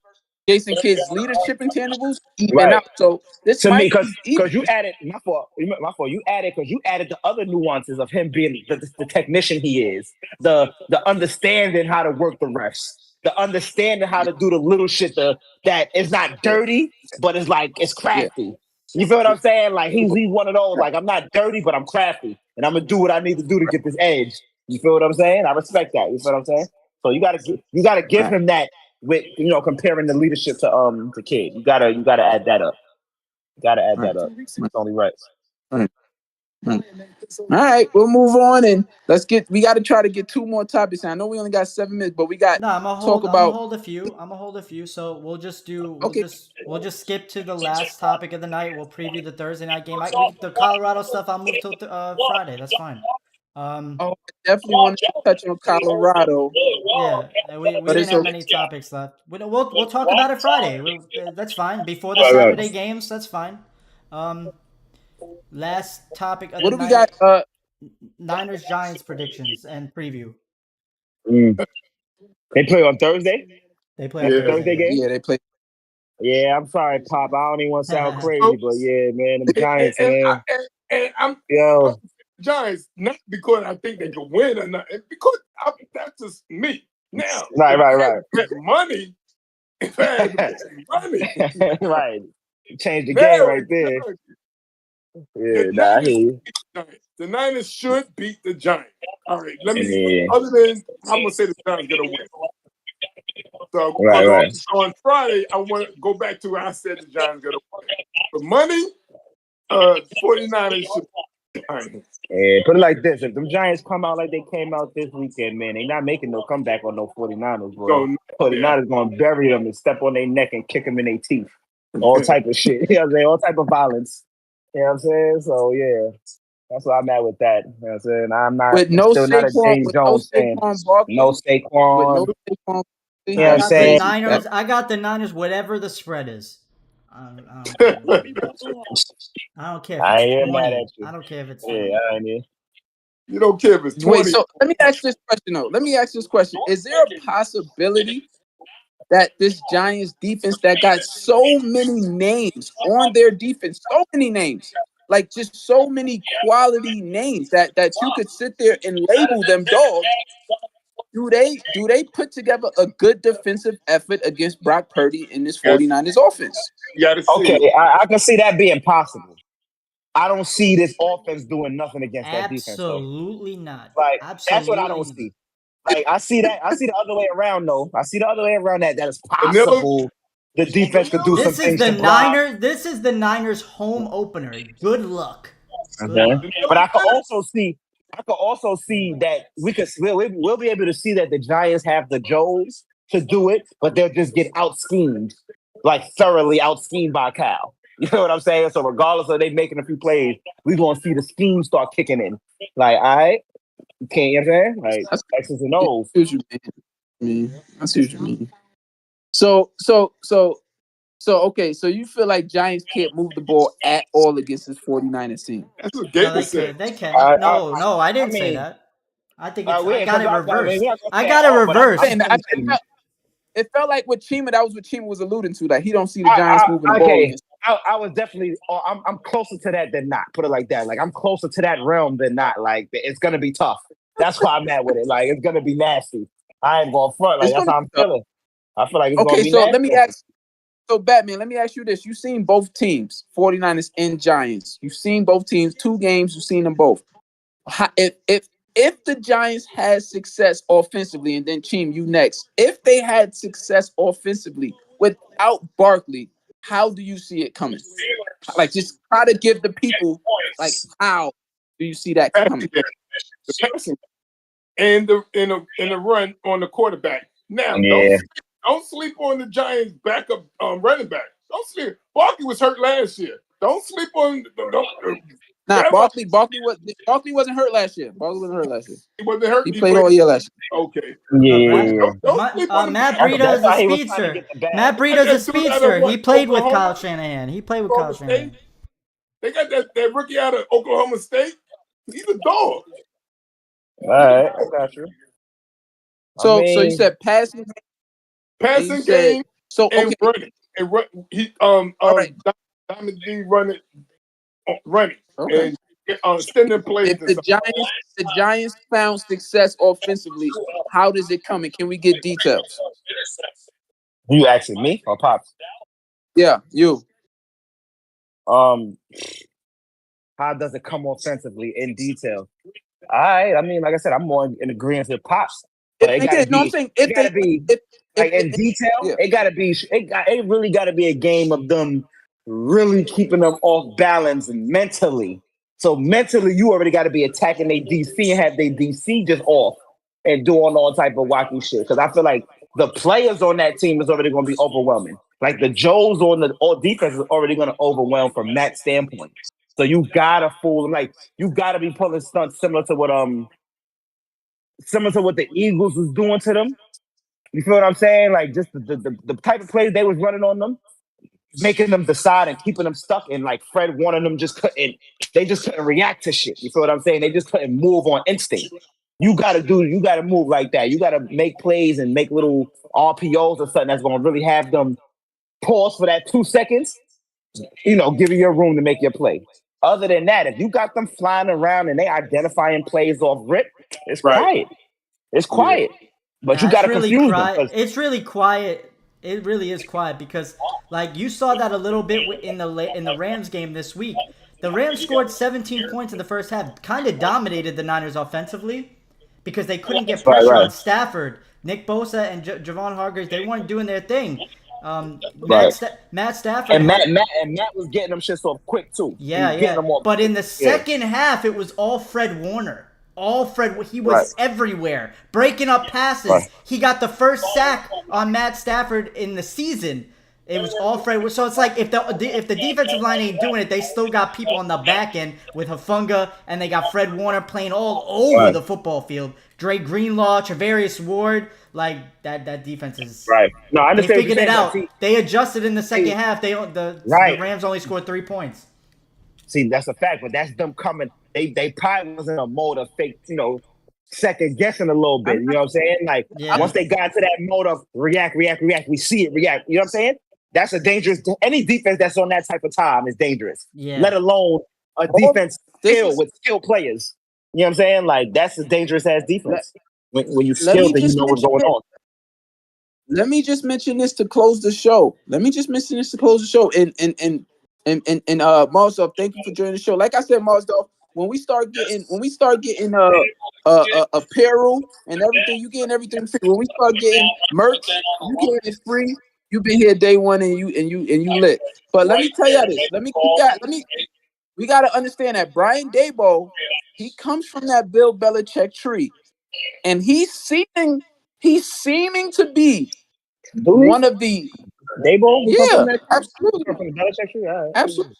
Jason Kidd's leadership intangibles even Right. out. So this To me, might because be even. you added my fault. You added because you added the other nuances of him being the technician he is, the understanding how to work the refs, the understanding how Yeah, to do the little shit that is not yeah, dirty, but it's yeah, crafty. You feel what I'm saying? Like he's one of those. right, Like I'm not dirty, but I'm crafty, and I'm gonna do what I need to do to get this edge. You feel what I'm saying? I respect that. You feel what I'm saying? So you gotta give right, him that with comparing the leadership to Kid. You gotta add that up. Gotta add right, that up. It's right, only right. right, right. All right, we'll move on and we got to try to get 2 more topics. I know we only got 7 minutes, but we got No, I'm gonna talk hold. I'm gonna about. hold a few. I'm gonna hold a few. So we'll just do. Okay. We'll just skip to the last topic of the night. We'll preview the Thursday night game. The Colorado stuff. I'll move till Friday. That's fine. Um, Oh, I definitely want to touch on Colorado, yeah, we but didn't it's have okay. many topics left. We'll talk about it Friday. That's fine. Before the Right, right. Saturday games, that's fine. Um, last topic of What the do we night: got? Niners Giants predictions and preview. Mm. They play on Thursday. They play on That's the Yeah. Thursday. Thursday Yeah. game. Yeah, they play. Yeah, I'm sorry, Pop. I don't even want to sound So, crazy, but yeah, man, them and, Giants, and, I, man. and I'm Yo, Giants, not because I think they can win or not, because that's just me. Now, right, if I right, had right, to bet money, if I had to bet money, right. Change the game now right it's there. time. The Yeah, nah, I Niners hear you. beat the Giants. The Niners should beat the Giants. All right, let me. Yeah, Other than I'm gonna say the Giants gonna win. So right, because right. on Friday I want to go back to where I said the Giants gonna win. For money, 49ers should beat the Giants. Yeah, put it like this: if them Giants come out like they came out this weekend, man, they not making no comeback on no 49ers, bro. So yeah. 49ers gonna bury them and step on their neck and kick them in their teeth. All type of shit. You know what I'm saying? All type of violence. You know what I'm saying? So yeah, that's where I'm at with that. You know what I'm saying? With I'm no still not a Saquon, James Jones fan. No Barkley, with no Saquon. Saquon, You know I what I'm that's got the saying? crazy. Niners. I got the Niners. Whatever the spread is, I don't care. I don't care if I it's ain't even mad 20. at you. I don't care if it's Yeah, 20. I ain't even. You don't care if it's Wait, 20. so let me ask this question though. Let me ask this question: is there a possibility that this Giants defense that got so many names on their defense, so many names, like just so many quality names that you could sit there and label them dogs, do they put together a good defensive effort against Brock Purdy in this Yes, 49ers offense? you got to see it. Okay, I can see that being possible. I don't see this offense doing nothing against that defense though. Absolutely not. Like that's what I Absolutely don't not. see. Like I see that. I see the other way around though. I see the other way around that is Vanilla, possible. The defense could do some This is things the to Brock. Niners. This is the Niners' home opener. Good luck. Good Okay. luck. But vanilla. I could also see that we'll be able to see that the Giants have the Joes to do it, but they'll just get out schemed, like thoroughly out schemed by Cal. You know what I'm saying? So regardless of they making a few plays, we're gonna see the scheme start kicking in. Like, all right, you can't, you know what I'm saying? Like That's X's and I O's. see what you mean. I see what you mean. So okay, so you feel like Giants can't move the ball at all against this 49ers team? That's what No, Gator they said. can. They can. No, no, I I didn't say mean, that. I think it's. I we got because it I mean, reversed. we're not gonna I say at got it all, but I'm reversed. And thinking. it felt like what Chima, that was what Chima was alluding to, that he don't see the Giants moving the ball Okay, against. I was definitely. I'm closer to that than not. Put it like that. Like I'm closer to that realm than not. Like it's gonna be tough. That's why I'm mad with it. Like it's gonna be nasty. I ain't going front. Like It's that's gonna how be I'm tough. feeling. I feel like it's gonna Okay, be so let me nasty. ask. So Batman, let me ask you this: you've seen both teams, 49ers and Giants. You've seen both teams, 2 games. You've seen them both. If the Giants had success offensively, and then Team you next, if they had success offensively without Barkley, how do you see it coming? Like, just try to give the people like how do you see that Passing coming? game, the passing and the in the run on the quarterback. Now, Yeah. don't sleep on the Giants' backup running back. Don't sleep. Barkley was hurt last year. Don't sleep on. Nah, That's why Barkley wasn't hurt last year. Barkley wasn't hurt last year. he wasn't hurt. He He played played. all year last year. Okay, Yeah. Matt, don't sleep on the Matt Giants. Breida That's is a why he was trying to speedster. get the bag. Matt They got Breida's a that dude out of speedster. He what? played with Kyle Oklahoma, Shanahan. He played with Kyle Oklahoma Shanahan. State. They got that rookie out of Oklahoma State. He's a dog. All right, I got you. I So you mean, said passing, and you Passing said game so. and Okay, running and run. He all right. Diamond D running Okay. and extending plays If and the stuff. Giants found success offensively, how does it come? And can we get details? you asking me or pops? Yeah, you. Um, how does it come offensively in detail? I mean, like I said, I'm more in agreement with pops, but If they did, no, I'm saying it gotta be like in detail. yeah, It really gotta be a game of them really keeping them off balance mentally. So mentally, you already got to be attacking their DC and have their DC just off and doing all type of wacky shit. Because I feel like the players on that team is already going to be overwhelming. Like the Joes on the defense is already going to overwhelm from that standpoint. So you gotta fool them. Like you gotta be pulling stunts similar to what the Eagles was doing to them. You feel what I'm saying? Like just the type of plays they was running on them, making them decide and keeping them stuck. And like Fred wanted them they just couldn't react to shit. You feel what I'm saying? They just couldn't move on instinct. You gotta move like that. You gotta make plays and make little RPOs or something that's gonna really have them pause for that 2 seconds, give you your room to make your play. Other than that, if you got them flying around and they identifying plays off rip, it's Right. quiet. It's Yeah. quiet. But you Nah, it's got to really confuse them. quiet. It's really quiet. It really is quiet because, like, you saw that a little bit in the Rams game this week. The Rams scored 17 points in the first half, kind of dominated the Niners offensively because they couldn't get pressure Right. on Stafford. Nick Bosa and Javon Hargrave, they weren't doing their thing. Right. Matt Stafford And had Matt was getting them shit off quick too. He yeah, was getting yeah. them off. But in the Yeah. second half, it was all Fred Warner. All Fred, he was Right. everywhere, breaking up passes. Right. He got the first sack on Matt Stafford in the season. It was all Fred. So it's like if the defensive line ain't doing it, they still got people on the back end with Hufanga, and they got Fred Warner playing all over Right. the football field. Dre Greenlaw, Travarius Ward, like that defense is. Right. No, I They understand what you're figured it saying. out. They adjusted in the second half. The Right. Rams only scored 3 points. See, that's a fact, but that's them coming. They probably was in a mode of fake, second guessing a little bit. You know what I'm saying? Like Yeah. once they got to that mode of react, we see it, react. You know what I'm saying? That's a dangerous. Any defense that's on that type of time is dangerous. Yeah. Let alone a defense with skilled players. You know what I'm saying? Like that's a dangerous ass defense. when you let skilled me and you just know what's mention going this. on. Let me just mention this to close the show. Let me just mention this to close the show. And Marsdorf, thank you for joining the show. Like I said, Marsdorf, when we start getting apparel and everything, you getting everything free. When we start getting merch, you getting it free. You've been here day one and you lit. But let me tell you this. We gotta understand that Brian Daboll, he comes from that Bill Belichick tree, and he's seeming to be Do he? one of the Dabo, he come from yeah, that? He come absolutely, from the Belichick tree? All absolutely,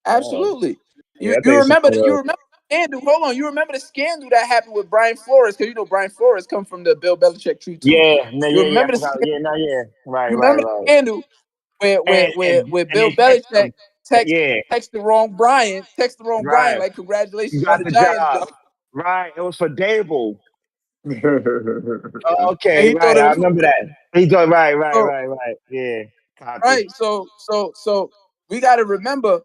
right. absolutely. Yeah, You I you think it's remember something. you remember the scandal? Hold on, you remember the scandal that happened with Brian Flores, because you know Brian Flores come from the Bill Belichick tree too. Yeah, no, You yeah. I remember the forgot. scandal? Yeah, no, yeah. Right, You right, remember right. the scandal where where And where and where and Bill they text Belichick him. text Yeah, text the wrong Brian, right. like You congratulations on got the the Giants job. job. Right. It was for Dable. And Okay, he right. thought it I was remember that. He doing right, right, so right, right. Yeah. Copy. right. So we gotta remember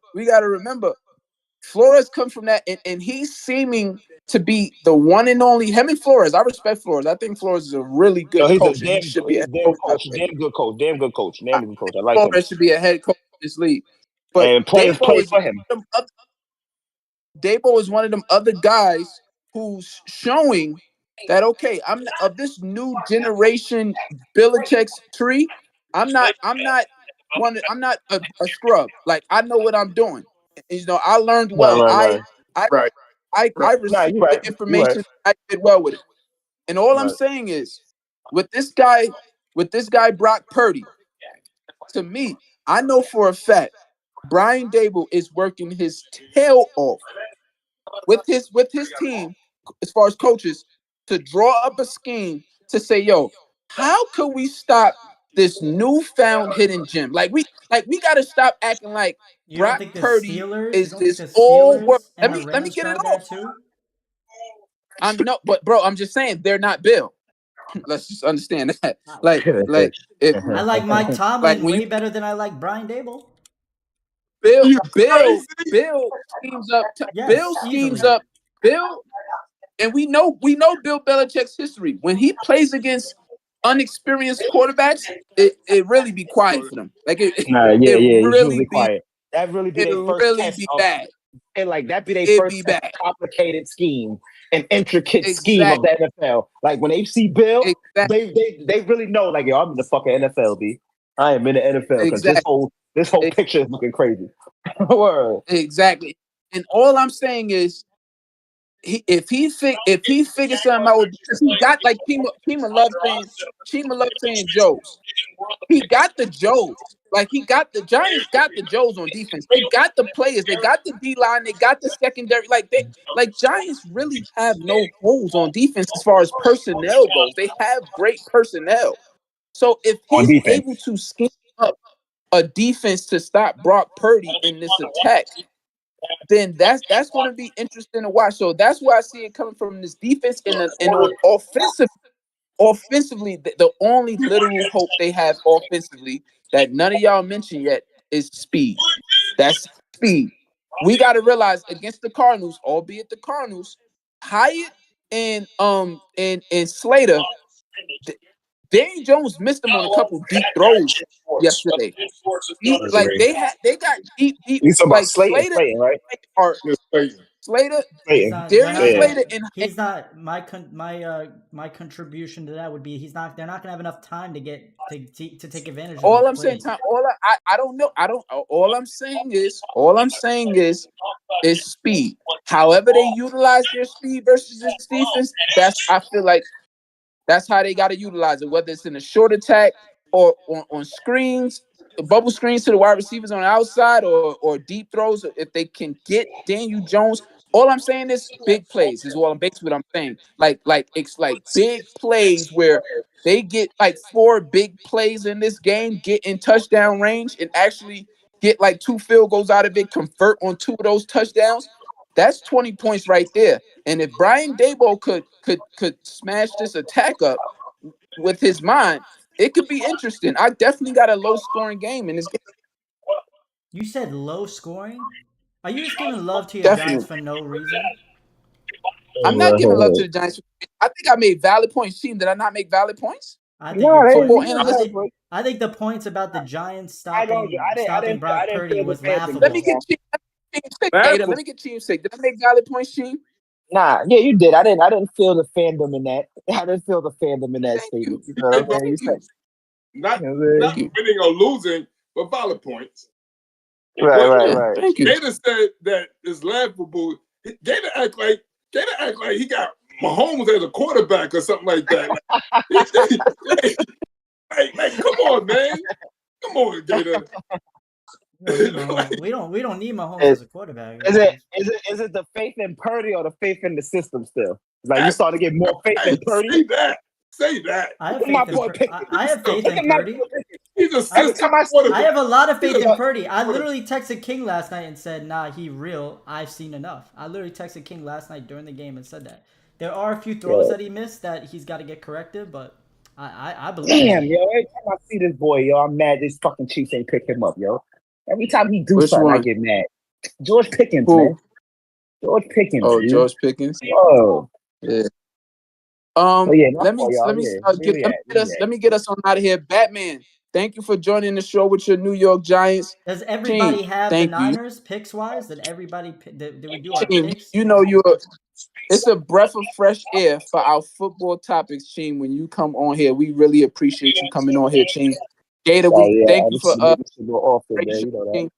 Flores comes from that, and he's seeming to be the one and only. Him and Flores, I respect Flores. I think Flores is a really No, good he's a coach, and he damn should be he's a a head damn coach. By coach. the way, Damn good coach. Damn good coach. I Damn good coach. I think like him. Flores should be a head coach in this league. But And players play for him. Dabo is one of them other guys who's showing that okay, I'm not, of this new generation Belichick's tree. I'm not a scrub. Like I know what I'm doing. And, I learned Right, well. right, right. I Right, right. I No, received you're the right. You're right. information. I did well with it. And all I'm Right. saying is, with this guy Brock Purdy, to me, I know for a fact Brian Dable is working his tail off with his team as far as coaches to draw up a scheme to say, yo, how could we stop this newfound hidden gem? Like we got to stop acting like You don't Brock think the Purdy Steelers? You is don't think this the old world. Steelers and Let the me let me Rams get it tried off. that too? I'm no, but bro, I'm just saying they're not Bill. Let's just understand that. Uh, Like if I like Mike like Tomlin when you way better than I like Brian Dable. Bill You Bill crazy? Bill schemes up Bill Yes, schemes easily. up Bill. And we know Bill Belichick's history. When he plays against unexperienced quarterbacks, it really be quiet for them. Like Nah, yeah, it yeah. He's really usually be quiet. That really be it their first really test be of, bad. and like that be their It first be test bad. of complicated scheme and intricate scheme of Exactly. the NFL. Like when they see Bill, Exactly. they really know. Like, yo, I'm in the fucking NFL, B. I am in the NFL because this Exactly. whole picture is looking crazy. Word. Exactly. And all I'm saying is if he figures something out, because he got like Chima loves saying Joes. He got the Joes. Like the Giants got the Joes on defense. They got the players. They got the D line. They got the secondary. Like Giants really have no holes on defense as far as personnel goes. They have great personnel. So if On he's defense. able to scheme up a defense to stop Brock Purdy in this attack, then that's going to be interesting to watch. So that's where I see it coming from, this defense and on offensively, the only literal hope they have offensively that none of y'all mentioned yet is speed. That's speed. We got to realize against the Cardinals, albeit the Cardinals, Hyatt and Slater, Danny Jones missed them on a couple deep throws yesterday. They got deep You talking about like Slayton, Slater Slayton, right? are just waiting. Slater, He's Slayton. not. They're Darius not Yeah. gonna. Slater, and He's not. My contribution to that would be he's not. They're not gonna have enough time to get to take advantage of all those I'm saying, plays. Tom, I don't know. I don't. All I'm saying is speed. However they utilize their speed versus this defense, I feel like that's how they got to utilize it. Whether it's in a short attack or on screens, bubble screens to the wide receivers on the outside, or deep throws. If they can get Daniel Jones, all I'm saying is big plays is what I'm basically what I'm saying. Like it's like big plays where they get like 4 big plays in this game, get in touchdown range, and actually get like 2 field goals out of it, convert on 2 of those touchdowns. That's 20 points right there. And if Brian Dabo could smash this attack up with his mind, it could be interesting. I definitely got a low scoring game in this game. You said low scoring. Are you just giving love to your Giants Definitely. for no reason? I'm not giving love to the Giants. I think I made valid points. Team, did I not make valid points? I think No, your Football point. analyst. I think the points about the Giants I don't. stopping I Brock didn't Purdy feel the was fandom Let this me laughable. get time. Team sick, Gator. Let me get Team sick. Did I make valid points, Team? Nah, yeah, you did. I didn't feel the fandom in that. I didn't feel the fandom in that Thank you. statement. You know what I'm saying? You Thank said, you. Not you know what I'm not Thank saying? you. winning or losing, but valid points. Right, What right, Yeah, right. thank you. Gator said that is laughable. Gator act like he got Mahomes as a quarterback or something like that. Like, come on, man. Come on, Gator. We don't need Mahomes. Like, We don't need Mahomes Is, as a quarterback. is it the faith in Purdy or the faith in the system still? Like you that's, starting to get more faith in Purdy? say that. Say that. I have Look at my faith in boy Pickens. I have faith Look in at my Purdy. boy Pickens. He's a Every system time I see I quarterback. have a lot of He's faith a in yo, Purdy. I quarterback. literally texted King last night and said, "Nah, he real. I've seen enough." I literally texted King last night during the game and said that. There are a few throws yo, that he missed that he's got to get corrected, but I believe in damn, him. yo, every time I see this boy, yo, I'm mad these fucking Chiefs ain't pick him up, yo. Every time he do Which something, I one? get mad. George Pickens, man. Who? George Pickens, Oh, dude. George Pickens. Oh, Yeah. oh yeah, my Let me fault, y'all. Yeah, where we at? Where we let me get us on out of here. Batman, thank you for joining the show with your New York Giants Does team. everybody have the Thank you, Niners picks wise? Did everybody did we do our team. picks? You know it's a breath of fresh air for our football topics, team. When you come on here, we really appreciate you coming on here, team. Gator, Oh we yeah, thank you this for should go often, great man. show, You know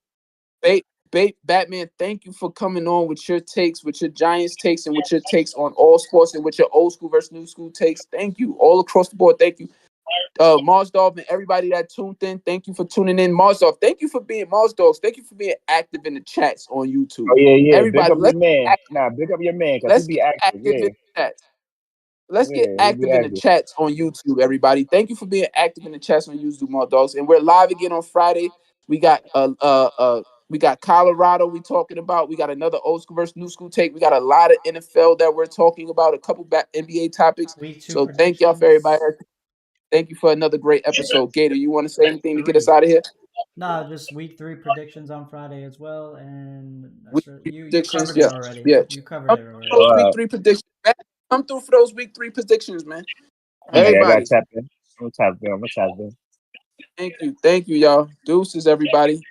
that. team. Batman, thank you for coming on with your takes, with your Giants takes, and with your takes on all sports, and with your old school versus new school takes. Thank you all across the board. Thank you, Mars Dog, and everybody that tuned in. Thank you for tuning in, Mars Dog. Thank you for being Mars Dogs. Thank you for being active in the chats on YouTube. Oh yeah, yeah. Big Everybody, up your man. Nah, big up your man because he let's be get active. active in Yeah, the chats. Let's get yeah, he be active in the active. chats on YouTube, everybody. Thank you for being active in the chats on YouTube, my dogs. And we're live again on Friday. We got we got Colorado we talking about. We got another old school versus new school take. We got a lot of NFL that we're talking about, a couple back NBA topics. Week 2 So thank y'all for everybody. predictions. Thank you for another great episode. Gator, you want to say Week anything to get us 3. out of here? Nah, just week 3 predictions on Friday as well, and Week that's three you predictions, covered it yeah, already. yeah. You covered Come it through for already. those week 3 predictions. Come through for those week 3 predictions, man. All right, I got Everybody, tapped in. I'm tapped in. thank you, y'all. Deuces, everybody.